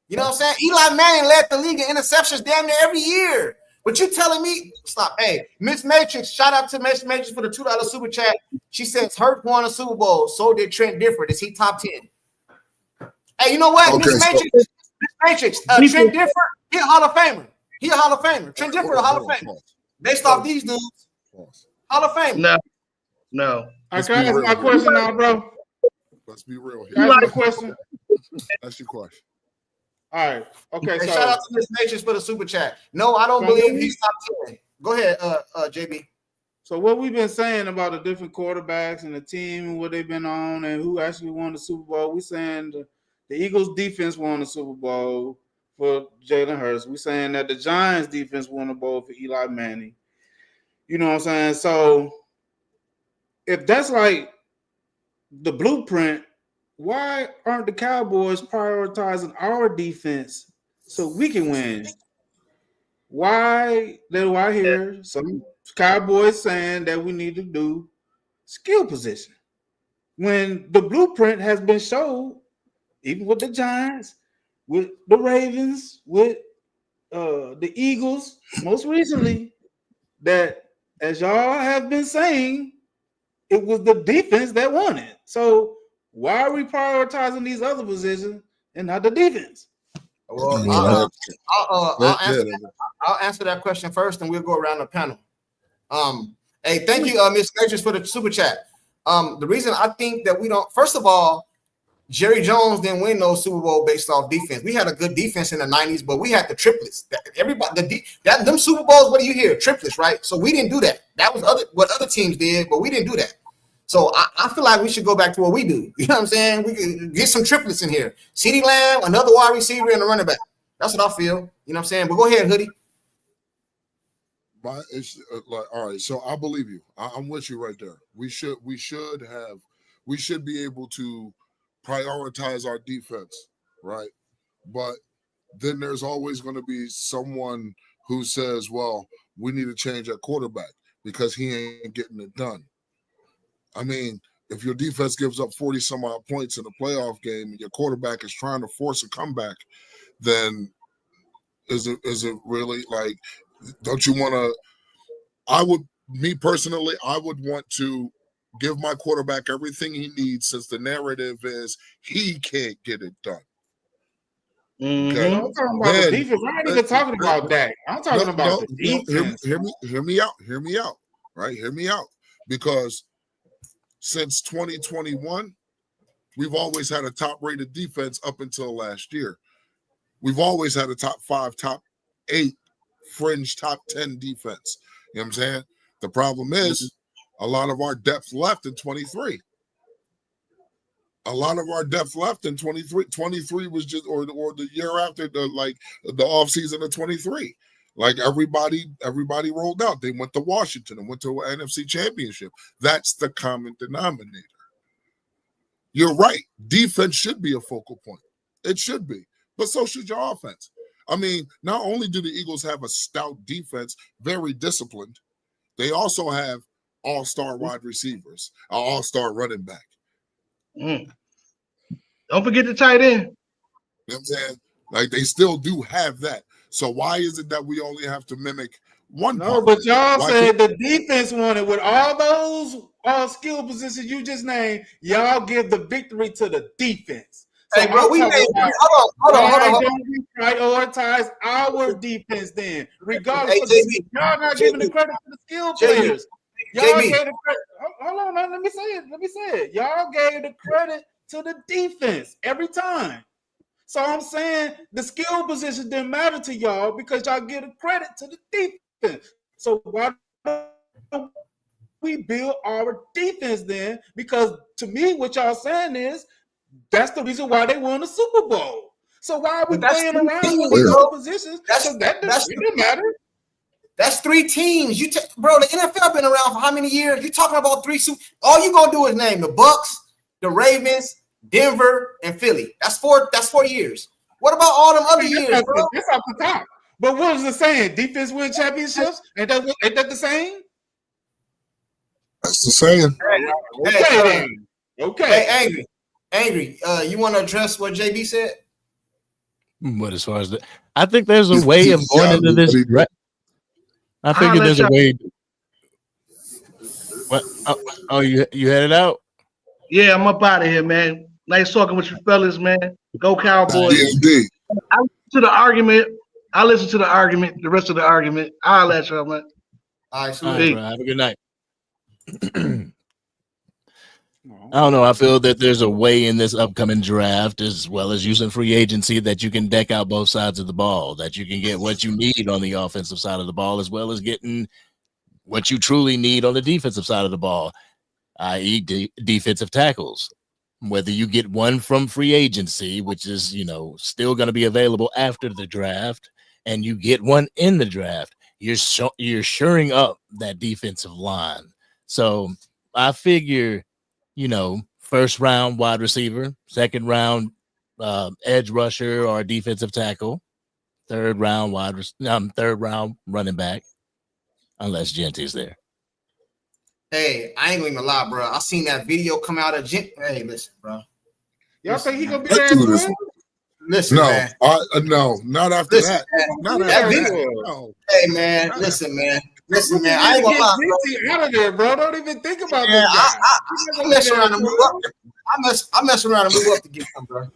You know what I'm saying? Eli Manning led the league in interceptions damn near every year. But you telling me, stop. Hey, Miss Matrix, shout out to Miss Matrix for the $2 super chat. She says Hurt won a Super Bowl, so did Trent Difford. Is he top 10? Hey, you know what? Okay, Miss Matrix, Trent Difford, he a Hall of Famer. He a Hall of Famer. Trent Difford, a Hall of Famer. Based off these dudes, Hall of Famer. No. I can ask my question now, bro. Let's be real here. Can I ask my question? That's your question. All right. Okay. Hey, So shout out to Miss Matrix for the super chat. No, I don't believe he's top 10. Go ahead, JB. So what we've been saying about the different quarterbacks and the team and what they've been on and who actually won the Super Bowl, we're saying the Eagles defense won the Super Bowl for Jalen Hurts. We're saying that the Giants defense won the bowl for Eli Manning. You know what I'm saying? So if that's like the blueprint, why aren't the Cowboys prioritizing our defense so we can win? Why do I hear some Cowboys saying that we need to do skill position when the blueprint has been showed, even with the Giants, with the Ravens, with the Eagles, most recently, that as y'all have been saying, it was the defense that won it. So why are we prioritizing these other positions and not the defense? Well, I'll answer that question first, and we'll go around the panel. Hey, thank you, Miss Matrix, for the super chat. The reason I think that we don't, first of all, Jerry Jones didn't win no Super Bowl based off defense. We had a good defense in the 90s, but we had the triplets. Them Super Bowls, what do you hear? Triplets, right? So we didn't do that. That was what other teams did, but we didn't do that. So I feel like we should go back to what we do. You know what I'm saying? We could get some triplets in here. CeeDee Lamb, another wide receiver, and a running back. That's what I feel. You know what I'm saying? But go ahead, Hoodie. It's all right. So I believe you. I'm with you right there. We should be able to prioritize our defense, right? But then there's always going to be someone who says, "Well, we need to change our quarterback because he ain't getting it done." I mean, if your defense gives up 40 some odd points in a playoff game and your quarterback is trying to force a comeback, then is it really like, don't you want to, I would want to give my quarterback everything he needs, since the narrative is he can't get it done. Okay. I'm talking about the defense. I'm not even talking about that. I'm talking about the defense. Hear me out. Right? Hear me out. Because since 2021, we've always had a top-rated defense up until last year. We've always had a top 5, top 8, fringe top 10 defense. You know what I'm saying? The problem is a lot of our depth left in 23. A lot of our depth left in 23. 23 was just, or the year after, the offseason of 23. Like everybody rolled out. They went to Washington and went to an NFC championship. That's the common denominator. You're right. Defense should be a focal point. It should be. But so should your offense. I mean, not only do the Eagles have a stout defense, very disciplined, they also have all-star wide receivers, an all-star running back. Don't forget the tight end. You know what I'm saying? Like, they still do have that. So why is it that we only have to mimic one part? But y'all said the defense won it with all those skill positions you just named. Y'all give the victory to the defense. So hey, bro, hold on. Don't we prioritize our defense then? Regardless, y'all not giving the credit to the skill players. Y'all gave the credit. Hold on, man. Let me say it. Y'all gave the credit to the defense every time. So I'm saying the skill position didn't matter to y'all because y'all give the credit to the defense. So why don't we build our defense then? Because to me, what y'all saying is that's the reason why they won the Super Bowl. So why are we playing around with these other positions? That doesn't matter. That's 3 teams. Bro, the NFL been around for how many years? You talking about 3 Super? All you gonna do is name the Bucks, the Ravens, Denver, and Philly. That's 4 years. What about all them other years, bro? That's off the top. But what was it saying? Defense win championships? Ain't that the same? That's the saying. Okay. Okay. Hey, angry. You want to address what JB said? But as far as I think there's a way of going into this. I figure there's a way. What? Oh, you headed out? Yeah, I'm up out of here, man. Nice talking with you fellas, man. Go Cowboys. I listened to the argument. The rest of the argument. I'll let y'all, man. All right, bro. Have a good night. I don't know. I feel that there's a way in this upcoming draft, as well as using free agency, that you can deck out both sides of the ball, that you can get what you need on the offensive side of the ball, as well as getting what you truly need on the defensive side of the ball, i.e. defensive tackles. Whether you get one from free agency, which is, still going to be available after the draft, and you get one in the draft, you're shoring up that defensive line. So I figure, first round wide receiver, second round edge rusher or defensive tackle, third round running back, unless Genty's there. Hey, I ain't gonna lie, bro. I seen that video come out of Genty. Hey, listen, bro. Y'all think he gonna be there? Listen, no, man. No, not after that. Not after that. No. Hey, man. Listen, man. I ain't gonna lie, bro. Out of there, bro. Don't even think about this guy. I mess around and move up. I mess around and move up to get him, bro.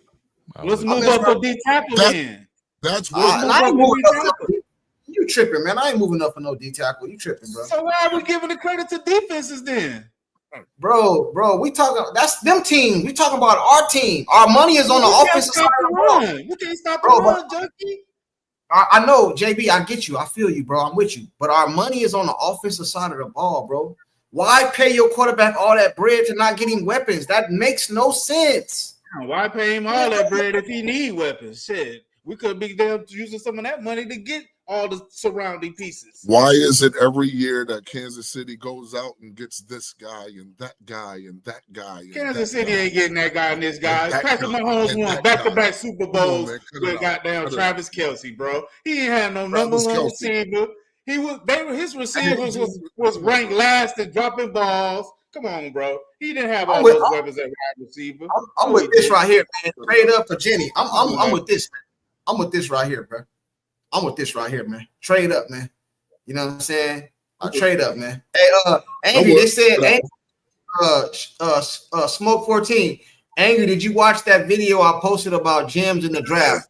Let's move up for D tackle then. That's what I ain't moving up. You tripping, man. I ain't moving up for no D tackle. You tripping, bro. So why are we giving the credit to defenses then? Bro, we talking. That's them teams. We talking about our team. Our money is on the offensive side of the ball. You can't stop the run, Junkie. I know, JB. I get you. I feel you, bro. I'm with you. But our money is on the offensive side of the ball, bro. Why pay your quarterback all that bread to not get him weapons? That makes no sense. Why pay him all that bread if he need weapons? Shit, we could be there using some of that money to get all the surrounding pieces. Why is it every year that Kansas City goes out and gets this guy and that guy and that guy? Kansas City ain't getting that guy and this guy. Patrick Mahomes won back-to-back Super Bowls with goddamn Travis Kelce, bro. He ain't had no number one receiver. His receivers was ranked last in dropping balls. Come on, bro. He didn't have all those weapons at wide receiver. I'm with this right here, man. Trade up for Jenny. I'm with this. I'm with this right here, bro. I'm with this right here, man. Trade up, man. You know what I'm saying? Trade up, man. Hey, Angry, they said, Smoke 14. Angry, did you watch that video I posted about gyms in the draft?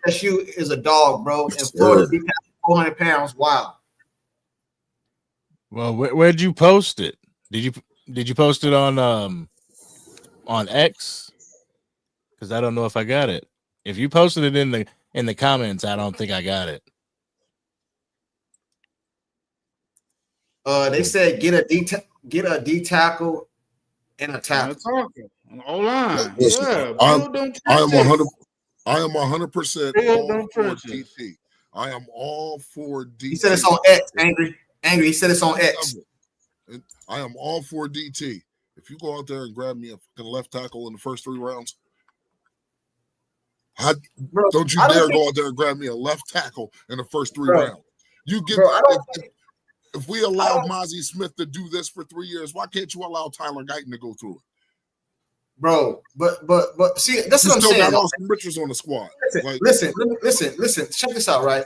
SU is a dog, bro. And Florida beat 400 pounds. Wow. Well, where'd you post it? Did you post it on X? Because I don't know if I got it. If you posted it in the comments, I don't think I got it. They said get a D tackle and a tackle. O-line. Yeah, I am 100%. I am 100% all for DT. I am all for DT. He said it's on X. Angry. He said it's on X. I am all for DT. If you go out there and grab me a fucking left tackle in the first 3 rounds, don't you dare go out there and grab me a left tackle in the first 3 rounds. You get if we allow Mozzie Smith to do this for 3 years, why can't you allow Tyler Guyton to go through it? Bro, but see, that's what I'm saying. Still got Austin Richards on the squad. Listen. Check this out, right?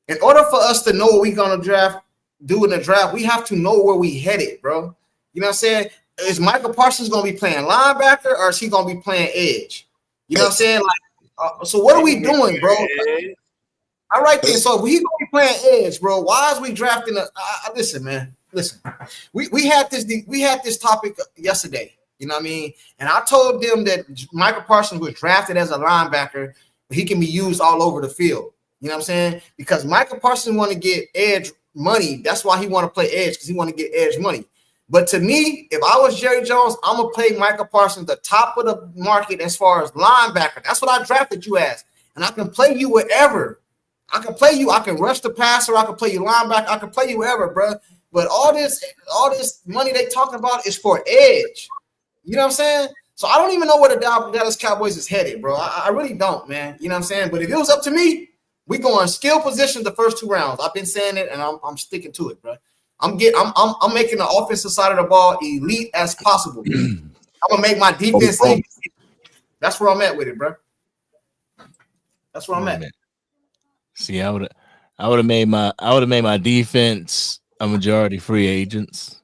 In order for us to know what we're gonna do in the draft, we have to know where we headed, bro. You know what I'm saying? Is Micah Parsons gonna be playing linebacker or is he gonna be playing edge? You know what I'm saying? So what are we doing, bro? All right then. So if he's gonna be playing edge, bro, why is we drafting listen, man. Listen. We had this topic yesterday. You know what I mean? And I told them that Micah Parsons was drafted as a linebacker, but he can be used all over the field. You know what I'm saying? Because Micah Parsons want to get edge money. That's why he want to play edge, because he want to get edge money. But to me, if I was Jerry Jones, I'm going to play Micah Parsons the top of the market as far as linebacker. That's what I drafted you as. And I can play you wherever. I can play you. I can rush the passer. I can play you linebacker. I can play you wherever, bro. But all this money they talking about is for edge. You know what I'm saying? So I don't even know where the Dallas Cowboys is headed, bro. I really don't, man. You know what I'm saying? But if it was up to me, We going skill position the first 2 rounds. I've been saying it, and I'm sticking to it, bro. I'm making the offensive side of the ball elite as possible. I'm gonna make my defense elite. That's where I'm at with it, bro. That's where I'm at. See, I would have made my defense a majority free agents.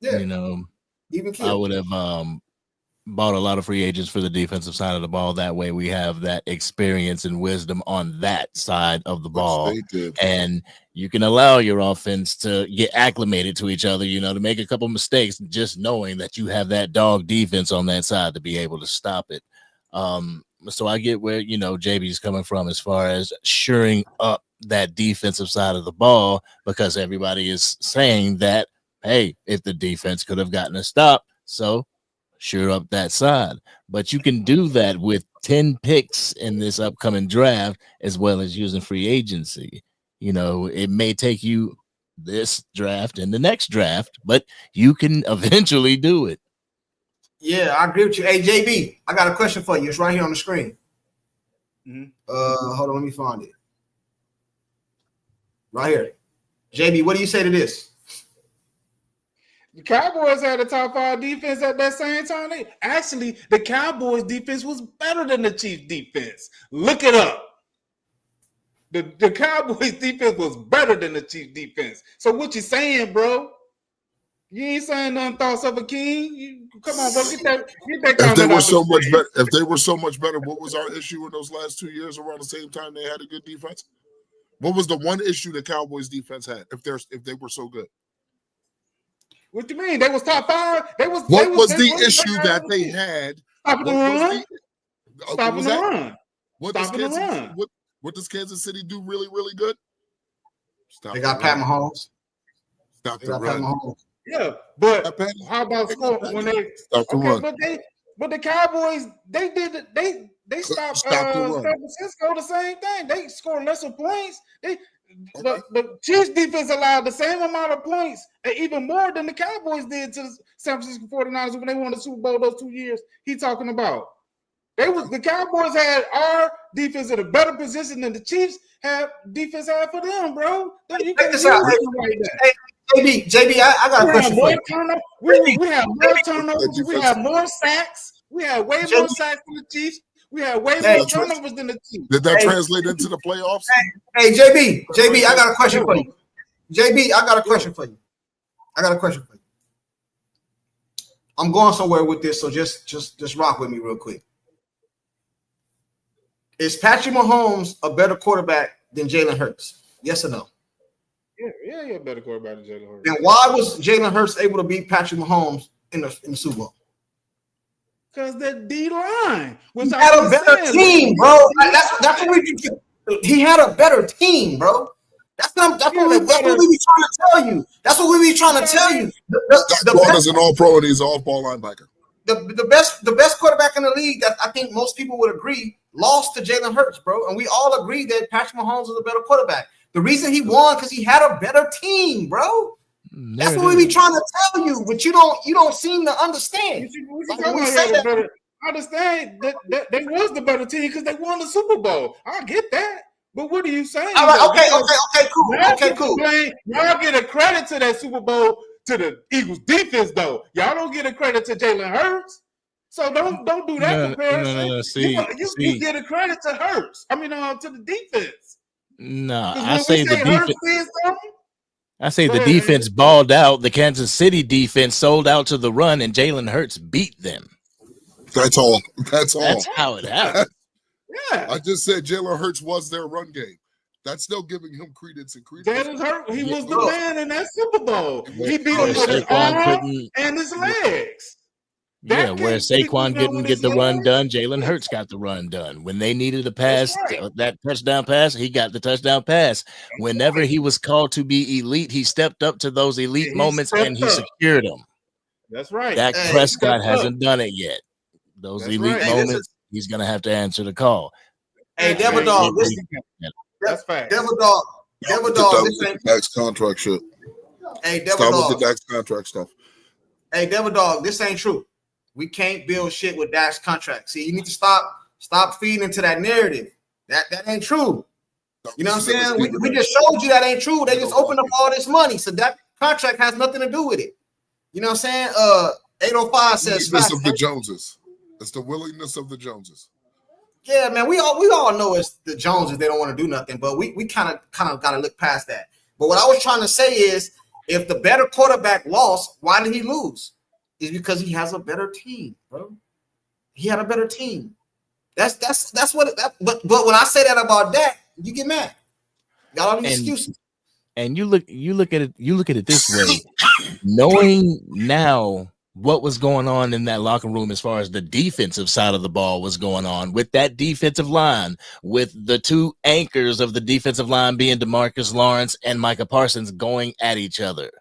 Yeah. You know, Even I would have bought a lot of free agents for the defensive side of the ball. That way we have that experience and wisdom on that side of the ball. And you can allow your offense to get acclimated to each other, you know, to make a couple mistakes, just knowing that you have that dog defense on that side to be able to stop it. So I get where, you know, JB's coming from as far as shoring up that defensive side of the ball, because everybody is saying that, hey, if the defense could have gotten a stop, so sure up that side. But you can do that with 10 picks in this upcoming draft, as well as using free agency. You know, it may take you this draft and the next draft, but you can eventually do it. Yeah, I agree with you. Hey, JB, I got a question for you. It's right here on the screen. Hold on, let me find it. Right here. JB, what do you say to this? The Cowboys had a top 5 defense at that same time. Actually, the Cowboys defense was better than the Chiefs defense. Look it up. The Cowboys defense was better than the Chiefs defense. So what you saying, bro? You ain't saying nothing thoughts of a king. Come on, bro. Get that if they were so much better, if they were so much better, what was our issue in those last 2 years around the same time they had a good defense? What was the one issue the Cowboys defense had if they were so good? What do you mean? They was top 5. What was the issue that they had? Stopping the run. Stopping the run. What does Kansas City do really, really good? They got Pat Mahomes. Stop the run. Yeah, but how about score when they stop the run? But the Cowboys, they did it. They stopped San Francisco the same thing. They scored lesser points. The Chiefs defense allowed the same amount of points, and even more than the Cowboys did to the San Francisco 49ers when they won the Super Bowl those 2 years. He talking about the Cowboys had our defense in a better position than the Chiefs had defense had for them, bro. You check this out. Hey, JB, I got a question for you. We have more turnovers. We have more sacks. We have way more sacks than the Chiefs. We have way more turnovers than the Chiefs. Did that translate into the playoffs? Hey, JB, I got a question for you. JB, I got a question for you. I'm going somewhere with this, so just rock with me real quick. Is Patrick Mahomes a better quarterback than Jalen Hurts? Yes or no? Yeah, better quarterback than Jalen Hurts. Then why was Jalen Hurts able to beat Patrick Mahomes in the Super Bowl? Because the D-line was had a better team, bro. That's what we do. He had a better team, bro. That's what we be trying to tell you. That's what we be trying to tell you. The ball is an all-pro and he's an off-ball linebacker. The best quarterback in the league that I think most people would agree lost to Jalen Hurts, bro. And we all agree that Patrick Mahomes is a better quarterback. The reason he won because he had a better team, bro. That's what we be trying to tell you, but you don't seem to understand. I understand that they was the better team because they won the Super Bowl. I get that. But what are you saying? All right, okay, cool. Y'all get a credit to that Super Bowl to the Eagles defense, though. Y'all don't get a credit to Jalen Hurts. So don't do that comparison. You get a credit to Hurts. I mean, to the defense. No, I say the defense. I say the defense balled out. The Kansas City defense sold out to the run, and Jalen Hurts beat them. That's all. That's how it happened. Yeah, I just said Jalen Hurts was their run game. That's still giving him credence and credence. Jalen Hurts, he was the man in that Super Bowl. He beat him with his arm and his legs. Where Saquon couldn't get the run done, Jalen Hurts got the run done. When they needed a pass, that touchdown pass, he got the touchdown pass. Whenever he was called to be elite, he stepped up to those elite moments and he secured them. That's right. Dak Prescott hasn't done it yet. Those elite moments, he's going to have to answer the call. Hey, Devil Dog, that's fact. Devil Dog, this ain't Dak's contract shit. Hey, Devil Dog, with the Dak's contract stuff. Hey, Devil Dog, this ain't true. We can't build shit with Dak's contract. See, you need to stop feeding into that narrative. That ain't true. You know what I'm saying? We just showed you that ain't true. They just opened up all this money. So that contract has nothing to do with it. You know what I'm saying? 805 says willingness of the Joneses. It's the willingness of the Joneses. Yeah, man. We all know it's the Joneses. They don't want to do nothing, but we kind of got to look past that. But what I was trying to say is, if the better quarterback lost, why did he lose? It's because he has a better team, bro. He had a better team. That's what. But when I say that about Dak, you get mad. Got all these excuses. And you look at it this way, knowing now what was going on in that locker room as far as the defensive side of the ball was going on with that defensive line, with the two anchors of the defensive line being DeMarcus Lawrence and Micah Parsons going at each other,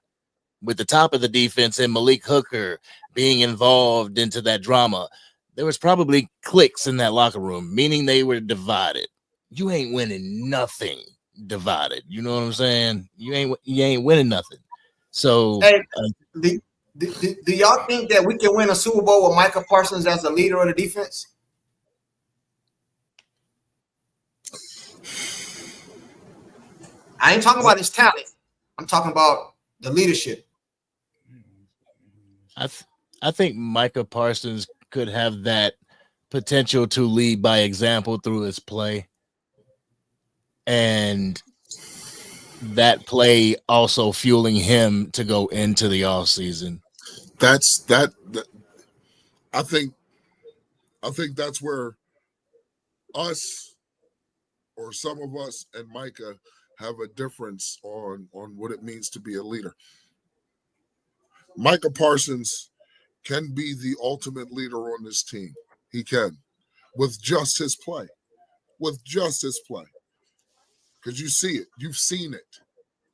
with the top of the defense and Malik Hooker being involved into that drama. There was probably cliques in that locker room, meaning they were divided. You ain't winning nothing divided. You know what I'm saying? You ain't winning nothing. So hey, do y'all think that we can win a Super Bowl with Micah Parsons as the leader of the defense? I ain't talking about his talent. I'm talking about the leadership. I think Micah Parsons could have that potential to lead by example through his play. And that play also fueling him to go into the offseason. I think that's where us or some of us and Micah have a difference on what it means to be a leader. Micah Parsons can be the ultimate leader on this team. He can, with just his play. Because you see it. You've seen it.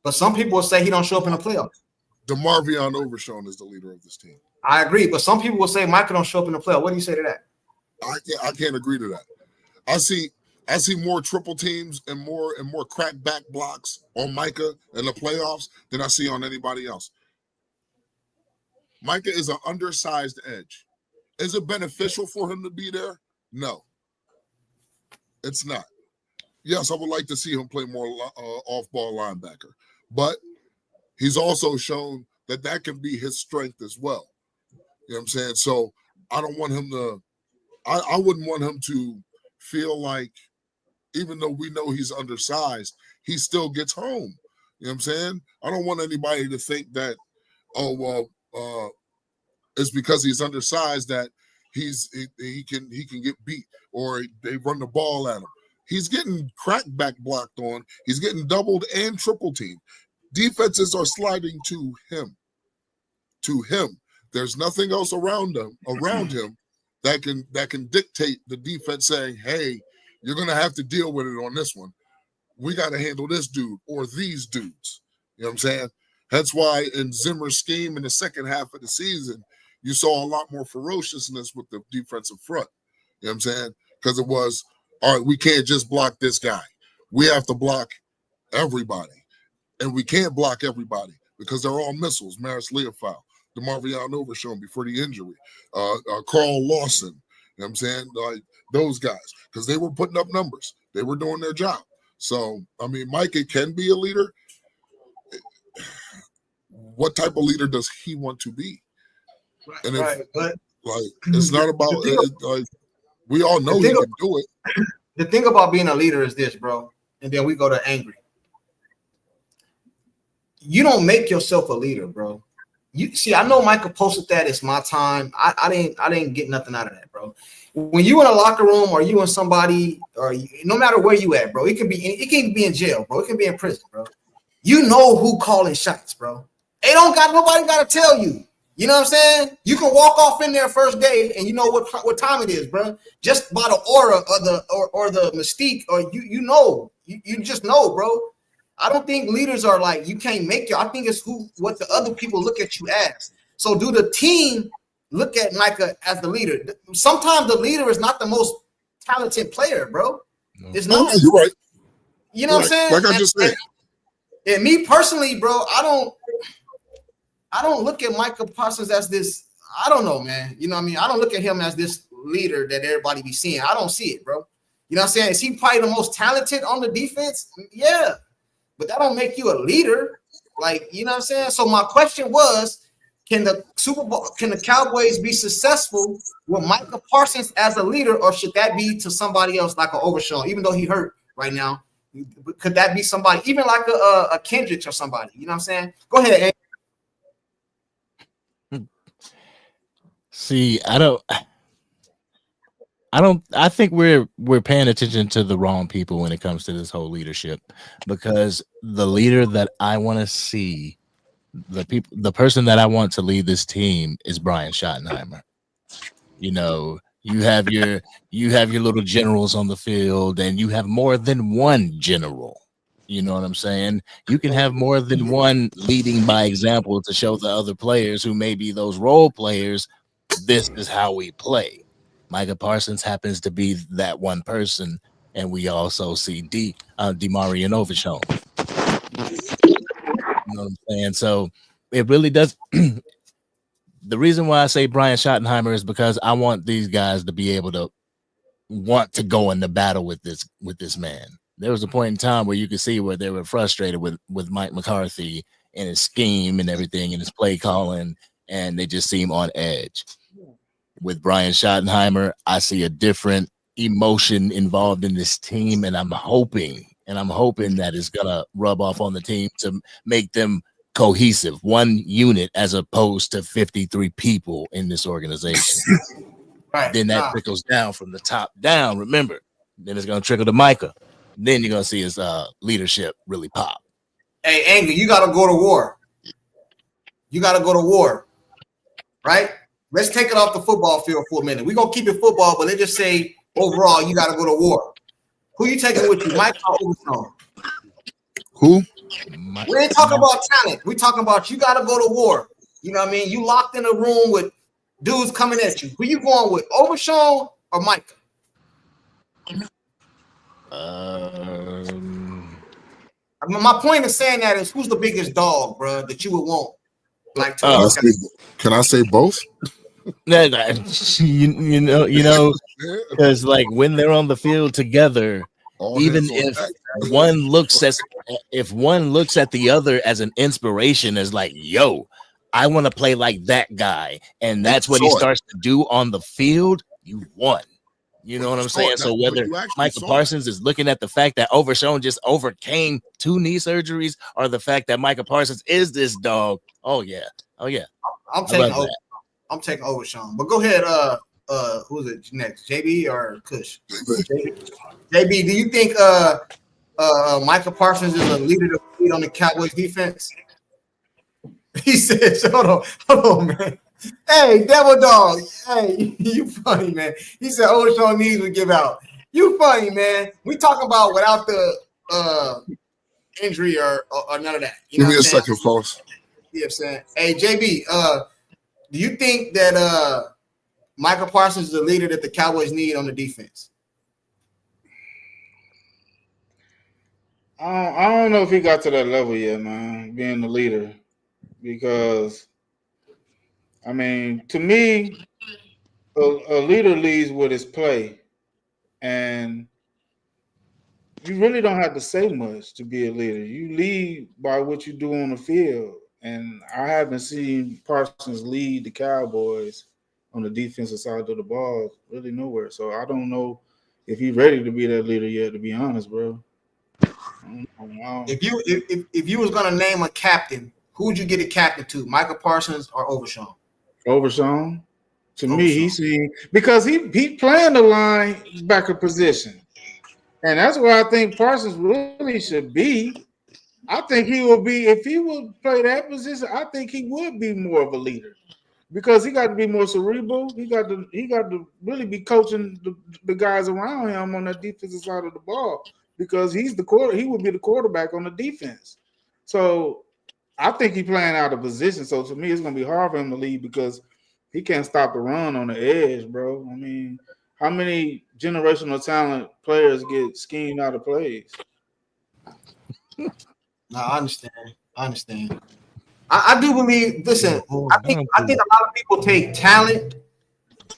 But some people will say he don't show up in the playoffs. DeMarvion Overshown is the leader of this team. I agree, but some people will say Micah don't show up in the playoffs. What do you say to that? I can't agree to that. I see more triple teams and more crack back blocks on Micah in the playoffs than I see on anybody else. Micah is an undersized edge. Is it beneficial for him to be there? No. It's not. Yes, I would like to see him play more off-ball linebacker, but he's also shown that can be his strength as well. You know what I'm saying? So I don't want him to I wouldn't want him to feel like, even though we know he's undersized, he still gets home. You know what I'm saying? I don't want anybody to think that, it's because he's undersized that he can get beat or they run the ball at him. He's getting crackback blocked on. He's getting doubled and triple teamed. Defenses are sliding to him. There's nothing else around him that can dictate the defense saying, hey, you're going to have to deal with it on this one. We got to handle this dude or these dudes. You know what I'm saying? That's why in Zimmer's scheme in the second half of the season, you saw a lot more ferociousness with the defensive front. You know what I'm saying? Because it was, all right, we can't just block this guy. We have to block everybody. And we can't block everybody because they're all missiles. Maris Leofau, DeMarvion Overshown before the injury, Carl Lawson, you know what I'm saying? Like those guys, because they were putting up numbers. They were doing their job. So, I mean, Micah can be a leader. What type of leader does he want to be? And it's not about like we all know he can do it. The thing about being a leader is this, bro. And then we go to angry. You don't make yourself a leader, bro. You see, I know Michael posted that it's my time. I didn't get nothing out of that, bro. When you in a locker room or you and somebody, or no matter where you at, bro, it can be in jail, bro. It can be in prison, bro. You know who calling shots, bro. Nobody got to tell you. You know what I'm saying? You can walk off in there first day and you know what time it is, bro. Just by the aura or the mystique, or you just know, bro. I don't think leaders are like you can't make I think it's what the other people look at you as. So do the team look at Micah as the leader? Sometimes the leader is not the most talented player, bro. No. It's not. No, you're right. You know what I'm saying? Like I just said. And me personally, bro, I don't look at Micah Parsons as this. I don't know, man. You know what I mean? I don't look at him as this leader that everybody be seeing. I don't see it, bro. You know what I'm saying? Is he probably the most talented on the defense? Yeah. But that don't make you a leader. Like, you know what I'm saying? So my question was, can the Cowboys be successful with Micah Parsons as a leader, or should that be to somebody else like an Overshawn, even though he hurt right now? Could that be somebody, even like a Kendrick or somebody? You know what I'm saying? Go ahead, Andy. See, I think we're paying attention to the wrong people when it comes to this whole leadership, because the leader that I want to see, the person that I want to lead this team is Brian Schottenheimer. You know, you have your little generals on the field, and you have more than one general. You know what I'm saying? You can have more than one leading by example to show the other players who may be those role players, this is how we play. Micah Parsons happens to be that one person, and we also see DeMarion Overshawn. You know what I'm saying? So it really does. The reason why I say Brian Schottenheimer is because I want these guys to be able to want to go into battle with this man. There was a point in time where you could see where they were frustrated with Mike McCarthy and his scheme and everything and his play calling, and they just seem on edge. With Brian Schottenheimer, I see a different emotion involved in this team, and I'm hoping that it's gonna rub off on the team to make them cohesive, one unit as opposed to 53 people in this organization. Right. Then that trickles down from the top down. Remember, then it's gonna trickle to Micah. Then you're gonna see his leadership really pop. Hey, Andy, you gotta go to war. You gotta go to war, right? Let's take it off the football field for a minute. We're gonna keep it football, but let's just say overall, you gotta go to war. Who you taking with you, Mike or Overshawn? Who? We ain't talking about talent. We talking about you gotta go to war. You know what I mean? You locked in a room with dudes coming at you. Who you going with, Overshawn or Micah? My point of saying that is, who's the biggest dog, bro, that you would want? Like, can I say both? you know, because like when they're on the field together, even if one looks at the other as an inspiration, as like, yo, I want to play like that guy, and that's what he starts to do on the field, you won. You know what I'm saying? So whether Micah Parsons is looking at the fact that Overshawn just overcame 2 knee surgeries, or the fact that Micah Parsons is this dog, oh yeah. I'm taking Overshawn. But go ahead. Who's it next? JB or Kush? JB, do you think Micah Parsons is a leader to lead on the Cowboys defense? He said, hold on, man. Hey, Devil Dog. Hey, you funny, man. He said Overshawn knees would give out. You funny, man. We talking about without the injury or none of that. You know Give me a second, folks. You know what I'm saying? Hey, JB, do you think that Micah Parsons is the leader that the Cowboys need on the defense? I don't know if he got to that level yet, man, being the leader. Because, I mean, to me, a leader leads with his play. And you really don't have to say much to be a leader. You lead by what you do on the field. And I haven't seen Parsons lead the Cowboys on the defensive side of the ball really nowhere. So I don't know if he's ready to be that leader yet, to be honest, bro. If you was gonna name a captain, who would you get a captain to? Micah Parsons or Overshawn? Overshawn. To me, he seen because he playing the linebacker position. And that's where I think Parsons really should be. I think he will be, if he would play that position, I think he would be more of a leader because he got to be more cerebral. He got to really be coaching the guys around him on the defensive side of the ball because he would be the quarterback on the defense. So I think he's playing out of position. So to me, it's going to be hard for him to lead because he can't stop the run on the edge, bro. I mean, how many generational talent players get schemed out of plays? No, I understand. I do believe. Listen, I think a lot of people take talent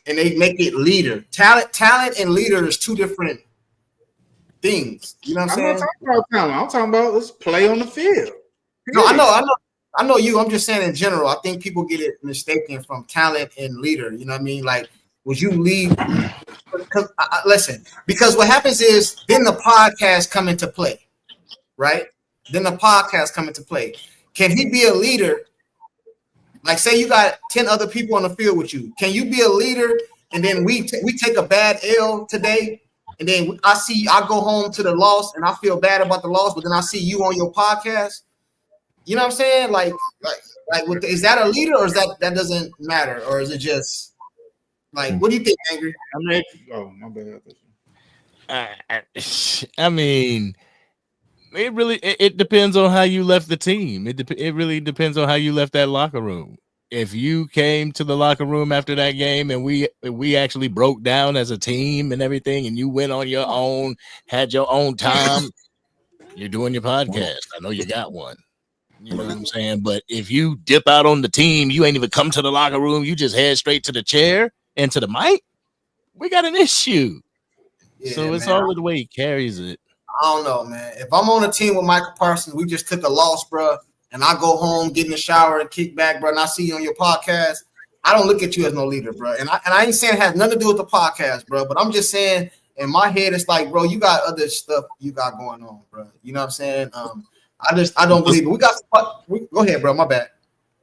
and they make it leader. Talent and leader is two different things. You know what I'm I'm not saying? talking about talent. I'm talking about let's play on the field. No, I know you. I'm just saying in general. I think people get it mistaken from talent and leader. You know what I mean? Like, would you lead? Because listen, because what happens is then the podcast come into play, right? Then the podcast come into play. Can he be a leader? Like, say you got 10 other people on the field with you. Can you be a leader? And then we take a bad L today, and then I go home to the loss, and I feel bad about the loss, but then I see you on your podcast. You know what I'm saying? Like, is that a leader, or is that doesn't matter, or is it just like, what do you think, Angry? I mean, oh my bad. I mean, it depends on how you left the team. It really depends on how you left that locker room. If you came to the locker room after that game and we actually broke down as a team and everything, and you went on your own, had your own time, you're doing your podcast. I know you got one. You know what I'm saying? But if you dip out on the team, you ain't even come to the locker room, you just head straight to the chair and to the mic, we got an issue. Yeah, so it's all the way he carries it. I don't know, man. If I'm on a team with Micah Parsons, we just took a loss, bro, and I go home, get in the shower, and kick back, bro, and I see you on your podcast, I don't look at you as no leader, bro. And I ain't saying it has nothing to do with the podcast, bro, but I'm just saying in my head, it's like, bro, you got other stuff you got going on, bro. You know what I'm saying? I don't believe it. Go ahead, bro. My bad.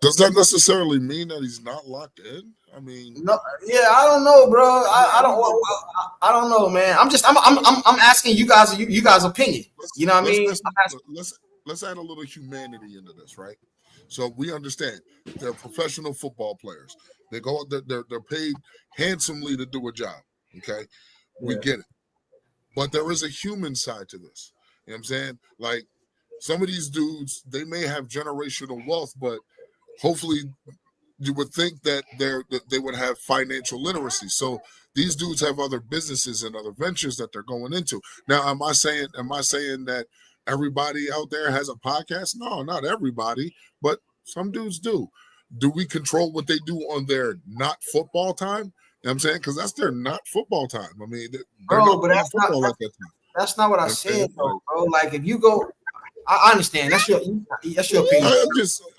Does that necessarily mean that he's not locked in? I mean, no, yeah, I don't know, bro. I don't know, man. I'm asking you guys opinion. You know what I mean? Let's add a little humanity into this, right? So we understand they're professional football players. They go, they're paid handsomely to do a job. Okay, we get it, but there is a human side to this. You know what I'm saying? Like, some of these dudes, they may have generational wealth, but hopefully you would think that they would have financial literacy. So these dudes have other businesses and other ventures that they're going into. Now, am I saying that everybody out there has a podcast? No, not everybody, but some dudes do. Do we control what they do on their not football time? You know what I'm saying? Because that's their not football time. I mean, that's not what I said, though, bro. Like, if you go, I understand. That's your opinion.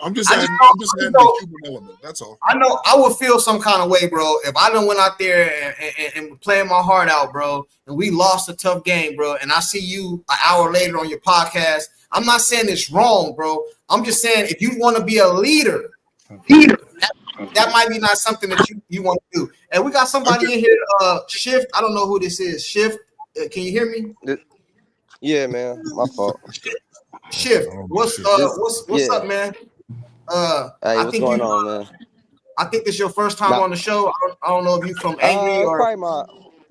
I'm just adding the human element. That's all. I know I would feel some kind of way, bro, if I done went out there and playing my heart out, bro, and we lost a tough game, bro, and I see you an hour later on your podcast. I'm not saying it's wrong, bro. I'm just saying if you want to be a leader, that might be not something that you want to do. And we got somebody in here, Shift. I don't know who this is. Shift, can you hear me? Yeah, man. My fault. Shift, what's up, man? Hey, what's going on, man? I think this is your first time on the show. I don't know if you from Angry or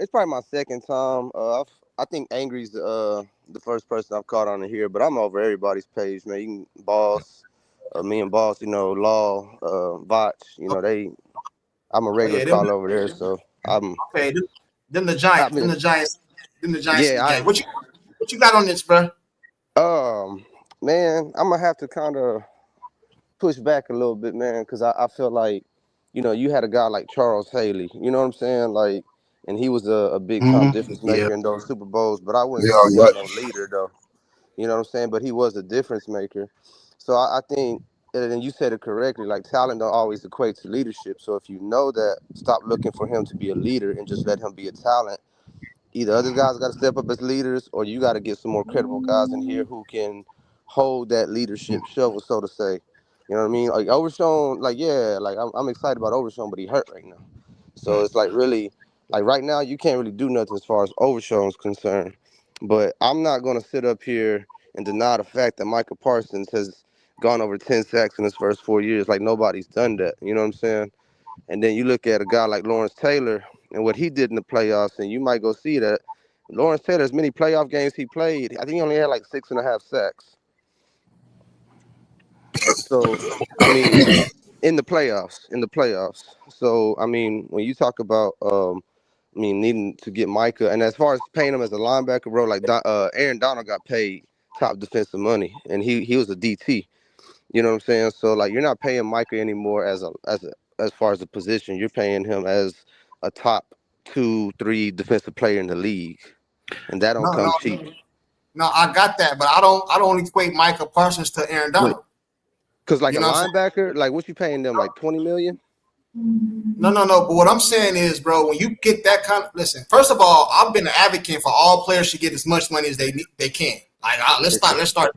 it's probably my second time. I think Angry's the first person I've caught on here, but I'm over everybody's page, man. You can me and Boss, Law, Vach, I'm a regular call over there, so I'm okay. Then the Giants. Yeah, what you got on this, bro? Man, I'm gonna have to kind of push back a little bit, man, because I feel like, you had a guy like Charles Haley, you know what I'm saying? Like, and he was a big time difference maker in those Super Bowls, but I wouldn't say he was no leader, though. You know what I'm saying? But he was a difference maker. So I think, and you said it correctly, like, talent don't always equate to leadership. So if you know that, stop looking for him to be a leader and just let him be a talent. Either other guys got to step up as leaders, or you got to get some more credible guys in here who can hold that leadership shovel, so to say. You know what I mean? Like, Overshown, I'm excited about Overshown, but he hurt right now. So it's like, really, like, right now you can't really do nothing as far as Overshown's concerned. But I'm not going to sit up here and deny the fact that Micah Parsons has gone over 10 sacks in his first 4 years. Like, nobody's done that. You know what I'm saying? And then you look at a guy like Lawrence Taylor and what he did in the playoffs, and you might go see that Lawrence Taylor, as many playoff games he played, I think he only had like 6.5 sacks. So, I mean, in the playoffs. So, I mean, when you talk about, needing to get Micah, and as far as paying him as a linebacker, bro, like Aaron Donald got paid top defensive money, and he was a DT. You know what I'm saying? So, like, you're not paying Micah anymore as far as the position. You're paying him as a top 2-3 defensive player in the league. and that don't come cheap. No, I got that, but I don't equate Micah Parsons to Aaron Donald. Because like a linebacker, like what you paying them, like $20 million? No. But what I'm saying is, bro, when you get that kind of listen, first of all, I've been an advocate for all players should get as much money as they can. Like let's start.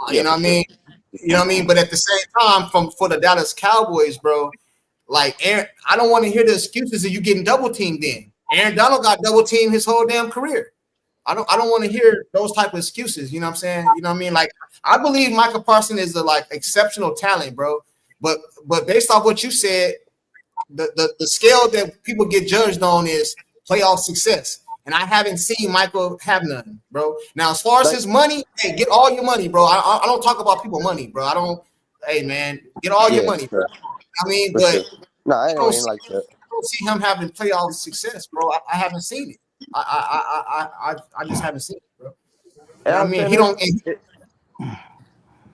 You know what I mean? You know what I mean? But at the same time, for the Dallas Cowboys, bro, like Aaron, I don't want to hear the excuses of you getting double teamed in. Aaron Donald got double teamed his whole damn career. I don't want to hear those type of excuses. You know what I'm saying? You know what I mean? Like I believe Micah Parsons is a like exceptional talent, bro. But based off what you said, the scale that people get judged on is playoff success. And I haven't seen Michael have none, bro. Now, as far as his money, hey, get all your money, bro. I don't talk about people money, bro. Hey, man, get all your money, bro. I mean, but no, I ain't like that. I don't see him having playoff success, bro. I haven't seen it. I just haven't seen it, bro. And I mean, he don't.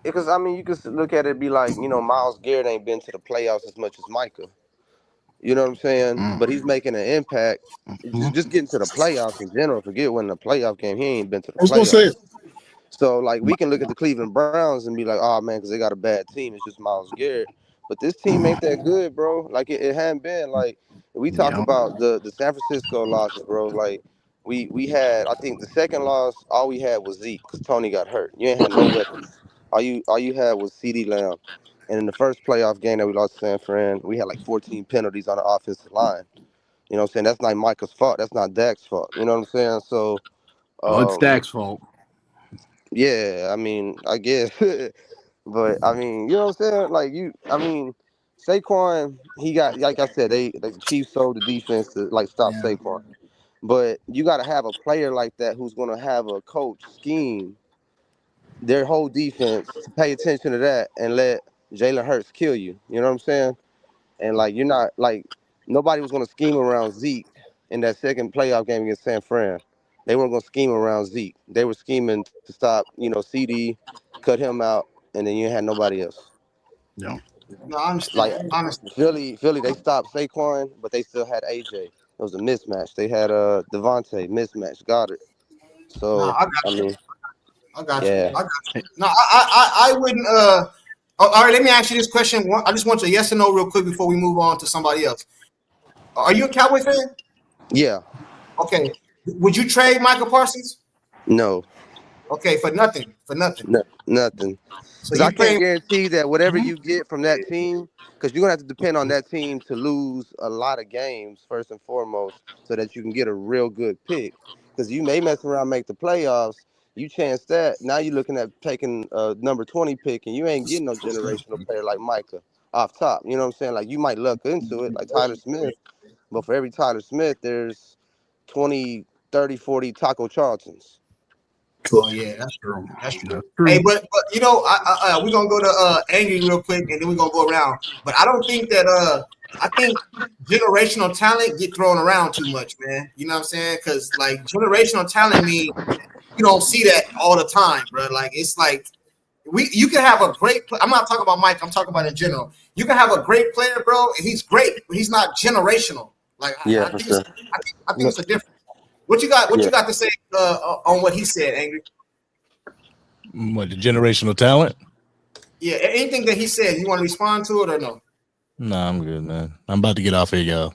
Because I mean, you can look at it and be like, you know, Myles Garrett ain't been to the playoffs as much as Micah. You know what I'm saying? But he's making an impact. Just getting to the playoffs in general. Forget winning the playoff game. He ain't been to the playoffs. I was gonna say. So like we can look at the Cleveland Browns and be like, oh man, because they got a bad team. It's just Myles Garrett. But this team ain't that good, bro. Like it hadn't been. Like we talk about the San Francisco losses, bro. Like we had, I think the second loss, all we had was Zeke because Tony got hurt. You ain't had no weapons. All you had was CeeDee Lamb. And in the first playoff game that we lost to San Fran, we had like 14 penalties on the offensive line. You know what I'm saying? That's not Micah's fault. That's not Dak's fault. You know what I'm saying? So it's Dak's fault. Yeah, I mean, I guess. But I mean, you know what I'm saying? Saquon, he got, like I said, the Chiefs sold the defense to like stop Saquon. But you gotta have a player like that who's gonna have a coach scheme their whole defense to pay attention to that and let Jalen Hurts kill you. You know what I'm saying? And like you're not like nobody was gonna scheme around Zeke in that second playoff game against San Fran. They weren't gonna scheme around Zeke. They were scheming to stop, Ceedee, cut him out, and then you had nobody else. No, I understand. Like Philly, they stopped Saquon, but they still had AJ. It was a mismatch. They had Devontae mismatch, Goddard. So I got you. Yeah. No, I wouldn't. All right, let me ask you this question. I just want a yes or no real quick before we move on to somebody else. Are you a Cowboy fan? Yeah. Okay. Would you trade Micah Parsons? No. Okay, for nothing. No, nothing. Because I can't guarantee that whatever you get from that team, because you're going to have to depend on that team to lose a lot of games, first and foremost, so that you can get a real good pick. Because you may mess around and make the playoffs. You chance that. Now you're looking at taking a number 20 pick, and you ain't getting no generational player like Micah off top. You know what I'm saying? Like, you might luck into it, like Tyler Smith. But for every Tyler Smith, there's 20, 30, 40 Taco Charltons. Oh yeah, that's true. That's true. Hey, but we're gonna go to Angry real quick, and then we're gonna go around. But I don't think that I think generational talent get thrown around too much, man. You know what I'm saying? Because like generational talent means you don't see that all the time, bro. Like it's like you can have a great. I'm not talking about Mike. I'm talking about in general. You can have a great player, bro, and he's great, but he's not generational. Like yeah, I think it's a difference. What you got to say on what he said, Angry? What, the generational talent? Yeah, anything that he said, you want to respond to it or no? No, I'm good, man. I'm about to get off here, y'all.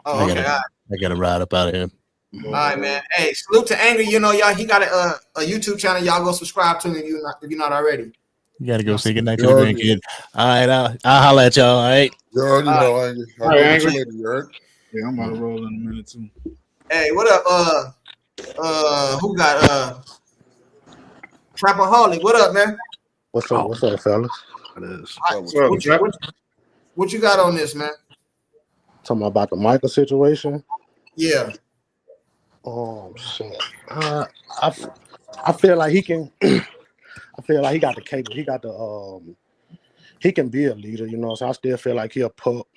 Oh, okay. I gotta ride up out of here. All right, man. Hey, salute to Angry. You know, y'all, he got a YouTube channel. Y'all go subscribe to him if you're not already. You gotta go say goodnight to the grandkid. All right, I'll holler at y'all. All right. You already know, Angry. All right, Angry. Yeah, I'm about to roll in a minute too. Hey, what up? Who got Trapaholic? What up, man? What's up? What's up, fellas? What you got on this, man? Talking about the Michael situation. Yeah. Oh shit. I feel like he can. I feel like he got the cable. He got the. He can be a leader, you know. So I still feel like he a pup.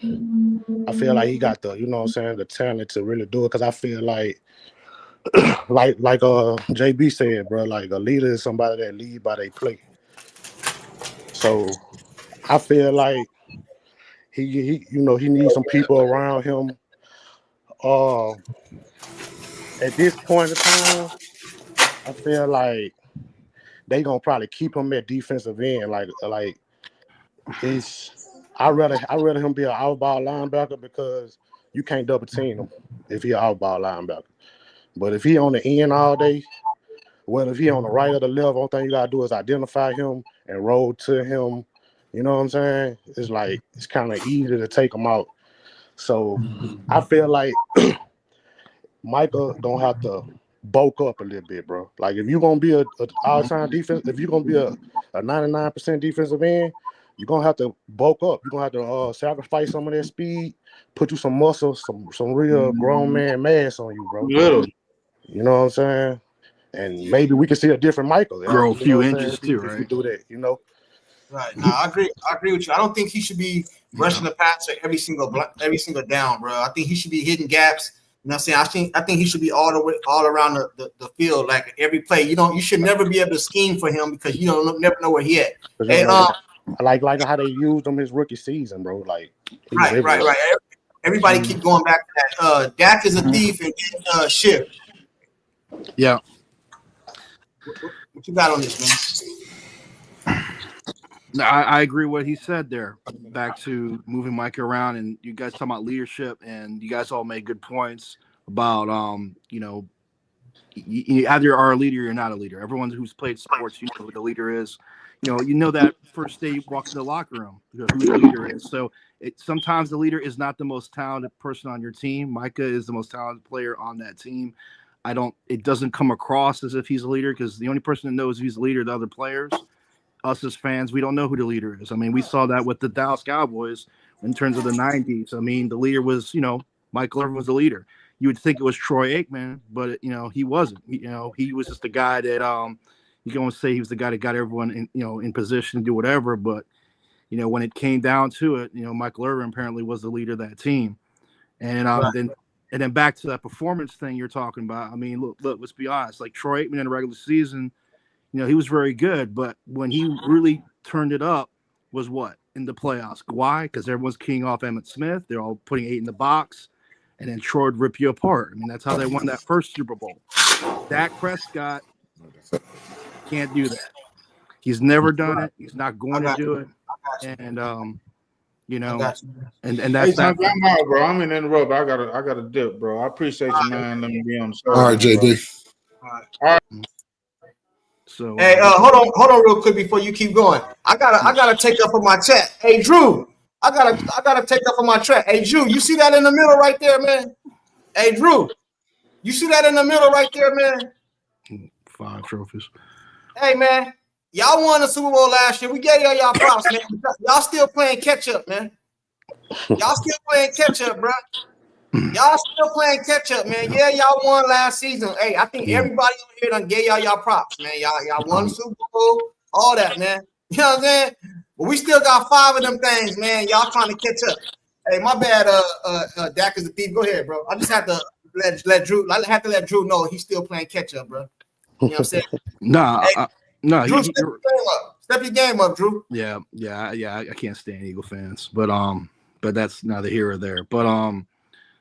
I feel like he got the, you know what I'm saying, the talent to really do it. Because I feel like JB said, bro, like a leader is somebody that lead by they play. So I feel like he you know, he needs some people around him at this point in time, I feel like they gonna probably keep him at defensive end. Like it's I rather him be an out ball linebacker because you can't double team him if he an out ball linebacker. But if he on the end all day, well, if he on the right or the left, only thing you gotta do is identify him and roll to him. You know what I'm saying? It's like it's kind of easy to take him out. So I feel like Micah gonna have to bulk up a little bit, bro. Like if you're gonna be a all-time defense, if you're gonna be a 99% defensive end, you're gonna have to bulk up. You're gonna have to sacrifice some of that speed, put you some muscle, some real grown man mass on you, bro. Literally. You know what I'm saying? And maybe we can see a different Michael. Grow a few know inches too, right? If we do that, you know. Right. No, I agree with you. I don't think he should be rushing the passer every single down, bro. I think he should be hitting gaps. You know what I'm saying? I think he should be all around the field, like every play. You should never be able to scheme for him because you don't never know where he at. And, like how they used him his rookie season, bro. Like right. Everybody keep going back to that. Dak is a thief and shift. Yeah. What you got on this, man? No, I agree what he said there. Back to moving Mike around, and you guys talking about leadership, and you guys all made good points about you either are a leader or you're not a leader. Everyone who's played sports, you know who the leader is. You know that first day you walk in the locker room, who the leader is. So sometimes the leader is not the most talented person on your team. Micah is the most talented player on that team. It doesn't come across as if he's a leader because the only person that knows if he's a leader are the other players. Us as fans, we don't know who the leader is. I mean, we saw that with the Dallas Cowboys in terms of the 90s. I mean, the leader was, Michael Irvin was the leader. You would think it was Troy Aikman, but, he wasn't. He was just the guy that you can almost say he was the guy that got everyone in position to do whatever. But, when it came down to it, Michael Irvin apparently was the leader of that team. And then back to that performance thing you're talking about. I mean, look, let's be honest. Like Troy Aikman in the regular season, he was very good, but when he really turned it up was what? In the playoffs. Why? Because everyone's keying off Emmitt Smith. They're all putting 8 in the box, and then Troy would rip you apart. I mean, that's how they won that first Super Bowl. Dak Prescott can't do that. He's never done it. He's not going to do it. And, and that's that. I'm out, bro. I'm in the rub. I gotta dip, bro. I appreciate you, man. Let me be on the show. All right, JD. All right. So hey, hold on real quick before you keep going. I gotta take up for my chat. Hey Drew, I gotta take up for my chat. Hey Drew, you see that in the middle right there, man? Hey Drew, you see that in the middle right there, man? 5 trophies. Hey man, y'all won the Super Bowl last year. We gave y'all props, man. Y'all still playing catch up, man. Y'all still playing catch up, bro. Y'all still playing catch up, man. Yeah, y'all won last season. Hey, I think everybody over here done gave y'all props, man. Y'all won the Super Bowl, all that, man. You know what I'm saying? But we still got 5 of them things, man. Y'all trying to catch up. Hey, my bad, Dak is a thief. Go ahead, bro. I just have to let Drew know he's still playing catch up, bro. You know what I'm saying? No. Drew, step your game up, Drew. Yeah. I can't stand Eagle fans, but that's neither here or there. But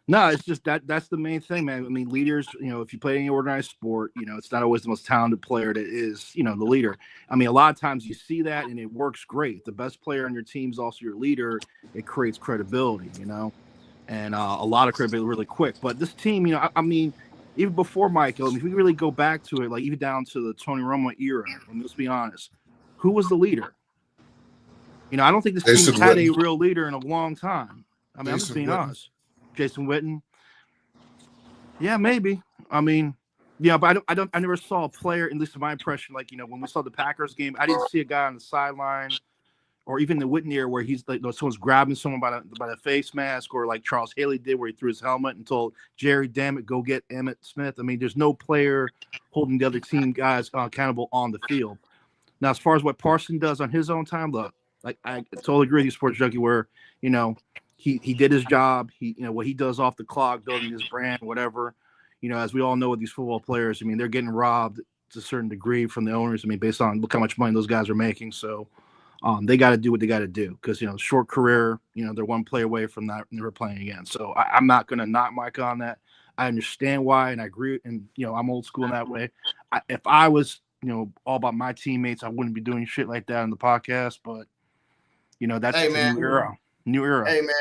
no, it's just that's the main thing, man. I mean, leaders, if you play any organized sport, it's not always the most talented player that is, the leader. I mean, a lot of times you see that and it works great. The best player on your team is also your leader. It creates credibility, and a lot of credibility really quick. But this team, I mean, even before Michael, if we really go back to it, like even down to the Tony Romo era, let's be honest, who was the leader? I don't think this team had a real leader in a long time. I mean, I'm just being honest. Jason Witten. Yeah, maybe. I mean, yeah, but I never saw a player, at least in my impression, like, when we saw the Packers game, I didn't see a guy on the sideline or even the Witten era where he's like, someone's grabbing someone by the face mask, or like Charles Haley did where he threw his helmet and told Jerry, damn it, go get Emmitt Smith. I mean, there's no player holding the other team guys accountable on the field. Now, as far as what Parsons does on his own time, look, like I totally agree with you, Sports Junkie, where, he did his job. He, what he does off the clock, building his brand, whatever. As we all know with these football players, I mean, they're getting robbed to a certain degree from the owners. I mean, based on look how much money those guys are making. So they got to do what they got to do because, short career, they're one play away from not never playing again. So I'm not going to knock Mike on that. I understand why, and I agree. And I'm old school in that way. If I was all about my teammates, I wouldn't be doing shit like that on the podcast. But that's Hey, a man. new era. Hey, man.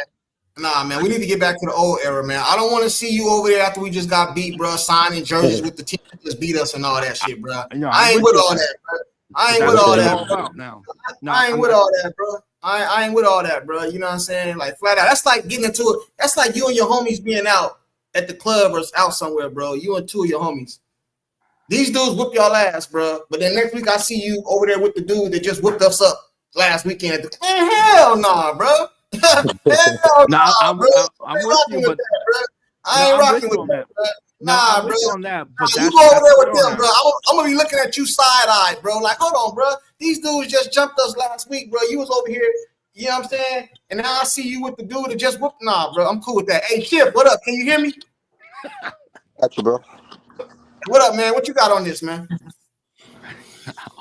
Nah, man, we need to get back to the old era, man. I don't want to see you over there after we just got beat, bro, signing jerseys with the team that just beat us and all that shit, bro. I ain't with all that, bro. I ain't with all that, bro. I ain't with all that, bro. I ain't with all that, bro. You know what I'm saying? Like, flat out. That's like getting into it. That's like you and your homies being out at the club or out somewhere, bro. You and two of your homies. These dudes whoop y'all ass, bro. But then next week I see you over there with the dude that just whooped us up last weekend at the club. Hell nah, bro. Hell nah, bro. I'm with you, but I ain't rocking with that, bro. Nah, I'm with you on that. But you go over there with them, bro. I'm gonna be looking at you side-eyed, bro. Like, hold on, bro. These dudes just jumped us last week, bro. You was over here, you know what I'm saying? And now I see you with the dude that just whooped. Nah, bro. I'm cool with that. Hey, Chip, what up? Can you hear me? Got you, bro. What up, man? What you got on this, man?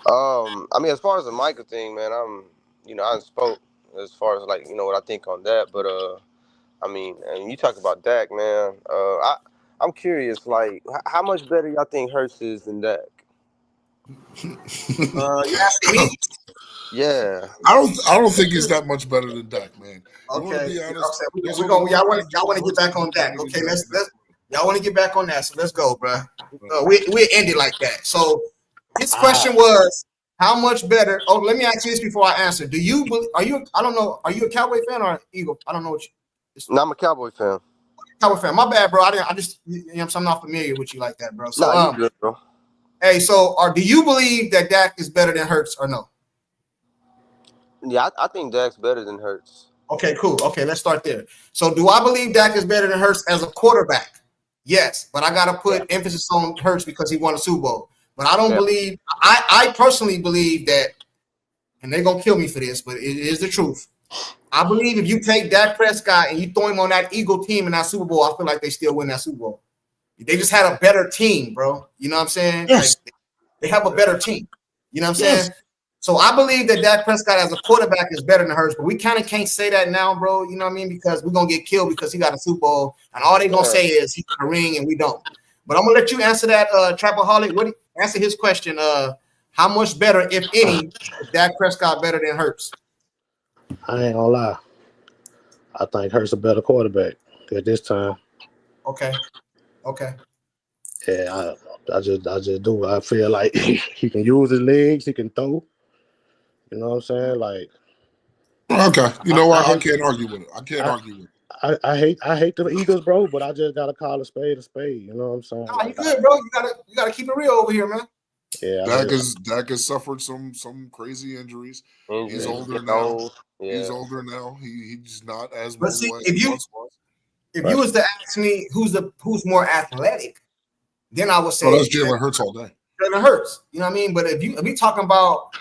I mean, as far as the Micah thing, man, I spoke as far as like, what I think on that, but I mean, and you talk about Dak, man. I'm curious, like, how much better y'all think Hurts is than Dak? You asking me? Yeah. I don't think he's that much better than Dak, man. Okay. Y'all want to get back on Dak. Okay, let's y'all want to get back on that. So let's go, bro. We ended like that. So his question was, how much better? Oh, let me ask you this before I answer. Are you a Cowboy fan or an Eagle? I don't know what you. No, I'm a Cowboy fan. Cowboy fan. My bad, bro. I just I'm not familiar with you like that, bro. So you good, bro. Hey, so do you believe that Dak is better than Hurts or no? Yeah, I think Dak's better than Hurts. Okay, cool. Okay, let's start there. So do I believe Dak is better than Hurts as a quarterback? Yes, but I got to put emphasis on Hurts because he won a Super Bowl. But I don't believe – I personally believe that – and they're going to kill me for this, but it is the truth. I believe if you take Dak Prescott and you throw him on that Eagle team in that Super Bowl, I feel like they still win that Super Bowl. They just had a better team, bro. You know what I'm saying? Yes. Like, they have a better team. You know what I'm saying? So I believe that Dak Prescott as a quarterback is better than Hurts, but we kind of can't say that now, bro. You know what I mean? Because we're going to get killed because he got a Super Bowl, and all they're going to say is he got a ring and we don't. But I'm going to let you answer that, Trapaholic. Answer his question. How much better, if any, is Dak Prescott better than Hurts? I ain't gonna lie. I think Hurts a better quarterback at this time. Okay. Yeah, I just do. I feel like he can use his legs. He can throw. You know what I'm saying? Like, okay, you know what? I can't argue with it. I hate the Eagles, bro, but I just gotta call a spade a spade. You know what I'm saying? Nah, you good, bro. You gotta keep it real over here, man. Yeah, Dak has suffered some crazy injuries. He's older now. Yeah. He's older now. He's not as mobile as he once was. If you was to ask me who's more athletic, then I would say that's Jalen Hurts all day. Jalen Hurts. You know what I mean? But if we talking about,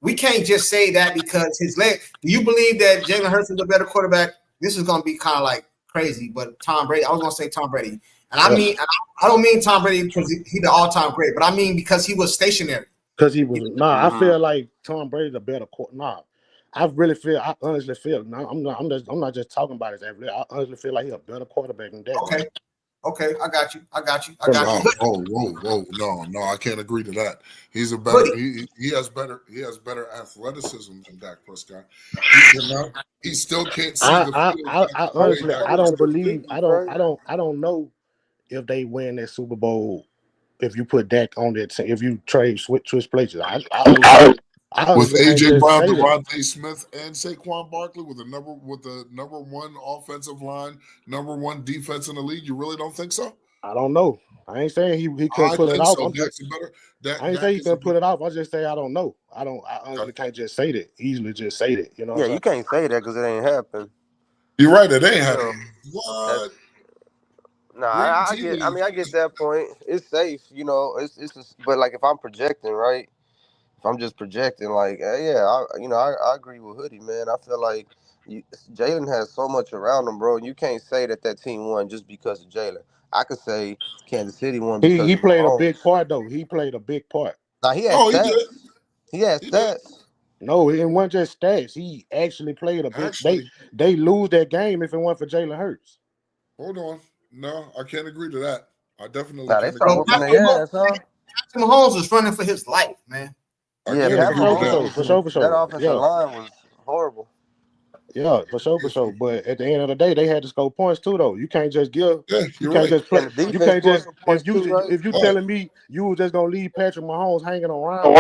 we can't just say that because his leg. Do you believe that Jalen Hurts is a better quarterback? This is gonna be kind of like crazy, but Tom Brady. I was gonna say Tom Brady, and I mean I don't mean Tom Brady because he's the all-time great, but I mean because he was stationary. Because he was I feel like Tom Brady's a better quarterback. I honestly feel. I'm not just talking about his ability. I honestly feel like he's a better quarterback than Dak. Okay, I got you. Whoa. No, I can't agree to that. He's a better he has better athleticism than Dak Prescott. He still can't see the field. I honestly I don't know if they win that Super Bowl if you put Dak on that, if you switch places. With AJ Brown, Devontae Smith, and Saquon Barkley with the number one offensive line, number one defense in the league, you really don't think so? I don't know. I ain't saying he couldn't put it off. So. I ain't saying he couldn't put it off. I just say I don't know. I honestly can't just say that. Easily just say that. You know. Yeah, you can't say that because it ain't happened. You're right. It ain't happened. What? I get that point. It's safe, you know. But like if I'm projecting, right? If I'm just projecting, like, I agree with Hoodie, man. I feel like Jalen has so much around him, bro. You can't say that team won just because of Jalen. I could say Kansas City won because he played a big part, though. He played a big part. Now he has stats. He has stats. No, it wasn't just stats. He actually played a big. They lose that game if it weren't for Jalen Hurts. Hold on. No, I can't agree to that. I definitely Nah, they can't start agree to whooping that. their ass, huh? Patrick Mahomes was running for his life, man. I Yeah, can't Yeah, agree with that. for sure. that offensive Yeah, line was horrible. yeah, for sure. But at the end of the day, they had to score points too, though. You can't just give. Yeah, You you're can't right. just play. And the You defense can't scored just some points too, right? if you But telling me you was just gonna leave Patrick Mahomes hanging around,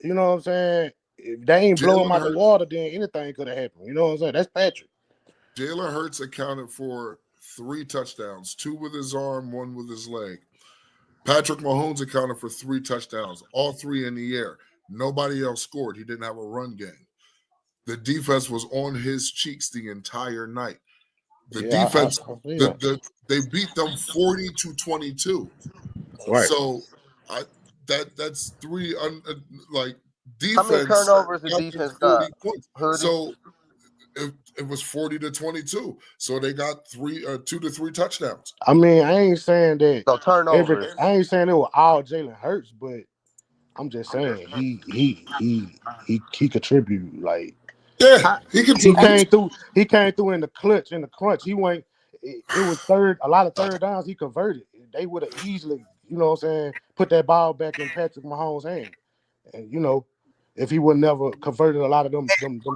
you know what I'm saying? If they ain't blow him Jalen out the Hurts, water, then anything could have happened. You know what I'm saying? That's Patrick. Jalen Hurts accounted for 3 touchdowns, 2 with his arm, 1 with his leg. Patrick Mahomes accounted for 3 touchdowns, all 3 in the air. Nobody else scored. He didn't have a run game. The defense was on his cheeks the entire night. The Yeah, defense, I see that. they beat them 40-22. Right. So that's 3 like How many defense turnovers the got them defense 40 got? points. Hoodie? So it was 40-22. So they got 2 to 3 touchdowns. I mean, I ain't saying that So turnovers. I ain't saying it was all Jalen Hurts, but I'm just saying he contribute. Like Yeah, he he contributes. came through in the clutch, in the crunch. He went. It was a lot of third downs. He converted. They would have easily, you know what I'm saying, put that ball back in Patrick Mahomes' hand. And you know, if he would never converted a lot of them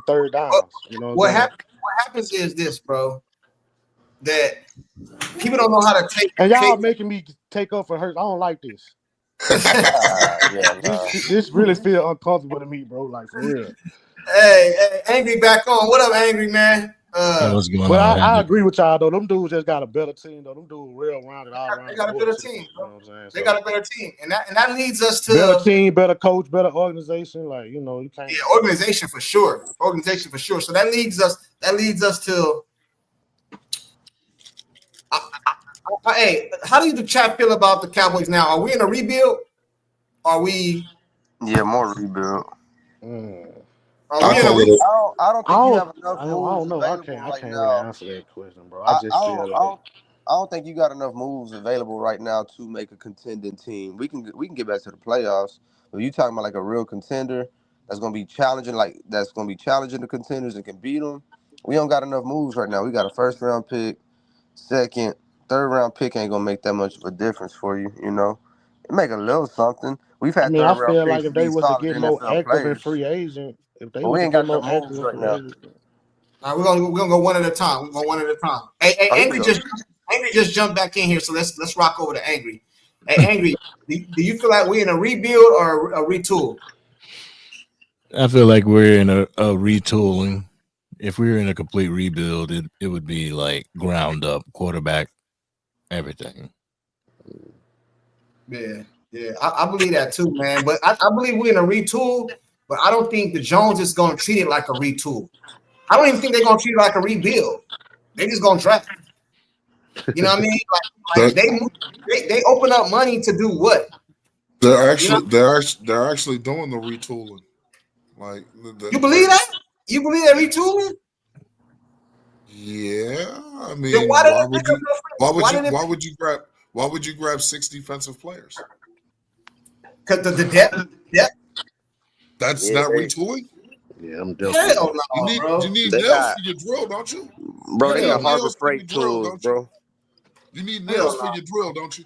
third downs, you know what I'm saying. What happens is this, bro, that people don't know how to take. And y'all making me take up for Hurts. I don't like this. This really feel uncomfortable to me, bro. Like for real. Hey, Angry back on. What up, Angry man? What's going But on? I agree with y'all though. Them dudes just got a better team though. Them dudes real rounded all around. They got a better team, bro. You know what I'm saying? They got a better team, and that leads us to better team, better coach, better organization. Like you know, you can't. Yeah, organization for sure. Organization for sure. So that leads us to. Hey, how do the chat feel about the Cowboys now? Are we in a rebuild? Are we? Yeah, more rebuild. Are we in a rebuild? I don't think you have enough I moves don't know. available I right can't now. really answer that question, bro. I just feel like I don't think you got enough moves available right now to make a contending team. We can get back to the playoffs. But you talking about like a real contender that's gonna be challenging, the contenders and can beat them. We don't got enough moves right now. We got a 1st round pick, 2nd, 3rd round pick ain't gonna make that much of a difference for you. You know, it make a little something. We've had 3rd I round feel picks like to if they be was to solid get more NFL active in players. free agent, But we ain't got enough moves right now. All right, we're gonna go one at a time. We're going one at a time. Hey, Angry just jumped back in here, so let's rock over to Angry. Hey, Angry, do you feel like we're in a rebuild or a retool? I feel like we're in a retooling. If we were in a complete rebuild, it would be like ground up, quarterback, everything. Yeah, I believe that too, man. But I believe we're in a retool, but I don't think the Jones is going to treat it like a retool. I don't even think they're going to treat it like a rebuild. They're just going to draft. You know what I mean? Like they open up money to do what? They're actually doing the retooling. Like you believe that? You believe they're retooling? Yeah, I mean, then why would you grab 6 defensive players? Because the depth. That's not retooling. Yeah, I'm definitely. Hell no, bro. You need nails for your drill, don't you? Bro, they got Harbor Freight tools, bro. You need nails for your drill, don't you?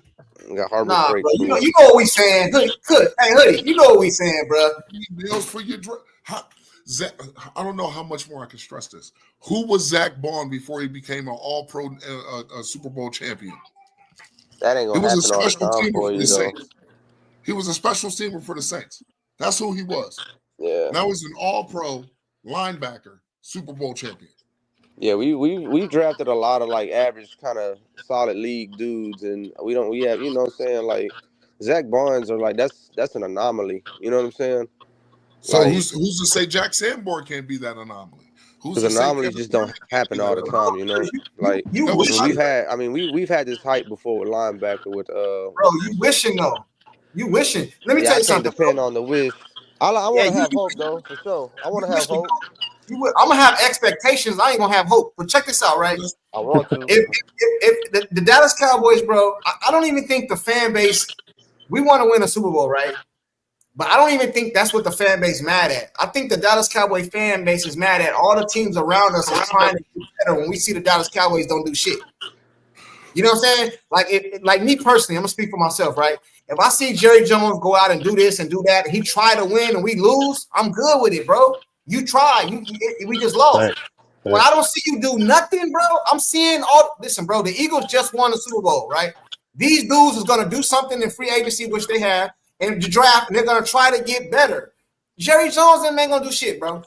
Got Harbor Freight bro. tools. You know what we saying. Hey, Hoodie, you know what we saying, bro. You need nails for your drill. Zach, I don't know how much more I can stress this. Who was Zach Bond before he became an All-Pro Super Bowl champion? That ain't gonna happen all the time for you, though. He was a special teamer for the Saints. That's who he was. Yeah. Now he's an All-Pro linebacker, Super Bowl champion. Yeah, we drafted a lot of like average kind of solid league dudes, and we have, you know what I'm saying, like Zach Barnes or like that's an anomaly. You know what I'm saying? So like, who's to say Jack Sanborn can't be that anomaly? Because anomalies just don't happen all the time, you know. Like we've had this hype before with linebacker with Bro, you wishing though. You wishing. Let me tell you something. I can't depend on the wish. I want to have hope though, for sure. I want to have hope. I'm gonna have expectations. I ain't gonna have hope. But check this out, right? I want to. If the Dallas Cowboys, bro, I don't even think the fan base. We want to win a Super Bowl, right? But I don't even think that's what the fan base is mad at. I think the Dallas Cowboy fan base is mad at all the teams around us are trying to do better when we see the Dallas Cowboys don't do shit. You know what I'm saying? Like me personally, I'm gonna speak for myself, right? If I see Jerry Jones go out and do this and do that, and he try to win and we lose, I'm good with it, bro. You try, we just lost. When I don't see you do nothing, bro, I'm seeing listen, bro, the Eagles just won the Super Bowl, right? These dudes is gonna do something in free agency, which they have, in the draft, and they're gonna try to get better. Jerry Jones ain't gonna do shit, bro.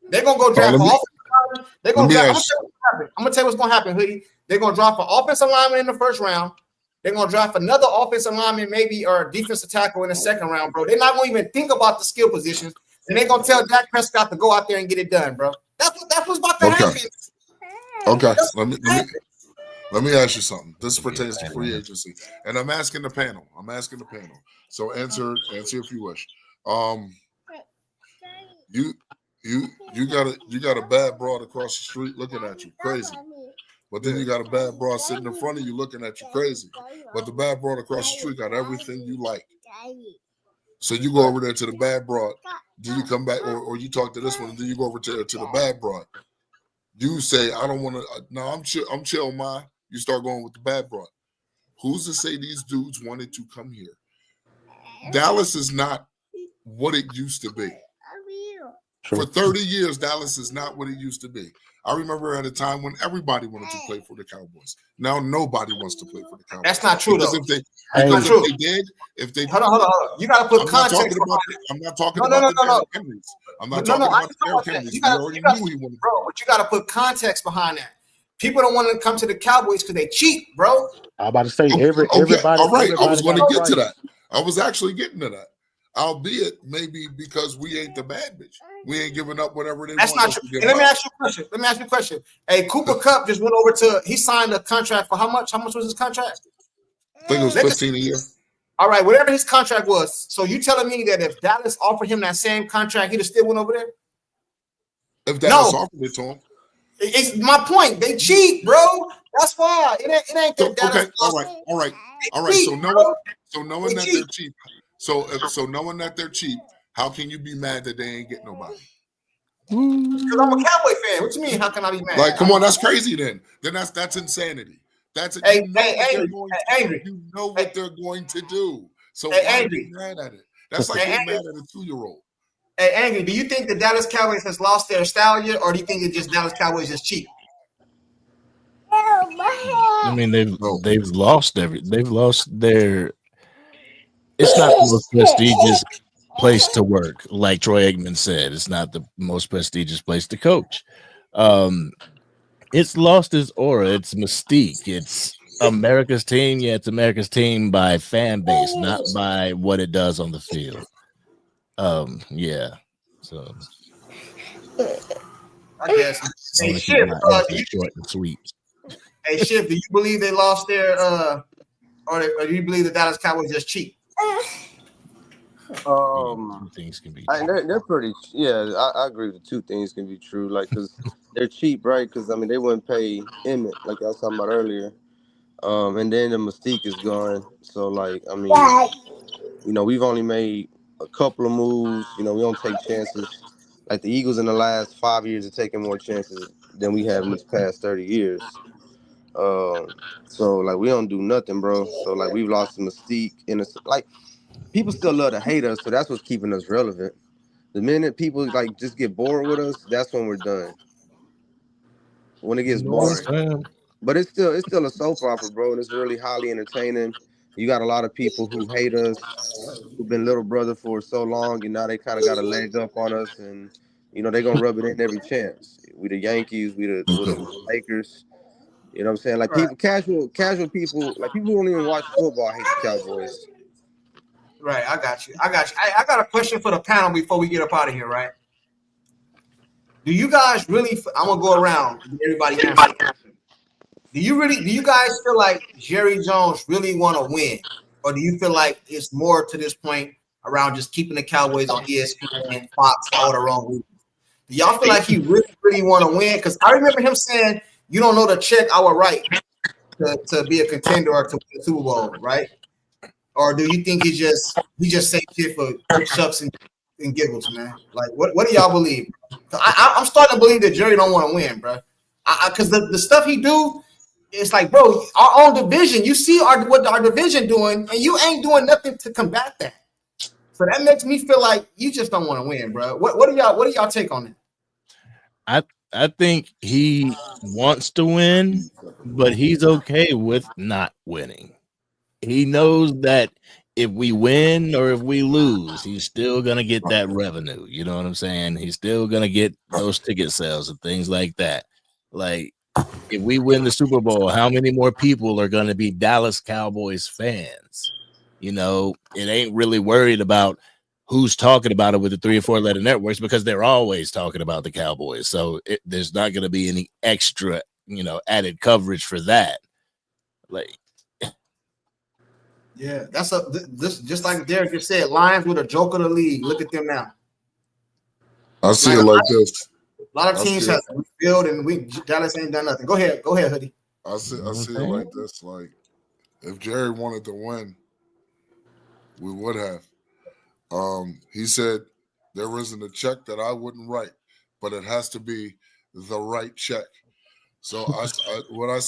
They're gonna go draft for offensive. They're gonna draft. I'm gonna tell you what's gonna happen, Hoodie. They're gonna draft for offensive lineman in the first round. They're gonna draft another offensive lineman, maybe, or defensive tackle in the second round, bro. They're not gonna even think about the skill positions, and they're gonna tell Dak Prescott to go out there and get it done, bro. That's what's about to happen. Okay, let me ask you something. This pertains to free agency, and I'm asking the panel. So answer if you wish. You got a bad broad across the street looking at you crazy, but then you got a bad broad sitting in front of you looking at you crazy, but the bad broad across the street got everything you like. So you go over there to the bad broad. Do you come back, or you talk to this one, and then you go over to the bad broad? You say, I don't want to. No, I'm chill, ma. You start going with the bad broad. Who's to say these dudes wanted to come here? Dallas is not what it used to be. For 30 years, Dallas is not what it used to be. I remember at a time when everybody wanted to play for the Cowboys. Now nobody wants to play for the Cowboys. That's not true, because though. If they hold on. You got to put context. I'm not talking about the Derrick Henrys. I'm not talking about the Derrick Henrys. You already knew he wanted. Bro, but you got to put context behind that. People don't want to come to the Cowboys because they cheap, bro. I'm about to say everybody. All right, I was going to get to that. I was actually getting to that. Albeit maybe because we ain't the bad bitch. We ain't giving up whatever they want. That's not true. Let me ask you a question. Hey, Cooper Kupp just went over he signed a contract for how much? How much was his contract? I think it was 15 a year. All right, whatever his contract was. So you telling me that if Dallas offered him that same contract, he'd have still went over there? If Dallas offered it to him. It's my point. They cheap, bro. That's why. It ain't that Dallas. Okay, all right. So knowing that they're cheap. So knowing that they're cheap, how can you be mad that they ain't get nobody? Because I'm a Cowboy fan. What you mean? How can I be mad? Like, come on, that's crazy. Then that's insanity. That's Angry. You know what they're going to do. So why be mad at it? That's like being mad at a 2-year-old. Hey, Angry, do you think the Dallas Cowboys has lost their style yet, or do you think it's just Dallas Cowboys is cheap? I mean, they've lost their. It's not the most prestigious place to work, like Troy Aikman said. It's not the most prestigious place to coach. It's lost its aura, its mystique. It's America's team. Yeah, it's America's team by fan base, not by what it does on the field. Yeah. So I guess. Hey, Shiv, short and sweet. Hey, Shiv, do you believe they lost their or do you believe the Dallas Cowboys just cheap? Things can be. They're pretty. Yeah, I agree. The two things can be true. Like, because they're cheap, right? Because I mean, they wouldn't pay Emmett like I was talking about earlier. And then the mystique is gone. So, like, I mean, you know, we've only made a couple of moves. You know, we don't take chances. Like the Eagles in the last 5 years are taking more chances than we have in this past 30 years. So like we don't do nothing, bro. So like we've lost the mystique, and it's like people still love to hate us, so that's what's keeping us relevant. The minute people like just get bored with us, that's when we're done. When it gets boring. But it's still a soap opera, bro, and it's really highly entertaining. You got a lot of people who hate us, who've been little brother for so long, and now they kind of got a leg up on us, and you know they're gonna rub it in every chance. We the Yankees, we the Lakers. You know what I'm saying? Like people, casual people, like people who don't even watch football hate the Cowboys. Right, I got you. I got a question for the panel before we get up out of here, right? Do you guys really? I'm gonna go around. Everybody answer. Do you guys feel like Jerry Jones really want to win, or do you feel like it's more to this point around just keeping the Cowboys on ESPN, Fox, all the wrong reasons? Do y'all feel like he really want to win? Because I remember him saying, "You don't know the check I would write to be a contender or to win the Super Bowl," right? Or do you think he just say shit for shucks and giggles, man? Like, what do y'all believe? I'm starting to believe that Jerry don't want to win, bro. Because the stuff he do, it's like, bro, our own division. You see what our division doing, and you ain't doing nothing to combat that. So that makes me feel like you just don't want to win, bro. What do y'all take on I think he wants to win, but he's okay with not winning. He knows that if we win or if we lose, he's still gonna get that revenue. You know what I'm saying? He's still gonna get those ticket sales and things like that. Like, if we win the Super Bowl, how many more people are gonna be Dallas Cowboys fans? You know, it ain't really worried about who's talking about it with the 3 or 4 letter networks because they're always talking about the Cowboys. So there's not going to be any extra, added coverage for that. Like, yeah, that's this just like Derek just said. Lions were the joke of the league. Look at them now. I see it like this. A lot of teams have rebuilt, and Dallas ain't done nothing. Go ahead, Hoodie. I see it like this. Like, if Jerry wanted to win, we would have. He said there isn't a check that I wouldn't write, but it has to be the right check. So what I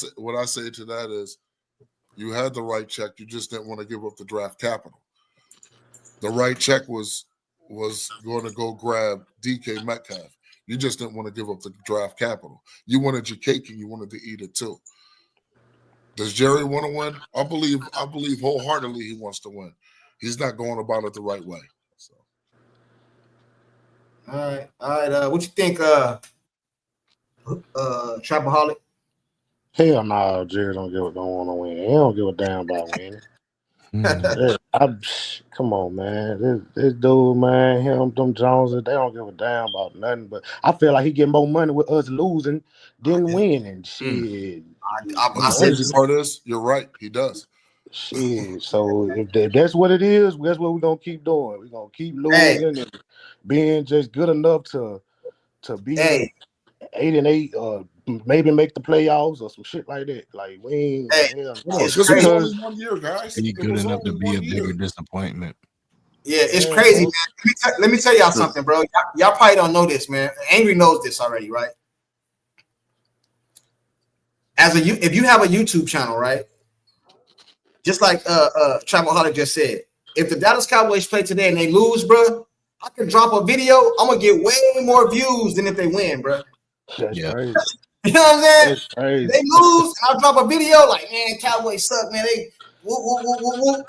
say to that is, you had the right check, you just didn't want to give up the draft capital. The right check was going to go grab DK Metcalf. You just didn't want to give up the draft capital. You wanted your cake and you wanted to eat it too. Does Jerry want to win? I believe wholeheartedly he wants to win. He's not going about it the right way. So. All right. What you think, Trapaholic? Hell no, Jerry don't want to win. He don't give a damn about winning. Come on, man. This dude, man, them Joneses, they don't give a damn about nothing. But I feel like he get more money with us losing than winning. Shit. I said the part is, you're right. He does. Shit. So if that's what it is, that's what we're gonna keep doing. We're gonna keep losing and being just good enough to be 8-8 or maybe make the playoffs or some shit like that. Like we ain't just because only 1 year, guys. Be good enough to be a bigger disappointment. Yeah, it's crazy, man. Let me tell y'all something, bro. Y'all probably don't know this, man. Angry knows this already, right? If you have a YouTube channel, right? Just like Travelholic just said, if the Dallas Cowboys play today and they lose, bro, I can drop a video. I'm gonna get way more views than if they win, bro. That's crazy. You know what I'm saying? That's crazy. They lose, I'll drop a video like, man, Cowboys suck, man. They man,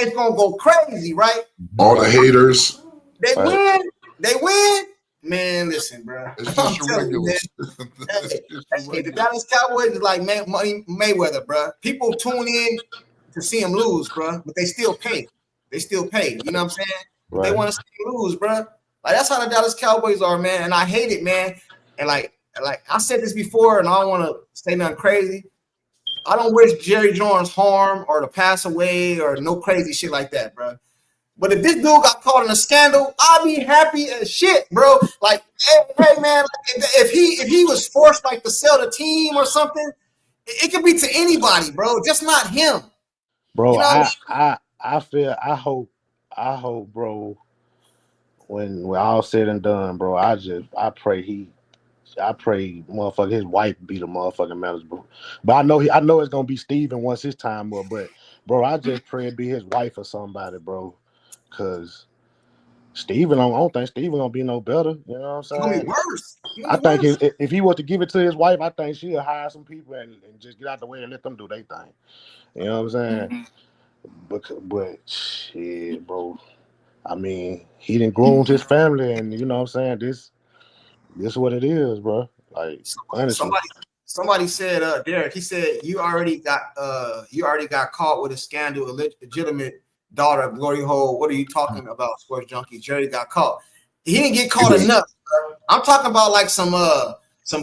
it's gonna go crazy, right? All the haters. They win. Man, listen, bro. It's just ridiculous. The Dallas Cowboys is like Mayweather, bro. People tune in to see him lose, bro, but they still pay. You know what I'm saying? Right. They want to see him lose, bro. Like that's how the Dallas Cowboys are, man. And I hate it, man. And like I said this before, and I don't want to say nothing crazy. I don't wish Jerry Jones harm or to pass away or no crazy shit like that, bro. But if this dude got caught in a scandal, I'd be happy as shit, bro. Like, hey man, if he was forced like to sell the team or something, it could be to anybody, bro. Just not him. Bro, you know? I hope, bro, when we're all said and done, bro, I pray motherfucker his wife beat the motherfucking matters, bro. But I know it's gonna be Steven once his time up, but bro, I just pray it be his wife or somebody, bro. Cause Steven, I don't think Steven gonna be no better. You know what I'm saying? It's gonna be worse. I think if he was to give it to his wife, I think she'll hire some people and just get out the way and let them do their thing. You know what I'm saying? But shit, bro. I mean, he done groomed his family, and you know what I'm saying? This is what it is, bro. Like honestly. Somebody said, Derek, he said you already got caught with a scandal, legitimate daughter of Glory Hole. What are you talking about, Sports Junkie? Jerry got caught. He didn't get caught enough. Bro. I'm talking about like some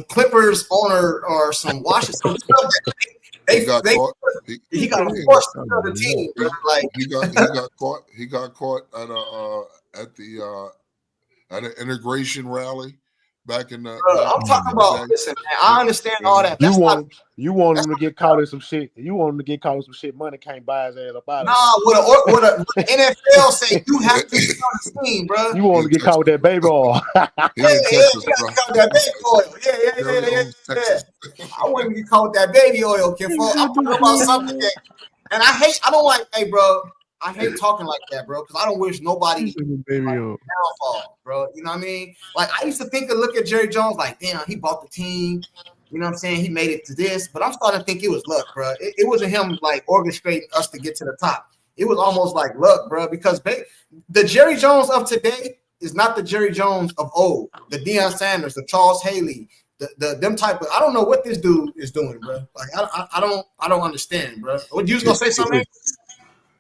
Clippers owner or some Washington. He got forced to the team. Like he got caught at an integration rally back in the. I'm talking about. Listen, man, I understand all that. You want him to get caught in some shit. You want him to get caught in some shit. Money can't buy his ass up out of Nah, what the NFL say you have to be on the team, bro. You want him to get caught with that baby oil. Yeah, you got to caught that baby oil. Yeah. I want him to get caught with that baby oil, Kinfo. I'm talking about something that, and I don't like, hey, bro. I hate talking like that, bro, because I don't wish nobody downfall, bro. You know what I mean? Like, I used to look at Jerry Jones like, damn, he bought the team. You know what I'm saying? He made it to this, but I'm starting to think it was luck, bro. It wasn't him like orchestrating us to get to the top. It was almost like luck, bro, because the Jerry Jones of today is not the Jerry Jones of old. The Deion Sanders, the Charles Haley, them type of. I don't know what this dude is doing, bro. Like I don't understand, bro. What you was gonna say something?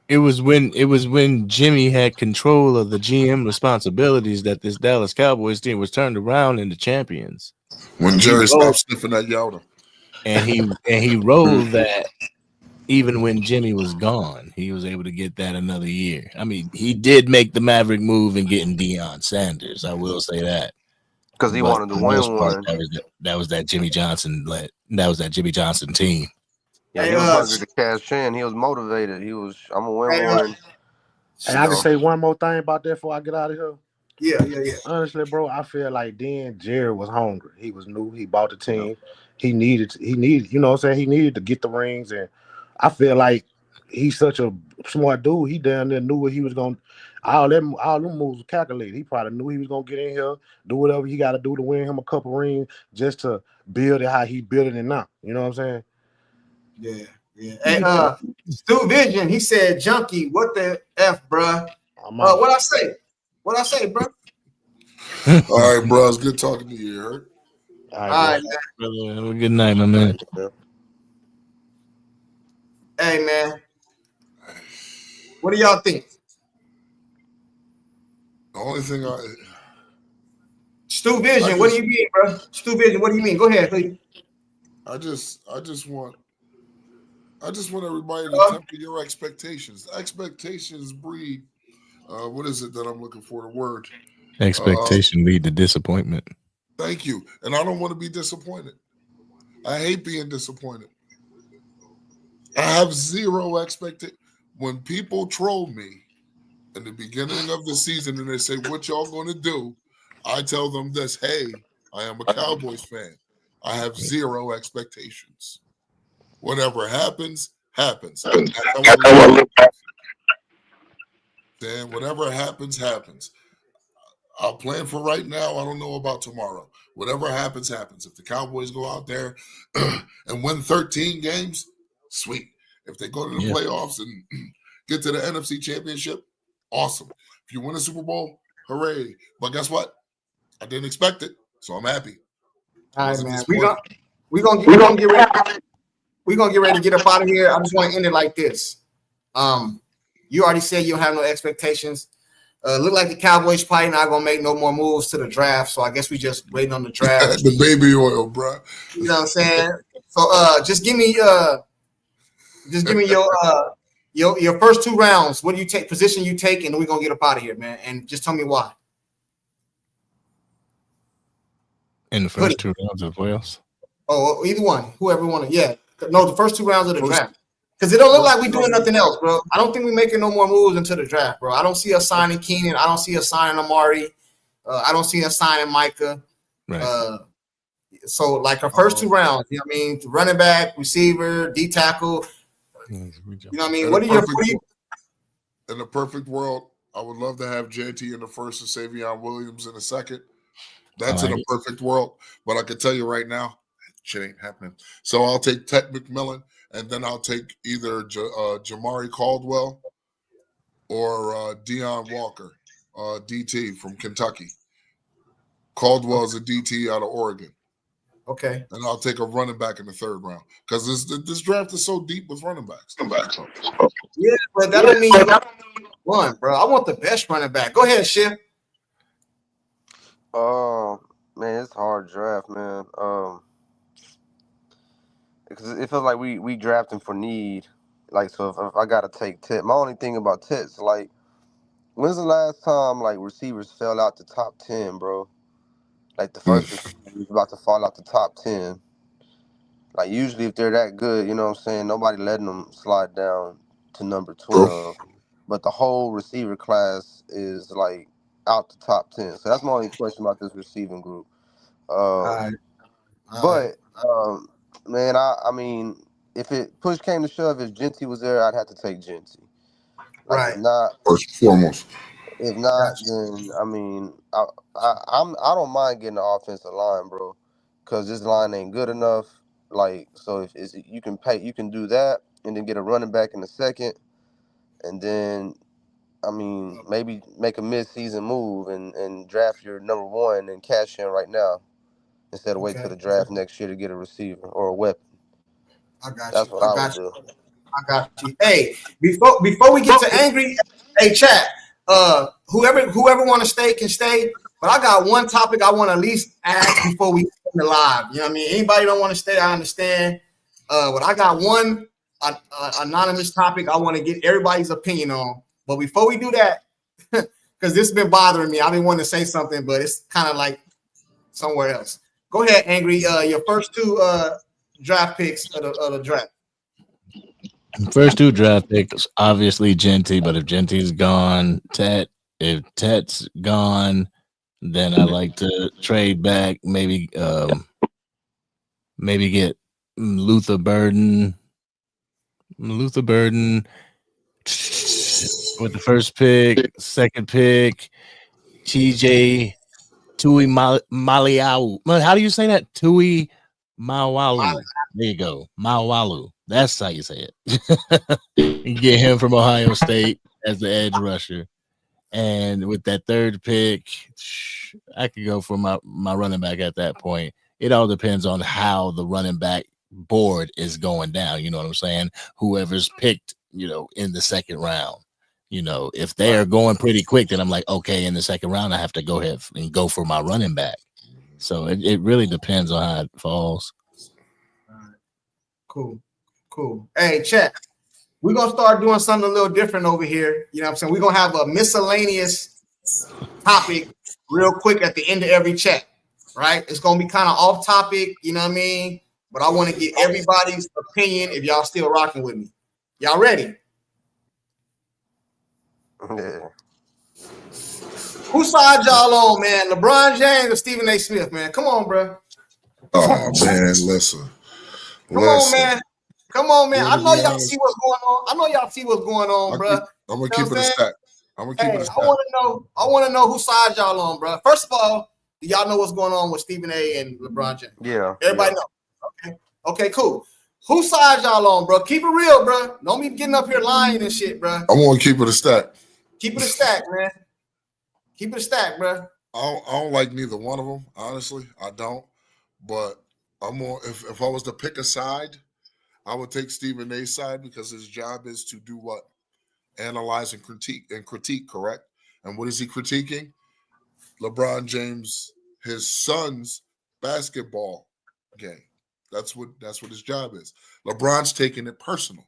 It was when Jimmy had control of the GM responsibilities that this Dallas Cowboys team was turned around into champions. When Jerry stopped sniffing that Yoda. And he rolled that even when Jimmy was gone, he was able to get that another year. I mean, he did make the Maverick move in getting Deion Sanders. I will say that. Because he wanted to win one. That was that Jimmy Johnson team. Yeah, he was hungry to cash in. He was motivated. I'm gonna win one. And I can say one more thing about that before I get out of here. Yeah. Honestly, bro, I feel like then Jerry was hungry. He was new. He bought the team. He needed, you know what I'm saying? He needed to get the rings. And I feel like he's such a smart dude. He down there knew what he was going to, all them moves were calculated. He probably knew he was going to get in here, do whatever he got to do to win him a couple rings just to build it how he built it now. You know what I'm saying? Yeah. Hey, Stu Vision, he said, "Junkie, what the f, bro? What I say, bro? All right, bro. It's good talking to you. You heard? All right, man. Have a good night, my man. Hey, man. What do y'all think? The only thing Stu Vision, what do you mean, bro? Stu Vision, what do you mean? Go ahead, please. I just want everybody to temper your expectations. Expectations breed. What is it that I'm looking for? The word. Expectation lead to disappointment. Thank you. And I don't want to be disappointed. I hate being disappointed. I have zero expectation. When people troll me in the beginning of the season and they say, "What y'all going to do?" I tell them this: "Hey, I am a Cowboys fan. I have zero expectations. Whatever happens, happens." Then whatever happens, happens. I'll plan for right now. I don't know about tomorrow. Whatever happens, happens. If the Cowboys go out there and win 13 games, sweet. If they go to the playoffs and get to the NFC Championship, awesome. If you win a Super Bowl, hooray. But guess what? I didn't expect it, so I'm happy. All right, man. We're gonna get ready to get up out of here. I just want to end it like this. You already said you don't have no expectations. Look like the Cowboys probably not gonna make no more moves to the draft, so I guess we just waiting on the draft. The baby oil, bro. You know what I'm saying? So just give me your first two rounds. What do you take? Position you take, and then we're gonna get up out of here, man. And just tell me why. In the first two rounds of playoffs? Oh, either one, whoever wanted. Yeah, no, the first two rounds of the draft. Because it don't look like we're doing nothing else, bro. I don't think we're making no more moves into the draft, bro. I don't see us signing Keenan. I don't see us signing Amari. I don't see us signing Micah. Right. So, like our first two rounds, you know what I mean? Running back, receiver, D tackle. You know what I mean? In the perfect world, I would love to have JT in the first and Savion Williams in the second. That's in a perfect world. But I can tell you right now, shit ain't happening. So I'll take Ted McMillan. And then I'll take either Jamari Caldwell or Deion Walker, DT from Kentucky. Caldwell's a DT out of Oregon. Okay. And I'll take a running back in the third round because this draft is so deep with running backs. Yeah, but that don't mean you got one, bro. I want the best running back. Go ahead, Shiv. Man, it's a hard draft, man. Because it feels like we drafting for need. Like, so if I got to take Ted, my only thing about Ted's, like, when's the last time, like, receivers fell out the top 10, bro? like the first receiver is about to fall out the top 10. Like usually if they're that good, you know what I'm saying, nobody letting them slide down to number 12. But the whole receiver class is like out the top 10. So that's my only question about this receiving group. Man, I mean, if it push came to shove, if Genty was there, I'd have to take Genty. Like Right. if not, First and foremost. if not, then I mean, I don't mind getting the offensive line, bro, because this line ain't good enough. Like, so if it's, you can do that, and then get a running back in the second, and then I mean maybe make a mid-season move and draft your number one and cash in right now instead of wait till the draft next year to get a receiver or a weapon. I got That's you. what I would do. I got you. Hey, before we get to angry, hey chat. Whoever want to stay can stay. But I got one topic I want to at least ask before we end the live. You know what I mean? Anybody don't want to stay, I understand. But I got one anonymous topic I want to get everybody's opinion on. But before we do that, because this has been bothering me, I've been wanting to say something, but it's kind of like somewhere else. Go ahead, Angry. Your first two draft picks of the draft. First two draft picks, obviously Genty, but if Genty's gone, Tet. If Tet's gone, then I like to trade back, maybe get Luther Burden with the first pick, second pick, TJ Tui Maliau. How do you say that? Tui Mawalu. There you go. Mawalu. That's how you say it. You get him from Ohio State as the edge rusher. And with that third pick, I could go for my running back at that point. It all depends on how the running back board is going down. You know what I'm saying? Whoever's picked, in the second round. If they are going pretty quick, then I'm like, okay, in the second round, I have to go ahead and go for my running back. So it really depends on how it falls. All right. Cool. Hey, chat. We're going to start doing something a little different over here. You know what I'm saying? We're going to have a miscellaneous topic real quick at the end of every chat, right? It's going to be kind of off topic, you know what I mean? But I want to get everybody's opinion if y'all still rocking with me. Y'all ready? Yeah. Whose side y'all on, man? LeBron James or Stephen A. Smith, man? Come on, bro. Oh, man, listen. Come on, man. I know y'all see what's going on. Bro. I'm gonna keep it a stack. I want to know whose side y'all on, bro. First of all, do y'all know what's going on with Stephen A. and LeBron James? Yeah. Everybody know. Okay, cool. Whose side y'all on, bro? Keep it real, bro. Don't be getting up here lying and shit, bro. I want to keep it a stack. Keep it a stack, man. Keep it a stack, bro. I don't like neither one of them, honestly. I don't. But I'm on. If I was to pick a side, I would take Stephen A's side because his job is to do what? Analyze and critique, correct? And what is he critiquing? LeBron James, his son's basketball game. That's what his job is. LeBron's taking it personal.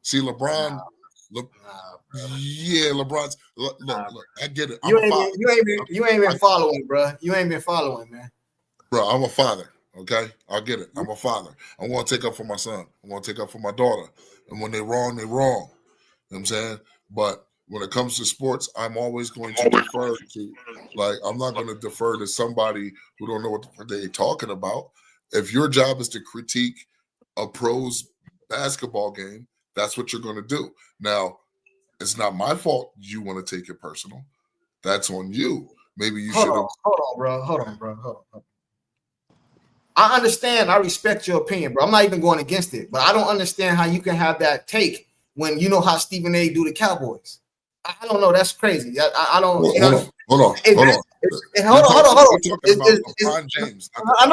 See, LeBron. LeBron's look. I get it. You ain't been following, bro. You ain't been following, man. Bro, I'm a father. Okay, I get it. I'm a father. I want to take up for my son. I want to take up for my daughter. And when they're wrong, they're wrong. You know what I'm saying? But when it comes to sports, I'm always going to defer to, I'm not going to defer to somebody who don't know what they're talking about. If your job is to critique a pro's basketball game, that's what you're going to do. Now, it's not my fault you want to take it personal. That's on you. Maybe you should have. Hold on, bro. I understand. I respect your opinion, bro. I'm not even going against it, but I don't understand how you can have that take when you know how Stephen A. do the Cowboys. I don't know. That's crazy. I don't. Hold on. Hold on. LeBron James. I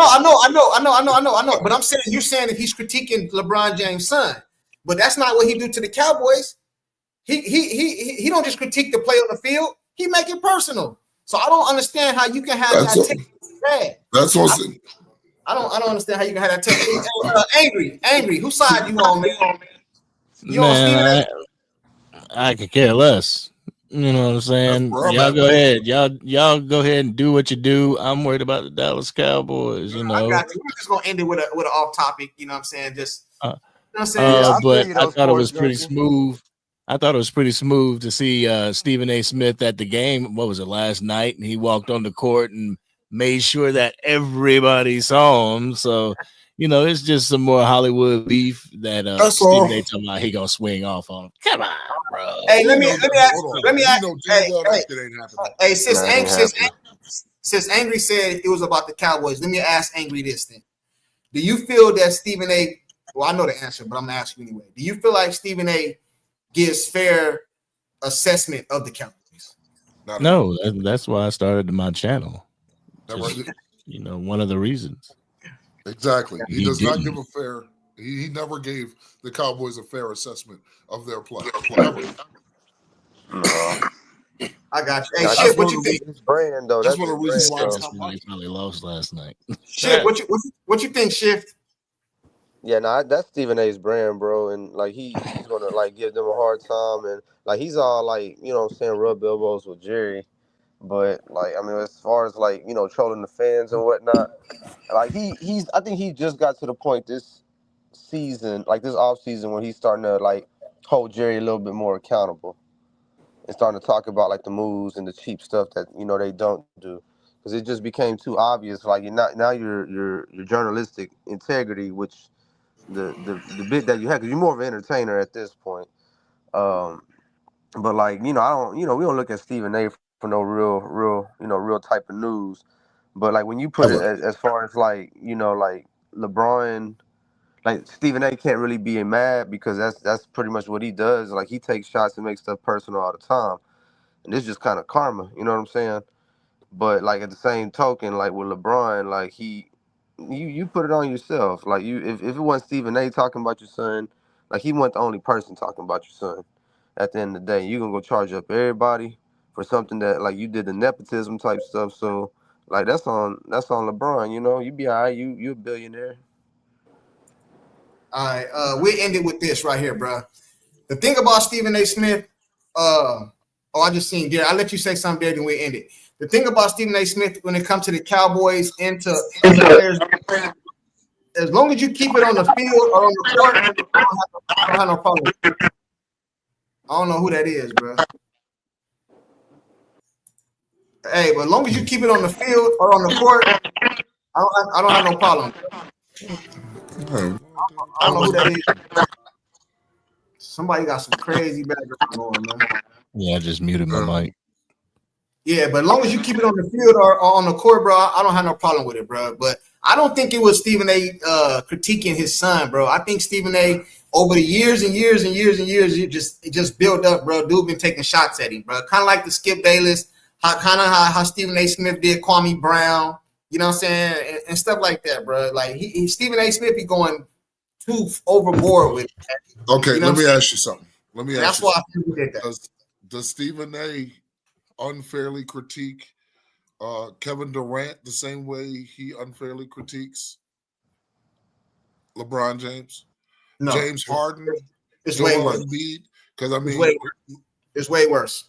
know. But I'm saying you're saying that he's critiquing LeBron James' son, but that's not what he do to the Cowboys. He don't just critique the play on the field. He make it personal. So I don't understand how you can have that take. That's awesome. I don't understand how you can have that take. Angry. Whose side you on, man? I could care less. You know what I'm saying? Y'all go ahead. Y'all go ahead and do what you do. I'm worried about the Dallas Cowboys. You know, I got you. We're just gonna end it with an off topic. You know what I'm saying? Just you know what I'm saying. But I thought it was pretty smooth. I thought it was pretty smooth to see Stephen A. Smith at the game. What was it, last night? And he walked on the court and made sure that everybody saw him. So, you know, it's just some more Hollywood beef that Stephen A. talking about he gonna swing off on. Come on, bro. Hey, let me ask. Hey, since Angry said it was about the Cowboys, let me ask Angry this then. Do you feel that Stephen A. Well, I know the answer, but I'm gonna ask you anyway. Do you feel like Stephen A. gives fair assessment of the Cowboys? No, that's why I started my channel. You know, one of the reasons. Exactly. He does not give a fair. He never gave the Cowboys a fair assessment of their play. I got you. Hey, Shit, what you think? Brand, though. That's one of the reasons why he probably lost last night. Shit, what you think, Shift? Yeah, no, that's Stephen A.'s brand, bro, and like he's gonna like give them a hard time, and like he's all like, you know what I'm saying, rub elbows with Jerry, but like I mean, as far as like, you know, trolling the fans and whatnot, like I think he just got to the point this season, like this off season, where he's starting to like hold Jerry a little bit more accountable and starting to talk about like the moves and the cheap stuff that, you know, they don't do, because it just became too obvious. Like you're not now your journalistic integrity, which the bit that you had, because you're more of an entertainer at this point. But like, you know, we don't look at Stephen A. for no real type of news. But like when you put it as far as like, you know, like LeBron, like Stephen A. can't really be mad, because that's pretty much what he does. Like he takes shots and makes stuff personal all the time, and it's just kind of karma. You know what I'm saying? But like at the same token, like with LeBron, like you put it on yourself. Like if it wasn't Stephen A. talking about your son, like he wasn't the only person talking about your son. At the end of the day, you're gonna go charge up everybody for something that like you did the nepotism type stuff. So like that's on LeBron. You know, you be all right. You a billionaire. All right, we end it with this right here, bro. The thing about Stephen A. Smith, I just seen Gary. I'll let you say something there, then we end it. The thing about Stephen A. Smith when it comes to the Cowboys and to players, as long as you keep it on the field or on the court, I don't have no problem. I don't know who that is, bro. Hey, but as long as you keep it on the field or on the court, I don't have no problem. I don't know who that is. Somebody got some crazy background going, man. Yeah, I just muted my mic. Yeah, but as long as you keep it on the field or on the court, bro, I don't have no problem with it, bro. But I don't think it was Stephen A. Critiquing his son, bro. I think Stephen A. over the years and years and years and years, it just built up, bro. Dude been taking shots at him, bro. Kind of like the Skip Bayless, how Stephen A. Smith did Kwame Brown, you know what I'm saying, and stuff like that, bro. Like Stephen A. Smith be going too overboard with it. Okay, you know let me ask you something. That's why I did that. Does Stephen A. unfairly critique Kevin Durant the same way he unfairly critiques LeBron James? No. James Harden? It's way worse. Because I mean, it's way worse.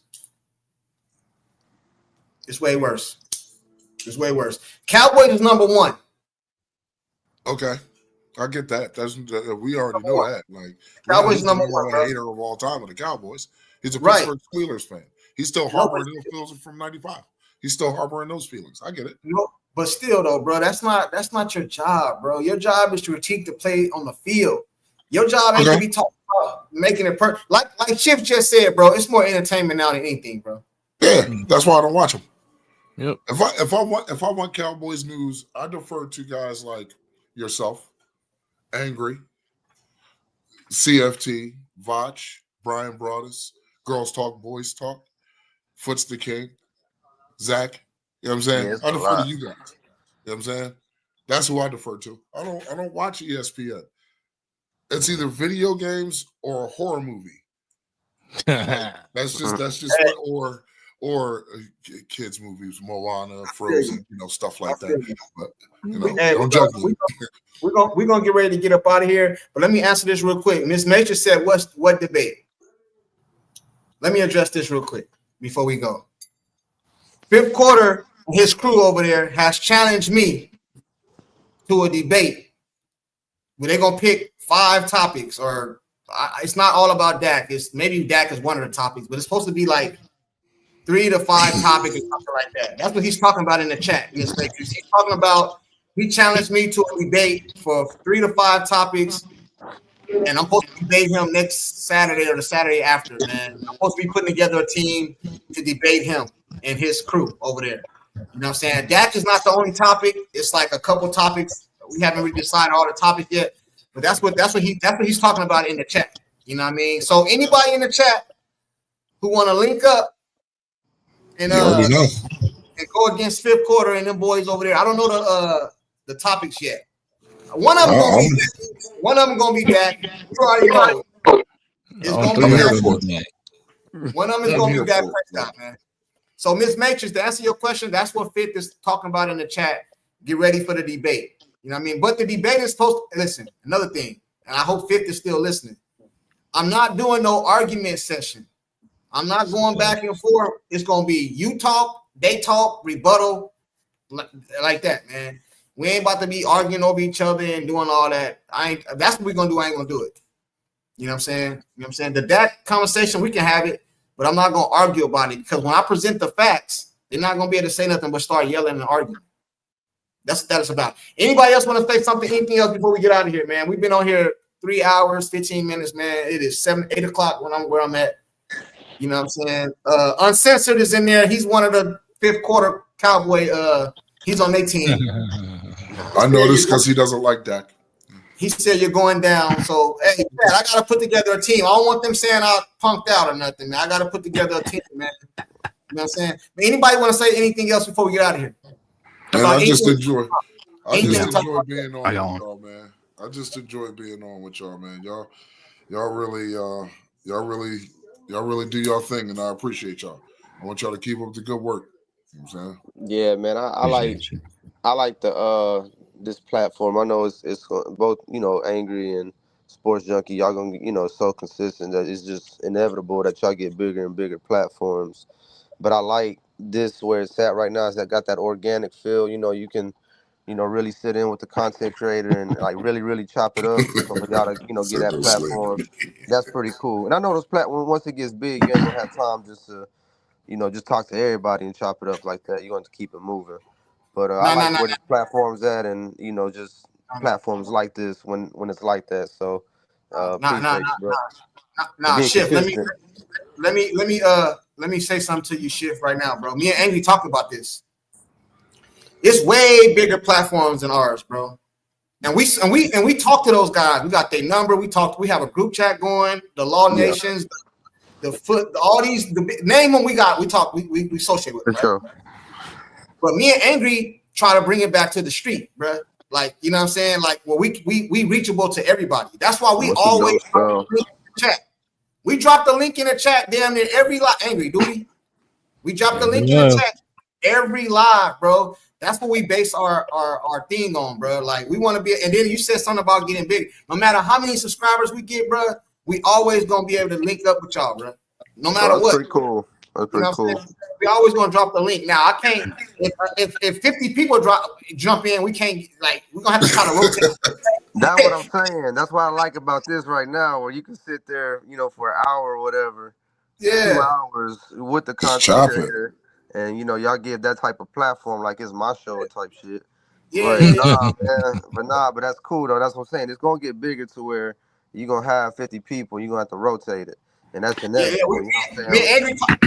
It's way worse. It's way worse. Cowboys is number one. Okay. I get that. We already know that. Like Cowboys number one, bro. Hater of all time of the Cowboys. He's a Pittsburgh Steelers fan. He's still harboring those feelings from '95. He's still harboring those feelings. I get it. No, but still, though, bro, that's not your job, bro. Your job is to critique the play on the field. Your job ain't to be talking about making it like Chief just said, bro. It's more entertainment now than anything, bro. Yeah, that's why I don't watch them. Yep. If I want Cowboys news, I defer to guys like yourself, Angry, CFT, Vach, Brian Broadus, Girls Talk, Boys Talk, Foots the King, Zach. You know what I'm saying? I defer to you guys. You know what I'm saying? That's who I defer to. I don't watch ESPN. It's either video games or a horror movie. That's just or kids movies, Moana, Frozen, stuff like that. But don't judge me. We're gonna get ready to get up out of here. But let me answer this real quick. Miss Major said, "What debate?" Let me address this real quick. before we go. Fifth Quarter, his crew over there has challenged me to a debate where they're gonna pick 5 topics, or it's not all about Dak. It's maybe Dak is one of the topics, but it's supposed to be like 3 to 5 topics or something like that. That's what he's talking about in the chat. He's talking about, he challenged me to a debate for 3 to 5 topics, and I'm supposed to debate him next Saturday or the Saturday after, man. I'm supposed to be putting together a team to debate him and his crew over there. You know what I'm saying? Dak is not the only topic. It's like a couple topics. We haven't really decided all the topics yet, but that's what he's talking about in the chat. You know what I mean? So anybody in the chat who want to link up and go against Fifth Quarter and them boys over there, I don't know the topics yet. One of them gonna be Dak. You already know. It's gonna be Dak. One of them is gonna be Dak Prescott, man. So, Miss Matrix, to answer your question, that's what Fifth is talking about in the chat. Get ready for the debate. You know what I mean? But the debate is supposed to, listen, another thing, and I hope Fifth is still listening. I'm not doing no argument session. I'm not going back and forth. It's gonna be you talk, they talk, rebuttal, like that, man. We ain't about to be arguing over each other and doing all that. That's what we're gonna do. I ain't gonna do it. You know what I'm saying? You know what I'm saying? That conversation, we can have it, but I'm not gonna argue about it, because when I present the facts, they're not gonna be able to say nothing but start yelling and arguing. That's what that is about. Anybody else want to say something, anything else before we get out of here, man? We've been on here 3 hours, 15 minutes, man. It is 8 o'clock where I'm at. You know what I'm saying? Uncensored is in there. He's one of the Fifth Quarter Cowboy. He's on their team. I know this because he doesn't like Dak. He said you're going down. So, hey, man, I got to put together a team. I don't want them saying I punked out or nothing, man. I got to put together a team, man. You know what I'm saying? But anybody want to say anything else before we get out of here? And I just enjoy being on with y'all, man. I just enjoy being on with y'all, man. Y'all really do y'all thing, and I appreciate y'all. I want y'all to keep up the good work. You know what I'm saying? Yeah, man. I like the this platform. I know it's both, Angry and Sports Junkie. Y'all gonna so consistent that it's just inevitable that y'all get bigger and bigger platforms. But I like this where it's at right now. Is that got that organic feel. You can really sit in with the content creator and like really, really chop it up. So for y'all to, get that platform, that's pretty cool. And I know those platforms, once it gets big, you ain't gonna have time just to, just talk to everybody and chop it up like that. You're going to keep it moving. But I like where this platform's at, and just platforms like this when it's like that. So Shift. Let me say something to you, Shift, right now, bro. Me and Angry talked about this. It's way bigger platforms than ours, bro. And we talk to those guys. We got their number. We have a group chat going. The Law Nations, all these, name them. We talk. We associate with them. Right? Sure. But me and Angry try to bring it back to the street, bro. Like, you know what I'm saying? Like, well, we reachable to everybody. That's why we always drop the link in the chat. We drop the link in the chat damn near every live. Angry, do we? We drop the link in the chat every live, bro. That's what we base our thing on, bro. Like, we want to be, and then you said something about getting big. No matter how many subscribers we get, bro, we always gonna be able to link up with y'all, bro. No matter what. Pretty cool. That's pretty cool. We always gonna drop the link. Now I can't. If 50 people jump in, we can't. Like, we're gonna have to kind of rotate. That's what I'm saying. That's what I like about this right now, where you can sit there, for an hour or whatever, 2 hours with the content creator, and y'all give that type of platform like it's my show type shit. But that's cool though. That's what I'm saying. It's gonna get bigger to where you're gonna have 50 people. You're gonna have to rotate it. And that's inevitable. Me and Andrew talked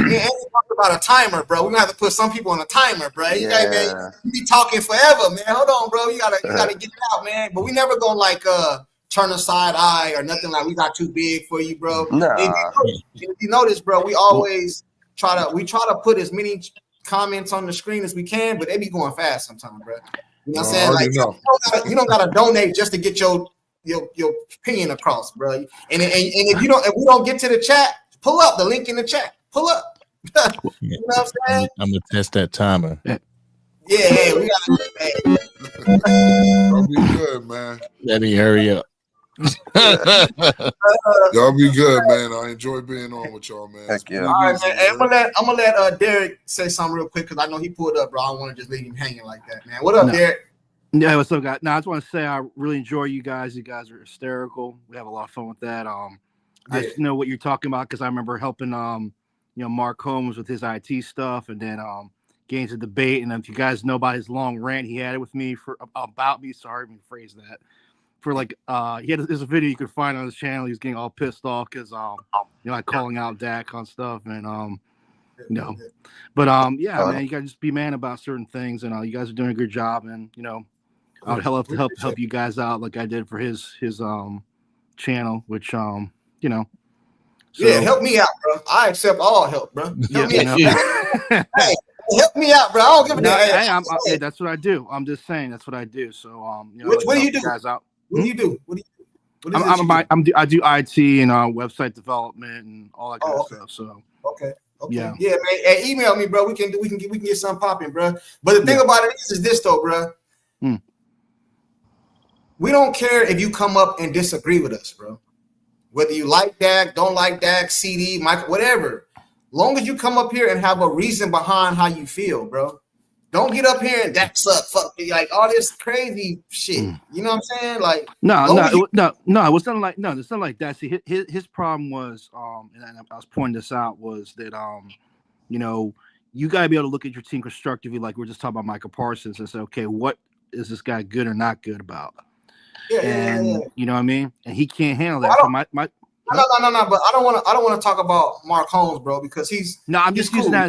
about a timer, bro. We're gonna have to put some people on a timer, bro. You be talking forever, man. Hold on, bro. You gotta get it out, man. But we never gonna turn a side eye or nothing like we got too big for you, bro. Nah. If you notice, bro, we always try to put as many comments on the screen as we can, but they be going fast sometimes, bro. You know what I'm saying? Like, you don't gotta donate just to get your opinion across, bro. And if we don't get to the chat, pull up the link in the chat. Pull up. You know what I'm saying? I'm gonna test that timer. Yeah, we gotta. That'll be good, man. Let me hurry up. Y'all be good, man. I enjoy being on with y'all, man. Heck yeah. All right, man. Hey, I'm gonna let Derek say something real quick because I know he pulled up, bro. I don't want to just leave him hanging like that, man. What up, Derek? Yeah, what's up, guys? No, I just want to say I really enjoy you guys. You guys are hysterical. We have a lot of fun with that. I just know what you're talking about because I remember helping Mark Holmes with his IT stuff, and then getting into debate. And if you guys know about his long rant he had it with me about me, sorry, let me phrase that. For like there's a video you could find on his channel. He's getting all pissed off because like calling out Dak on stuff and but man, you gotta just be man about certain things, and you guys are doing a good job, and I would love to help you guys out like I did for his channel, which So, yeah, help me out, bro. I accept all help, bro. Help me out. Hey, help me out, bro. I don't give a damn. Hey, that's what I do. I'm just saying that's what I do. So, what do you do? Guys out. What do you do? What I do IT and website development and all that kind of stuff. So okay, yeah, man. Hey, email me, bro. We can get something popping, bro. But the thing about it is this though, bro. We don't care if you come up and disagree with us, bro. Whether you like Dak, don't like Dak, Ceedee, Micah, whatever. Long as you come up here and have a reason behind how you feel, bro. Don't get up here and Dak suck, fuck me, like all this crazy shit. You know what I'm saying? Like it was nothing like it's not like that. See, his problem was, and I was pointing this out, was that you gotta be able to look at your team constructively, like we're just talking about Micah Parsons, and say, okay, what is this guy good or not good about? Yeah. You know what I mean? And he can't handle that. So no. But I don't want to talk about Mark Holmes, bro, because I'm just using that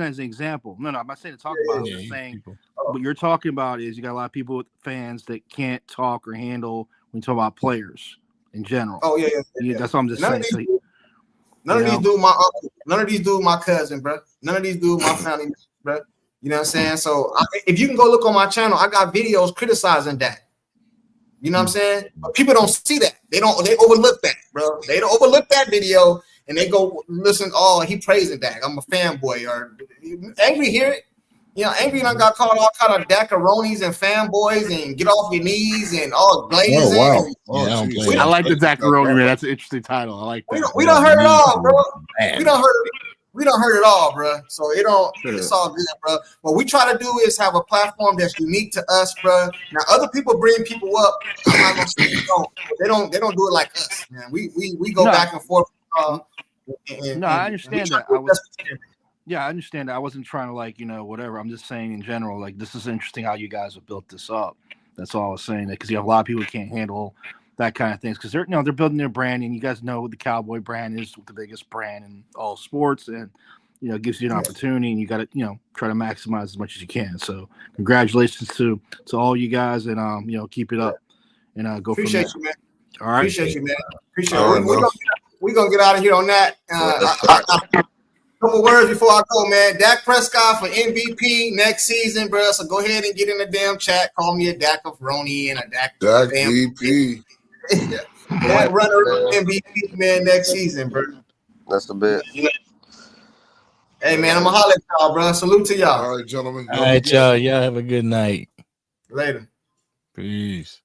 as an example. No, I'm not saying to talk about it. I'm just saying what you're talking about is you got a lot of people with fans that can't talk or handle when you talk about players in general. Oh yeah. That's what I'm just saying. None of these dudes my uncle. None of these dudes my cousin, bro. None of these dudes my family, bro. You know what I'm saying? So if you can go look on my channel, I got videos criticizing that. You know what I'm saying? But people don't see that. They overlook that, bro. They don't overlook that video and they go listen, oh, he praising Dak. I'm a fanboy. Or Angry hear it. Angry done got called all kind of Dakaronis and fanboys and get off your knees and all glazing. Oh, wow. I like the Dakaroni, man. That's an interesting title. I like that. We don't heard it all, bro. We don't heard it all, bro. So it's all good, bro. What we try to do is have a platform that's unique to us, bro. Now other people bring people up. I'm not gonna say they don't do it like us, man. We go back and forth. I understand that. I understand that. I wasn't trying to whatever. I'm just saying in general, like this is interesting how you guys have built this up. That's all I was saying. Because you have a lot of people who can't handle that kind of things because they're building their brand, and you guys know the Cowboy brand is the biggest brand in all sports, and it gives you an opportunity, and you got to try to maximize as much as you can. So congratulations to all you guys, and keep it up and go appreciate from there. You, man. All right, appreciate you, man. Appreciate it. We're gonna get out of here on that. Couple words before I go, man. Dak Prescott for MVP next season, bro. So go ahead and get in the damn chat. Call me a Dak-of-roni and a Dak MVP. That runner MVP, man, next season, bro. That's the bet. Hey, man, I'm going to holler at y'all, bro. Salute to y'all. All right, gentlemen. All right, y'all. Y'all have a good night. Later. Peace.